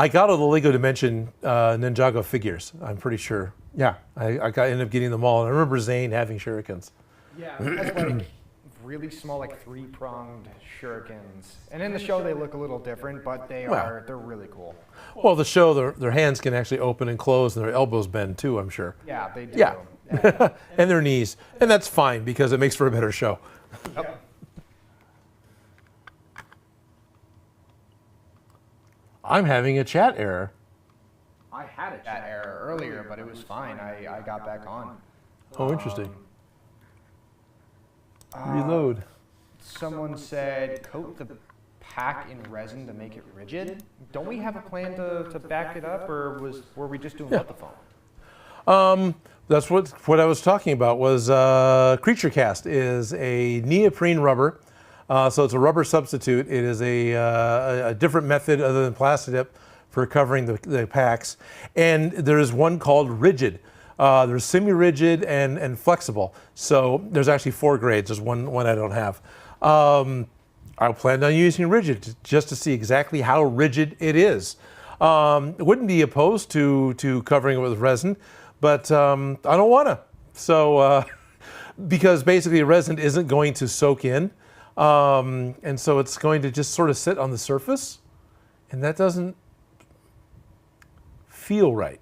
got all the Lego Dimension Ninjago figures, I'm pretty sure. Yeah, I ended up getting them all. And I remember Zane having shurikens. Yeah, that's like really small, like 3-pronged shurikens. And in the show, they look a little different, but they're really cool. Well, the show, their hands can actually open and close, and their elbows bend too, I'm sure. Yeah, they do. Yeah. And their knees. And that's fine, because it makes for a better show. Yep. I'm having a chat error. I had a chat error earlier, but it was fine. I got back on. Oh, interesting. Reload. Someone said, coat the pack in resin to make it rigid. Don't we have a plan to back it up, or were we just doing what the phone? That's what I was talking about. Was Creature Cast is a neoprene rubber, so it's a rubber substitute. It is a different method other than plastic dip for covering the packs, and there is one called rigid. There's semi-rigid and flexible. So there's actually 4 grades. There's one I don't have. I plan on using rigid just to see exactly how rigid it is. Wouldn't be opposed to covering it with resin, but I don't want to. So because basically resin isn't going to soak in, and so it's going to just sort of sit on the surface, and that doesn't feel right.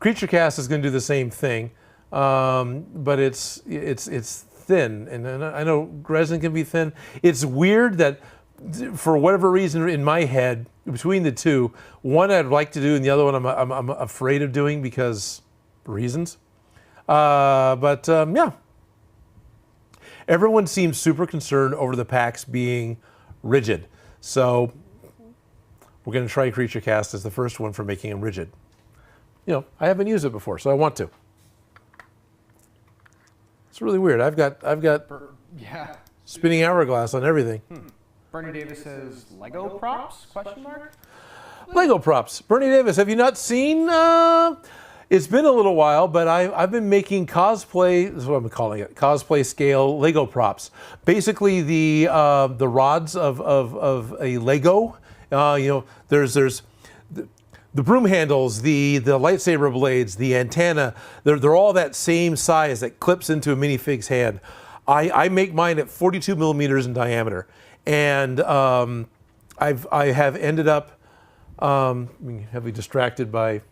Creature Cast is going to do the same thing, but it's thin, and I know resin can be thin. It's weird that for whatever reason in my head, between the two, one I'd like to do and the other one I'm afraid of doing because reasons. Yeah, everyone seems super concerned over the packs being rigid, so we're going to try Creature Cast as the first one for making them rigid. You know, I haven't used it before, so I want to. It's really weird. I've got Yeah. spinning hourglass on everything. Bernie Davis says Lego props? Question mark. Lego props. Bernie Davis, have you not seen? It's been a little while, but I've been making cosplay. This is what I'm calling it. Cosplay scale Lego props. Basically, the rods of a Lego. You know, there's the broom handles, the lightsaber blades, the antenna. They're all that same size that clips into a minifig's hand. I make mine at 42 millimeters in diameter, and I have ended up heavily distracted by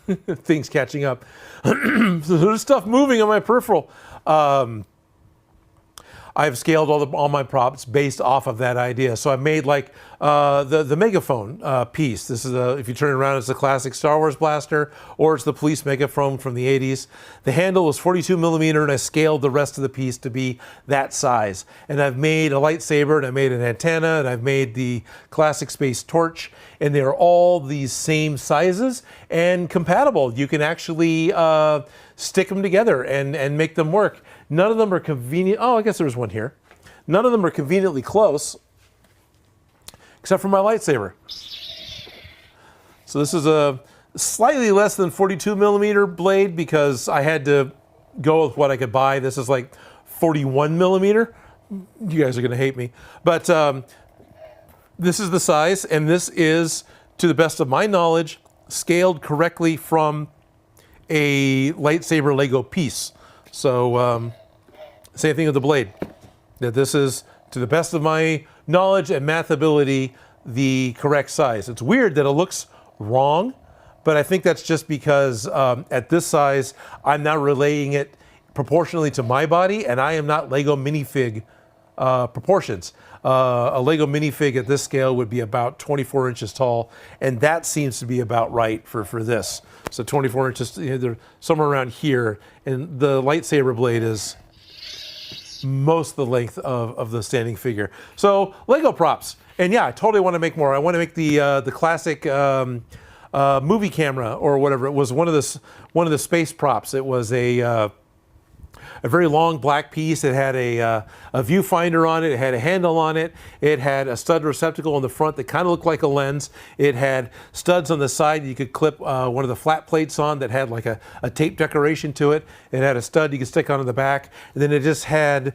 things catching up. So there's stuff moving on my peripheral. I've scaled all my props based off of that idea. So I made like the megaphone piece. This is if you turn it around, it's a classic Star Wars blaster, or it's the police megaphone from the 80s. The handle was 42 millimeter, and I scaled the rest of the piece to be that size. And I've made a lightsaber, and I made an antenna, and I've made the classic space torch, and they're all these same sizes and compatible. You can actually stick them together and make them work. None of them are convenient. Oh, I guess there's one here. None of them are conveniently close, except for my lightsaber. So this is a slightly less than 42 millimeter blade because I had to go with what I could buy. This is like 41 millimeter. You guys are going to hate me. But this is the size, and this is, to the best of my knowledge, scaled correctly from a lightsaber Lego piece. So same thing with the blade. That this is, to the best of my knowledge and math ability, the correct size. It's weird that it looks wrong, but I think that's just because at this size, I'm now relaying it proportionally to my body, and I am not Lego minifig proportions. A Lego minifig at this scale would be about 24 inches tall, and that seems to be about right for this. So 24 inches, you know, they're somewhere around here, and the lightsaber blade is most of the length of the standing figure. So Lego props, and yeah, I totally want to make more. I want to make the classic movie camera or whatever. It was one of the space props. It was a very long black piece. It had a viewfinder on it. It had a handle on it. It had a stud receptacle on the front that kind of looked like a lens. It had studs on the side you could clip one of the flat plates on that had like a tape decoration to it. It had a stud you could stick onto the back. And then it just had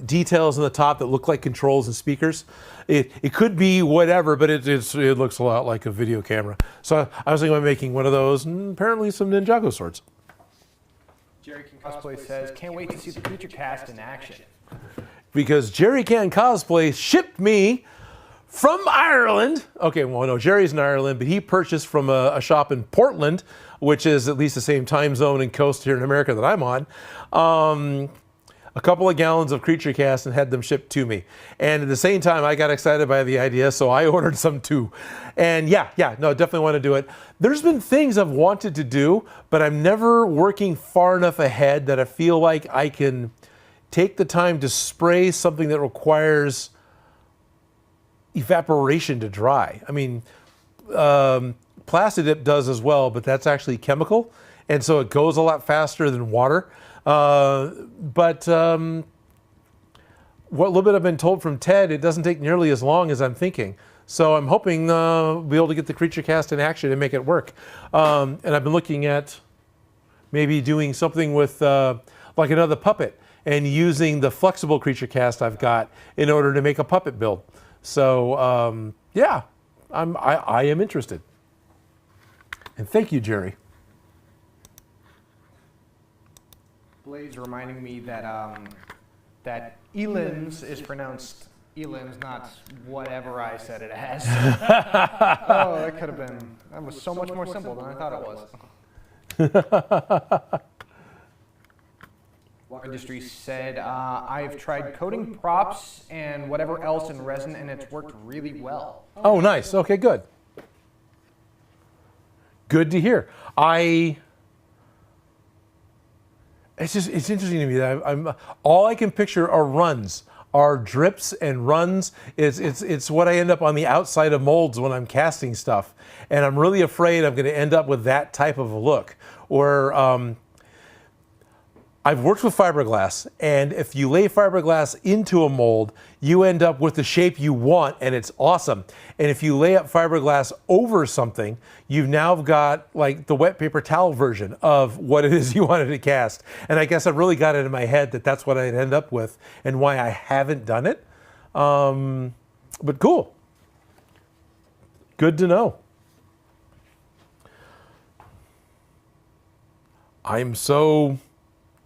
details on the top that looked like controls and speakers. It could be whatever, but it looks a lot like a video camera. So I was thinking about making one of those, and apparently some Ninjago swords. Jerry Can Cosplay says, can't wait to see the Creature Cast in action. Because Jerry Can Cosplay shipped me from Ireland. Okay, well, no, Jerry's in Ireland, but he purchased from a shop in Portland, which is at least the same time zone and coast here in America that I'm on. A couple of gallons of Creature Cast and had them shipped to me. And at the same time, I got excited by the idea, so I ordered some too. And yeah, no, definitely want to do it. There's been things I've wanted to do, but I'm never working far enough ahead that I feel like I can take the time to spray something that requires evaporation to dry. I mean, Plastidip does as well, but that's actually chemical, and so it goes a lot faster than water. But what little bit I've been told from Ted, it doesn't take nearly as long as I'm thinking. So I'm hoping we'll be able to get the Creature Cast in action and make it work. And I've been looking at maybe doing something with like another puppet and using the flexible creature cast I've got in order to make a puppet build. So yeah, I am interested. And thank you, Jerry. Blaze reminding me that that Elims is pronounced Elims, not whatever I said it as. Oh, that could have been. That was so much more simple than I thought it was. Industry said, I've tried coating props and whatever else in resin, and it's worked really well. Oh, nice. Okay, good. Good to hear. It's interesting to me that all I can picture are runs. Are drips and runs. It's what I end up on the outside of molds when I'm casting stuff. And I'm really afraid I'm going to end up with that type of a look. Or I've worked with fiberglass, and if you lay fiberglass into a mold, you end up with the shape you want, and it's awesome. And if you lay up fiberglass over something, you've now got like the wet paper towel version of what it is you wanted to cast. And I guess I've really got it in my head that that's what I'd end up with and why I haven't done it. But cool. Good to know.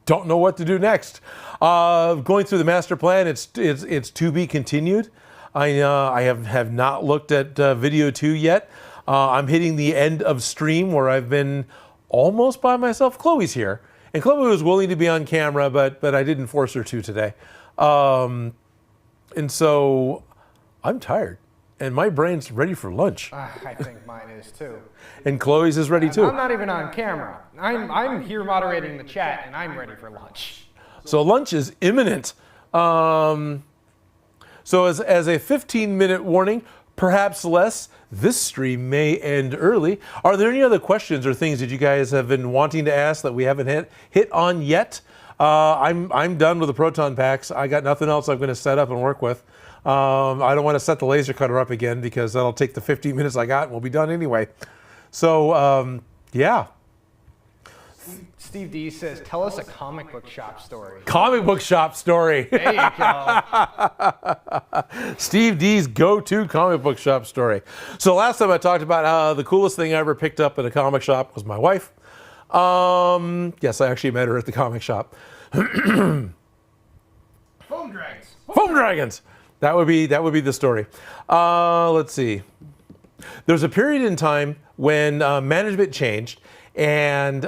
Don't know what to do next. Going through the master plan, it's to be continued. I have not looked at video 2 yet. I'm hitting the end of stream where I've been almost by myself. Chloe's here, and Chloe was willing to be on camera, but I didn't force her to today. And so I'm tired, and my brain's ready for lunch. I think mine is too. And Chloe's is ready too. I'm not even on camera. I'm here moderating the chat, and I'm ready for lunch. So lunch is imminent. So as a 15-minute warning, perhaps less, this stream may end early. Are there any other questions or things that you guys have been wanting to ask that we haven't hit on yet? I'm done with the Proton Packs. I got nothing else I'm going to set up and work with. I don't want to set the laser cutter up again because that'll take the 15 minutes I got and we'll be done anyway. So, yeah. Steve D says, tell us a comic book shop story. Comic book shop story. There you go. Steve D's go-to comic book shop story. So last time I talked about how the coolest thing I ever picked up at a comic shop was my wife. Yes, I actually met her at the comic shop. Foam dragons. Foam dragons. That would be the story. Let's see. There's a period in time when management changed, and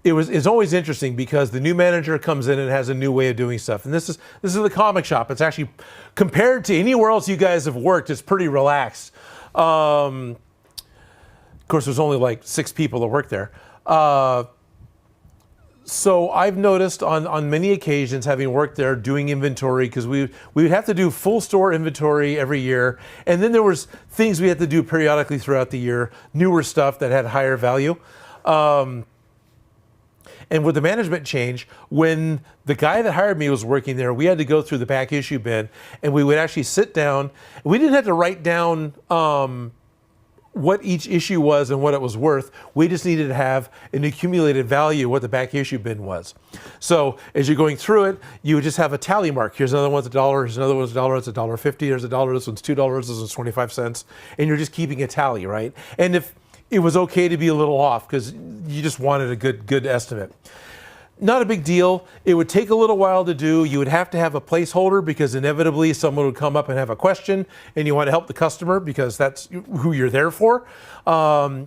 it's always interesting because the new manager comes in and has a new way of doing stuff. And this is the comic shop. It's actually, compared to anywhere else you guys have worked, it's pretty relaxed. Of course, there's only like 6 people that work there. So I've noticed on many occasions, having worked there, doing inventory, because we would have to do full store inventory every year, and then there was things we had to do periodically throughout the year, newer stuff that had higher value. And with the management change, when the guy that hired me was working there, we had to go through the back issue bin, and we would actually sit down. We didn't have to write down what each issue was and what it was worth. We just needed to have an accumulated value, what the back issue bin was. So as you're going through it, you would just have a tally mark. Here's another one's $1, here's another one's $1, it's $1.50, here's $1, this one's $2, this one's 25 cents. And you're just keeping a tally, right? And if it was okay to be a little off because you just wanted a good estimate. Not a big deal. It would take a little while to do. You would have to have a placeholder because inevitably someone would come up and have a question and you want to help the customer because that's who you're there for. And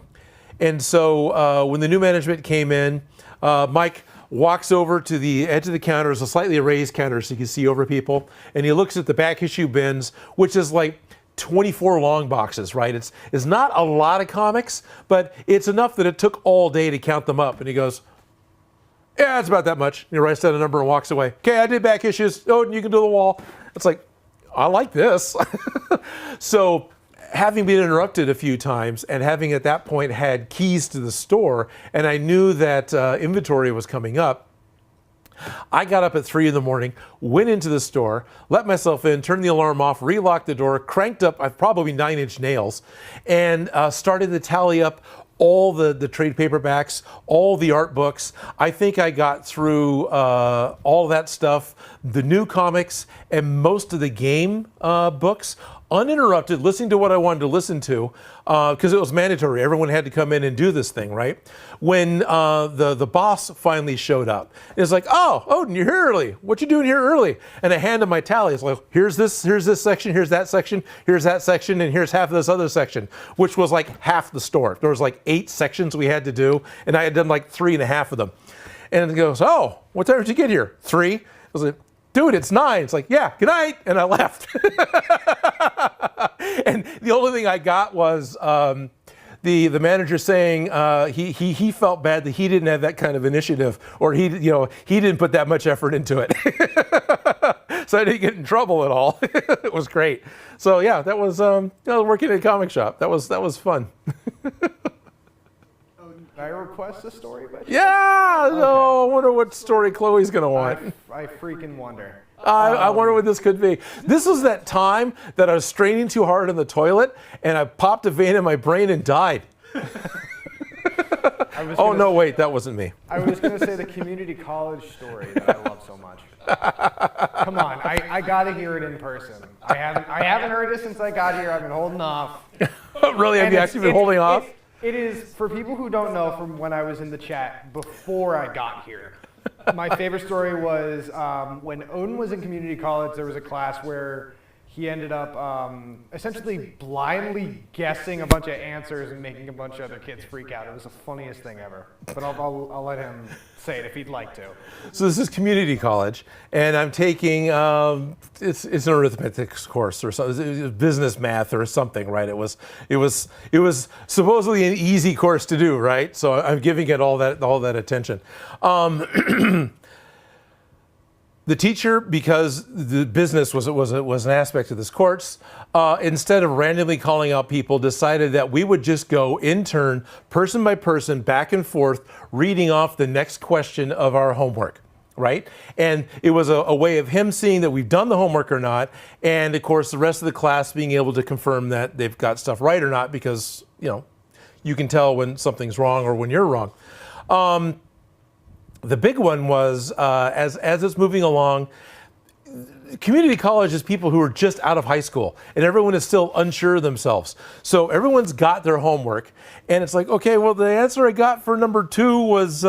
so when the new management came in, Mike walks over to the edge of the counter. It's a slightly raised counter so you can see over people. And he looks at the back issue bins, which is like 24 long boxes, right? It's not a lot of comics, but it's enough that it took all day to count them up. And he goes, yeah, it's about that much. And he writes down a number and walks away. Okay, I did back issues. Oh, and you can do the wall. It's like, I like this. So having been interrupted a few times and having at that point had keys to the store, and I knew that inventory was coming up, I got up at 3 in the morning, went into the store, let myself in, turned the alarm off, relocked the door, cranked up probably 9-inch nails, and started to tally up all the trade paperbacks, all the art books. I think I got through all that stuff, the new comics, and most of the game books, uninterrupted, listening to what I wanted to listen to, because it was mandatory. Everyone had to come in and do this thing, right? When the boss finally showed up, it's like, oh, Odin, you're here early. What you doing here early? And I hand him my tally. It's like, here's this section, here's that section, here's that section, and here's half of this other section, which was like half the store. There was like 8 sections we had to do, and I had done like 3.5 of them. And he goes, oh, what time did you get here? 3? I was like, dude, it's 9. It's like, yeah, good night. And I left. And the only thing I got was the manager saying he felt bad that he didn't have that kind of initiative, or he didn't put that much effort into it. So I didn't get in trouble at all. It was great. So yeah, that was working at a comic shop. That was fun. Can I request a story? Yeah, okay. No, I wonder what story Chloe's gonna want. I freaking wonder. I wonder what this could be. This was that time that I was straining too hard in the toilet, and I popped a vein in my brain and died. Oh no, wait, that wasn't me. I was going to say the community college story that I love so much. Come on, I got to hear it in person. I haven't heard it since I got here. I've been holding off. Really? Have you actually been holding off? It is, for people who don't know from when I was in the chat before I got here, my favorite story was when Odin was in community college, there was a class where he ended up essentially blindly guessing a bunch of answers and making a bunch of other kids freak out. It was the funniest thing ever. But I'll let him say it if he'd like to. So this is community college, and I'm taking it's an arithmetic course or something, business math or something, right? It was supposedly an easy course to do, right? So I'm giving it all that attention. The teacher, because the business was an aspect of this course, instead of randomly calling out people, decided that we would just go in turn, person by person, back and forth, reading off the next question of our homework, right? And it was a way of him seeing that we've done the homework or not, and of course the rest of the class being able to confirm that they've got stuff right or not, because you can tell when something's wrong or when you're wrong. The big one was, as it's moving along, community college is people who are just out of high school, and everyone is still unsure of themselves. So everyone's got their homework, and it's like, okay, well, the answer I got for number 2 was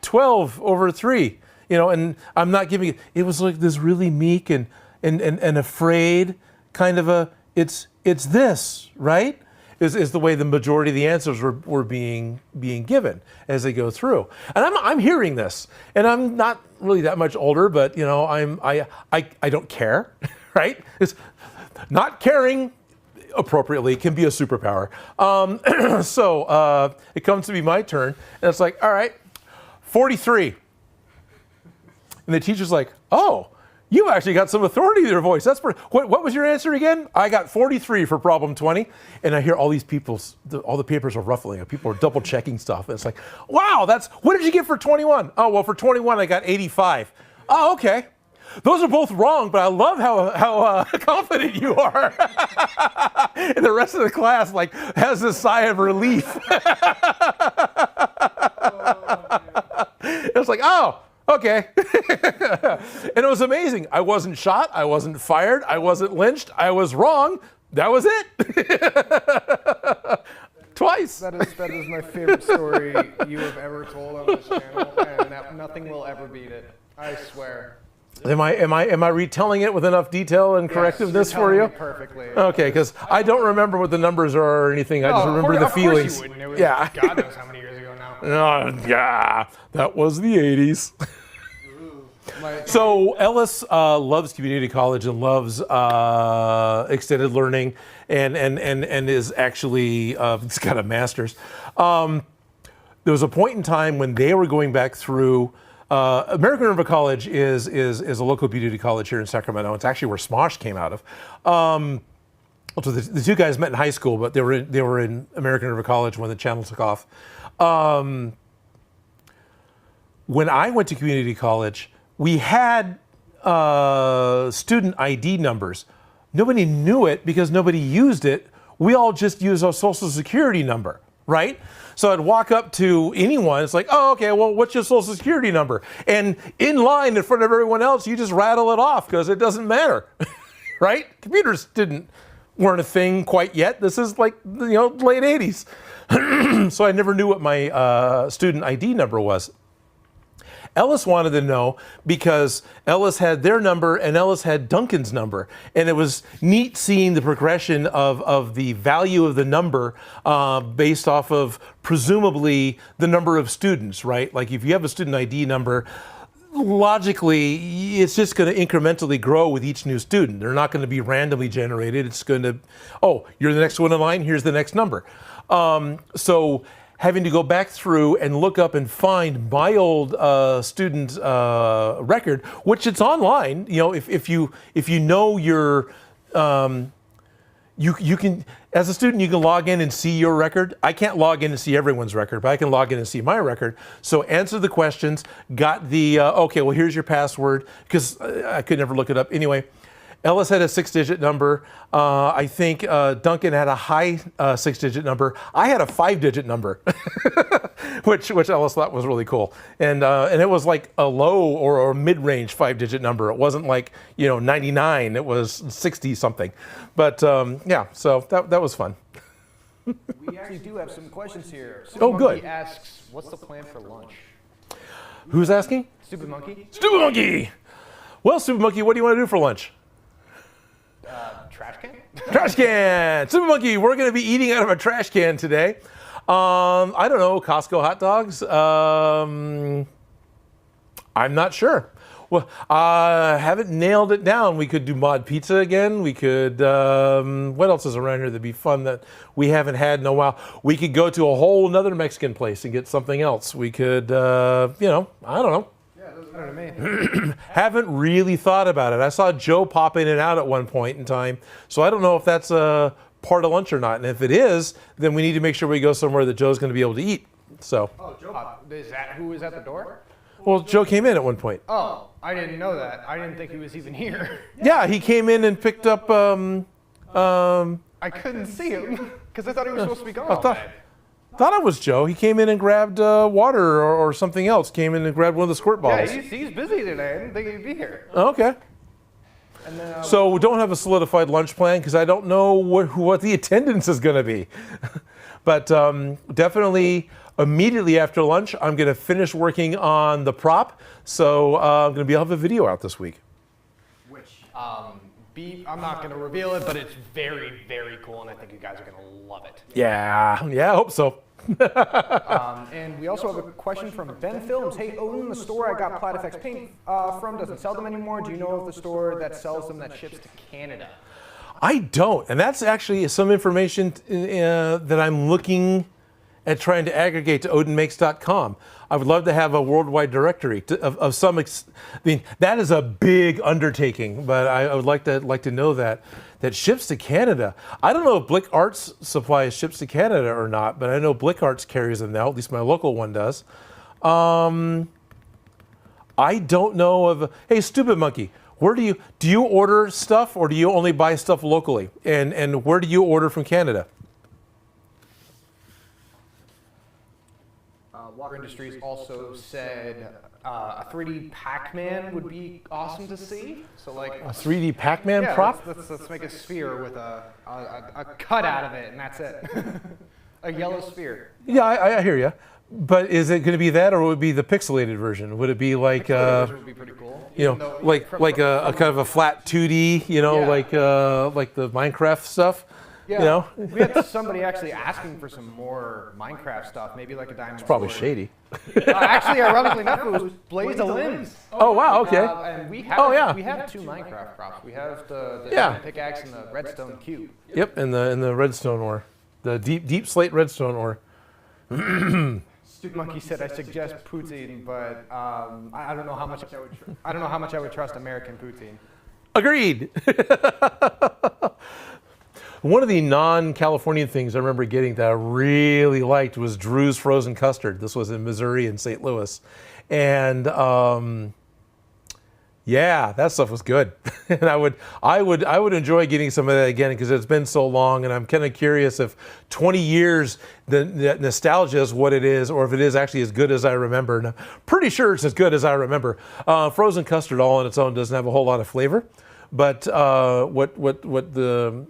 12 over 3, and I'm not giving it. It was like this really meek and afraid kind of it's this, right? Is the way the majority of the answers were being given as they go through. And I'm hearing this, and I'm not really that much older, but I don't care, right? It's not caring appropriately can be a superpower. So it comes to be my turn, and it's like, all right, 43. And the teacher's like, oh, you've actually got some authority in your voice. That's what was your answer again? I got 43 for problem 20. And I hear all these all the papers are ruffling. People are double checking stuff. And it's like, wow, what did you get for 21? Oh, well, for 21, I got 85. Oh, okay. Those are both wrong, but I love how confident you are. And the rest of the class has this sigh of relief. It's like, oh, okay. And it was amazing. I wasn't shot. I wasn't fired. I wasn't lynched. I was wrong. That was it. Twice. That is my favorite story you have ever told on this channel, and nothing will ever beat it. I swear. Am I retelling it with enough detail and correctiveness for you? Perfectly. Okay, because I don't remember what the numbers are or anything. I just remember the feelings. Of course you wouldn't. It was God knows how many years ago now. Yeah, that was the 80s. So Ellis loves community college and loves extended learning, and is actually he's got a master's. There was a point in time when they were going back through. American River College is a local community college here in Sacramento. It's actually where Smosh came out of. So the two guys met in high school, but they were in American River College when the channel took off. When I went to community college, we had student ID numbers. Nobody knew it because nobody used it. We all just used our social security number, right? So I'd walk up to anyone. It's like, oh, okay, well, what's your social security number? And in line in front of everyone else, you just rattle it off because it doesn't matter, right? Computers weren't a thing quite yet. This is like, late 80s. So I never knew what my student ID number was. Ellis wanted to know because Ellis had their number and Ellis had Duncan's number. And it was neat seeing the progression of the value of the number based off of presumably the number of students, right? Like if you have a student ID number, logically, it's just going to incrementally grow with each new student. They're not going to be randomly generated. It's going to, oh, you're the next one in line, here's the next number. So having to go back through and look up and find my old student record, which it's online. If you know your, you can, as a student, you can log in and see your record. I can't log in and see everyone's record, but I can log in and see my record. So answer the questions, got the, okay, well, here's your password, because I could never look it up. Anyway, Ellis had a 6-digit number. I think Duncan had a high 6-digit number. I had a 5-digit number, which Ellis thought was really cool. And it was like a low or mid-range 5-digit number. It wasn't like 99. It was 60 something. But yeah, so that was fun. We actually do have some questions here. Oh, good. He asks, what's the plan for lunch? Who's asking? Stupid Monkey. Stupid Monkey. Well, Stupid Monkey, what do you want to do for lunch? Trash can? Trash can! Super Monkey, we're going to be eating out of a trash can today. I don't know, Costco hot dogs? I'm not sure. Well, I haven't nailed it down. We could do mod pizza again. We could, what else is around here that'd be fun that we haven't had in a while? We could go to a whole nother Mexican place and get something else. We could, I don't know. Haven't really thought about it. I saw Joe pop in and out at one point in time, so I don't know if that's a part of lunch or not. And if it is, then we need to make sure we go somewhere that Joe's going to be able to eat. So. Oh, Joe, is that who is at the door? Well, Joe came in at one point. Oh, I didn't know that. I didn't think he was even here. Yeah, he came in and picked up. I couldn't see him because I thought he was supposed to be gone all day. Thought it was Joe. He came in and grabbed water or something else. Came in and grabbed one of the squirt bottles. Yeah, he's busy today. I didn't think he'd be here. Okay. And then, so we don't have a solidified lunch plan because I don't know what the attendance is going to be. But definitely immediately after lunch, I'm going to finish working on the prop. So I'm going to be able to have a video out this week. Which I'm not going to reveal it, but it's very, very cool, and I think you guys are going to love it. Yeah, I hope so. And we also have a question from Ben Films. Hey, Odin, the store I got Plat FX paint from doesn't sell them anymore. Do you know of the store that sells them that ships to Canada? I don't, and that's actually some information that I'm looking at trying to aggregate to odinmakes.com. I would love to have a worldwide directory of some. I mean, that is a big undertaking, but I would like to know that ships to Canada. I don't know if Blick Arts supplies ships to Canada or not, but I know Blick Arts carries them now. At least my local one does. I don't know of. Hey, Stupid Monkey, where do you order stuff, or do you only buy stuff locally? And where do you order from Canada? Water Industries also said a 3D Pac-Man would be awesome to see. So like a 3D Pac-Man prop? Let's make a sphere with a cut out of it, and that's it. A yellow sphere. Yeah, I hear you. But is it going to be that, or would it be the pixelated version? Would it be like, would be pretty cool. Like a kind of a flat 2D, like the Minecraft stuff? Yeah, we had somebody actually asking for some more Minecraft stuff, maybe like a diamond. It's probably sword. shady. Actually, ironically enough, it was Blaze of Limbs. Oh wow, okay. And we have we have two Minecraft props. We have the diamond pickaxe and the redstone cube. Yep, and the redstone ore, the deep slate redstone ore. Stupid Monkey said I suggest poutine, but I don't know how much I would trust American poutine. Agreed. One of the non-Californian things I remember getting that I really liked was Drew's Frozen Custard. This was in Missouri and St. Louis. And Yeah, that stuff was good, and I would enjoy getting some of that again because it's been so long, and I'm kind of curious if 20 years the nostalgia is what it is, or if it is actually as good as I remember. And I'm pretty sure it's as good as I remember. Frozen custard all on its own doesn't have a whole lot of flavor, but what the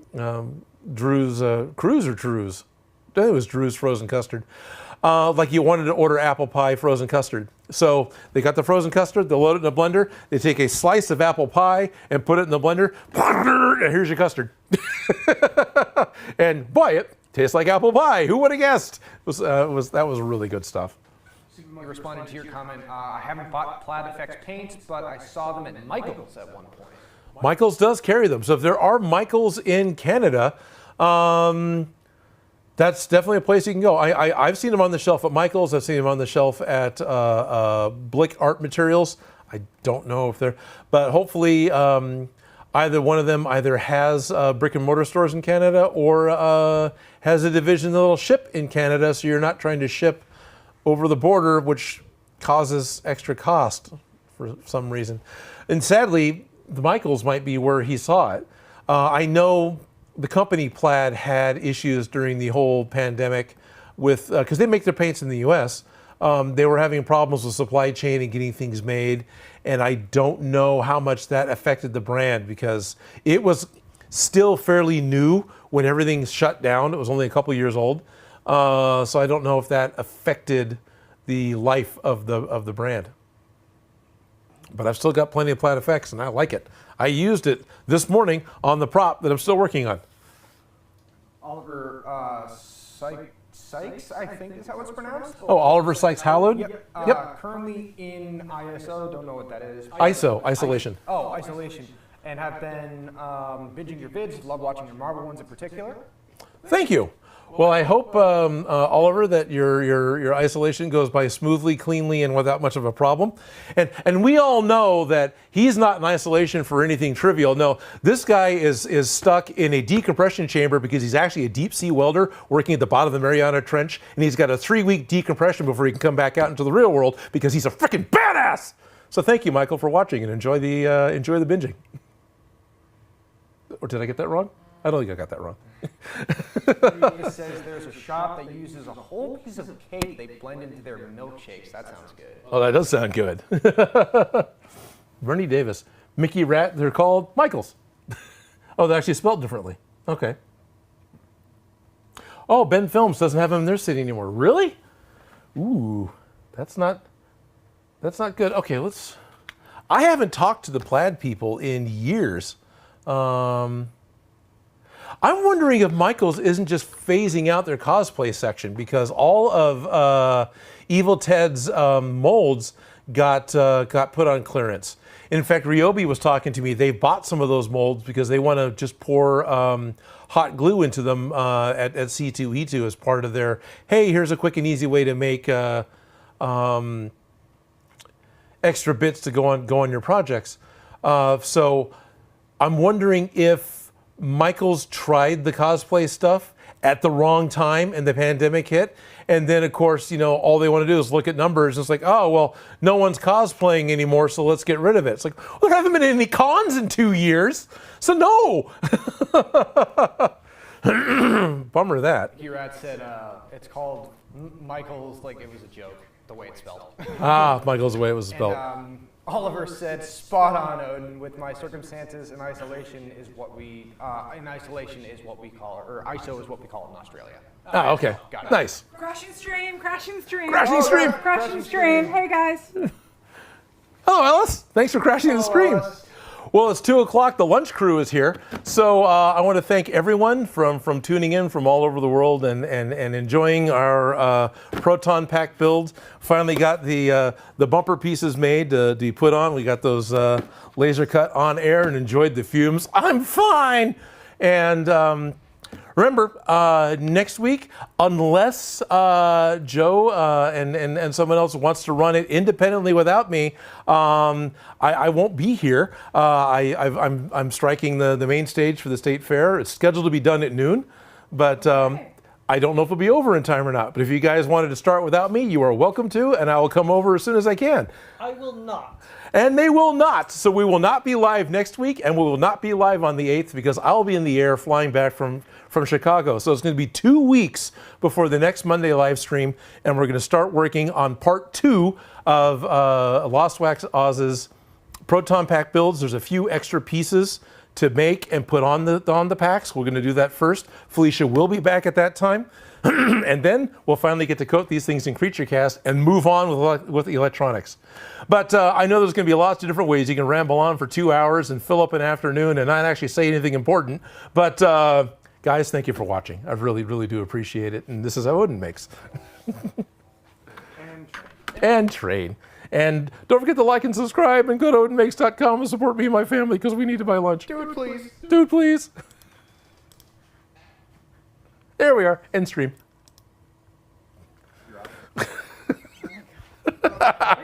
Drew's Cruise or Drew's? I think it was Drew's frozen custard. Like you wanted to order apple pie frozen custard. So they got the frozen custard, they load it in a blender, they take a slice of apple pie and put it in the blender, and here's your custard. And boy, it tastes like apple pie. Who would have guessed? That was really good stuff. Responding to your comment, I haven't bought Plaid Effects paints, but I saw them at Michael's at one point. Michael's does carry them. So if there are Michael's in Canada, that's definitely a place you can go. I've seen them on the shelf at Michael's. I've seen them on the shelf at Blick Art Materials. I don't know if they're, but hopefully either one of them either has brick and mortar stores in Canada or has a division that'll ship in Canada, so you're not trying to ship over the border, which causes extra cost for some reason. And sadly, the Michael's might be where he saw it. I know the company Plaid had issues during the whole pandemic with, because they make their paints in the US, they were having problems with supply chain and getting things made. And I don't know how much that affected the brand because it was still fairly new when everything shut down. It was only a couple years old. So I don't know if that affected the life of the brand. But I've still got plenty of Plaid Effects and I like it. I used it this morning on the prop that I'm still working on. Oliver Sykes, I think is how it's pronounced. Oh, Oliver Sykes Hallowed? Yep. Currently in ISO, don't know what that is. Isolation. Isolation. And have been binging your vids, love watching your Marvel ones in particular. Thank you. Well, I hope, Oliver, that your isolation goes by smoothly, cleanly, and without much of a problem. And we all know that he's not in isolation for anything trivial. No, this guy is stuck in a decompression chamber because he's actually a deep sea welder working at the bottom of the Mariana Trench, and he's got a 3-week decompression before he can come back out into the real world because he's a freaking badass. So thank you, Michael, for watching, and enjoy the binging. Or did I get that wrong? I don't think I got that wrong. It says there's a shop that uses a whole piece of cake they blend into their milkshakes. That sounds good. Oh, that does sound good. Bernie Davis. Mickey Rat, they're called Michaels. Oh, they're actually spelled differently. Okay. Oh, Ben Films doesn't have them in their city anymore. Really? Ooh, that's not good. Okay, I haven't talked to the Plaid people in years. I'm wondering if Michael's isn't just phasing out their cosplay section because all of Evil Ted's molds got put on clearance. In fact, Ryobi was talking to me. They bought some of those molds because they want to just pour hot glue into them at C2E2 as part of their, hey, here's a quick and easy way to make extra bits to go on your projects. So I'm wondering if Michael's tried the cosplay stuff at the wrong time and the pandemic hit. And then, of course, all they want to do is look at numbers. And it's like, oh, well, no one's cosplaying anymore, so let's get rid of it. It's like, well, there haven't been any cons in 2 years, so no. Bummer that. He-Rat said it's called Michael's, like it was a joke, the way it's spelled. Michael's the way it was spelled. And, Oliver said, spot on, Odin. With my circumstances, in isolation is what we call, or ISO is what we call it in Australia. Oh, okay. Got it. Nice. Crashing stream, crashing stream. Crashing stream. Crashing stream. Hey, guys. Hello, Alice. Thanks for crashing the stream. Well, it's 2 o'clock. The lunch crew is here. So I want to thank everyone from tuning in from all over the world and enjoying our Proton Pack build. Finally got the bumper pieces made to be put on. We got those laser cut on air and enjoyed the fumes. I'm fine. And remember, next week, unless Joe and someone else wants to run it independently without me, I won't be here. I'm striking the main stage for the State Fair. It's scheduled to be done at noon, but I don't know if it'll be over in time or not, but if you guys wanted to start without me, you are welcome to, and I will come over as soon as I can. I will not. And they will not. So we will not be live next week, and we will not be live on the 8th because I'll be in the air flying back from Chicago. So it's going to be 2 weeks before the next Monday live stream, and we're going to start working on part 2 of Lost Wax Oz's Proton Pack builds. There's a few extra pieces to make and put on the packs. We're going to do that first. Felicia will be back at that time. And then we'll finally get to coat these things in Creature Cast and move on with the electronics. But I know there's going to be lots of different ways you can ramble on for 2 hours and fill up an afternoon and not actually say anything important. But guys, thank you for watching. I really, really do appreciate it. And this is how Odin makes. And train. And don't forget to like and subscribe and go to odinmakes.com and support me and my family because we need to buy lunch. Do it, please. Do it, please. There we are. End stream.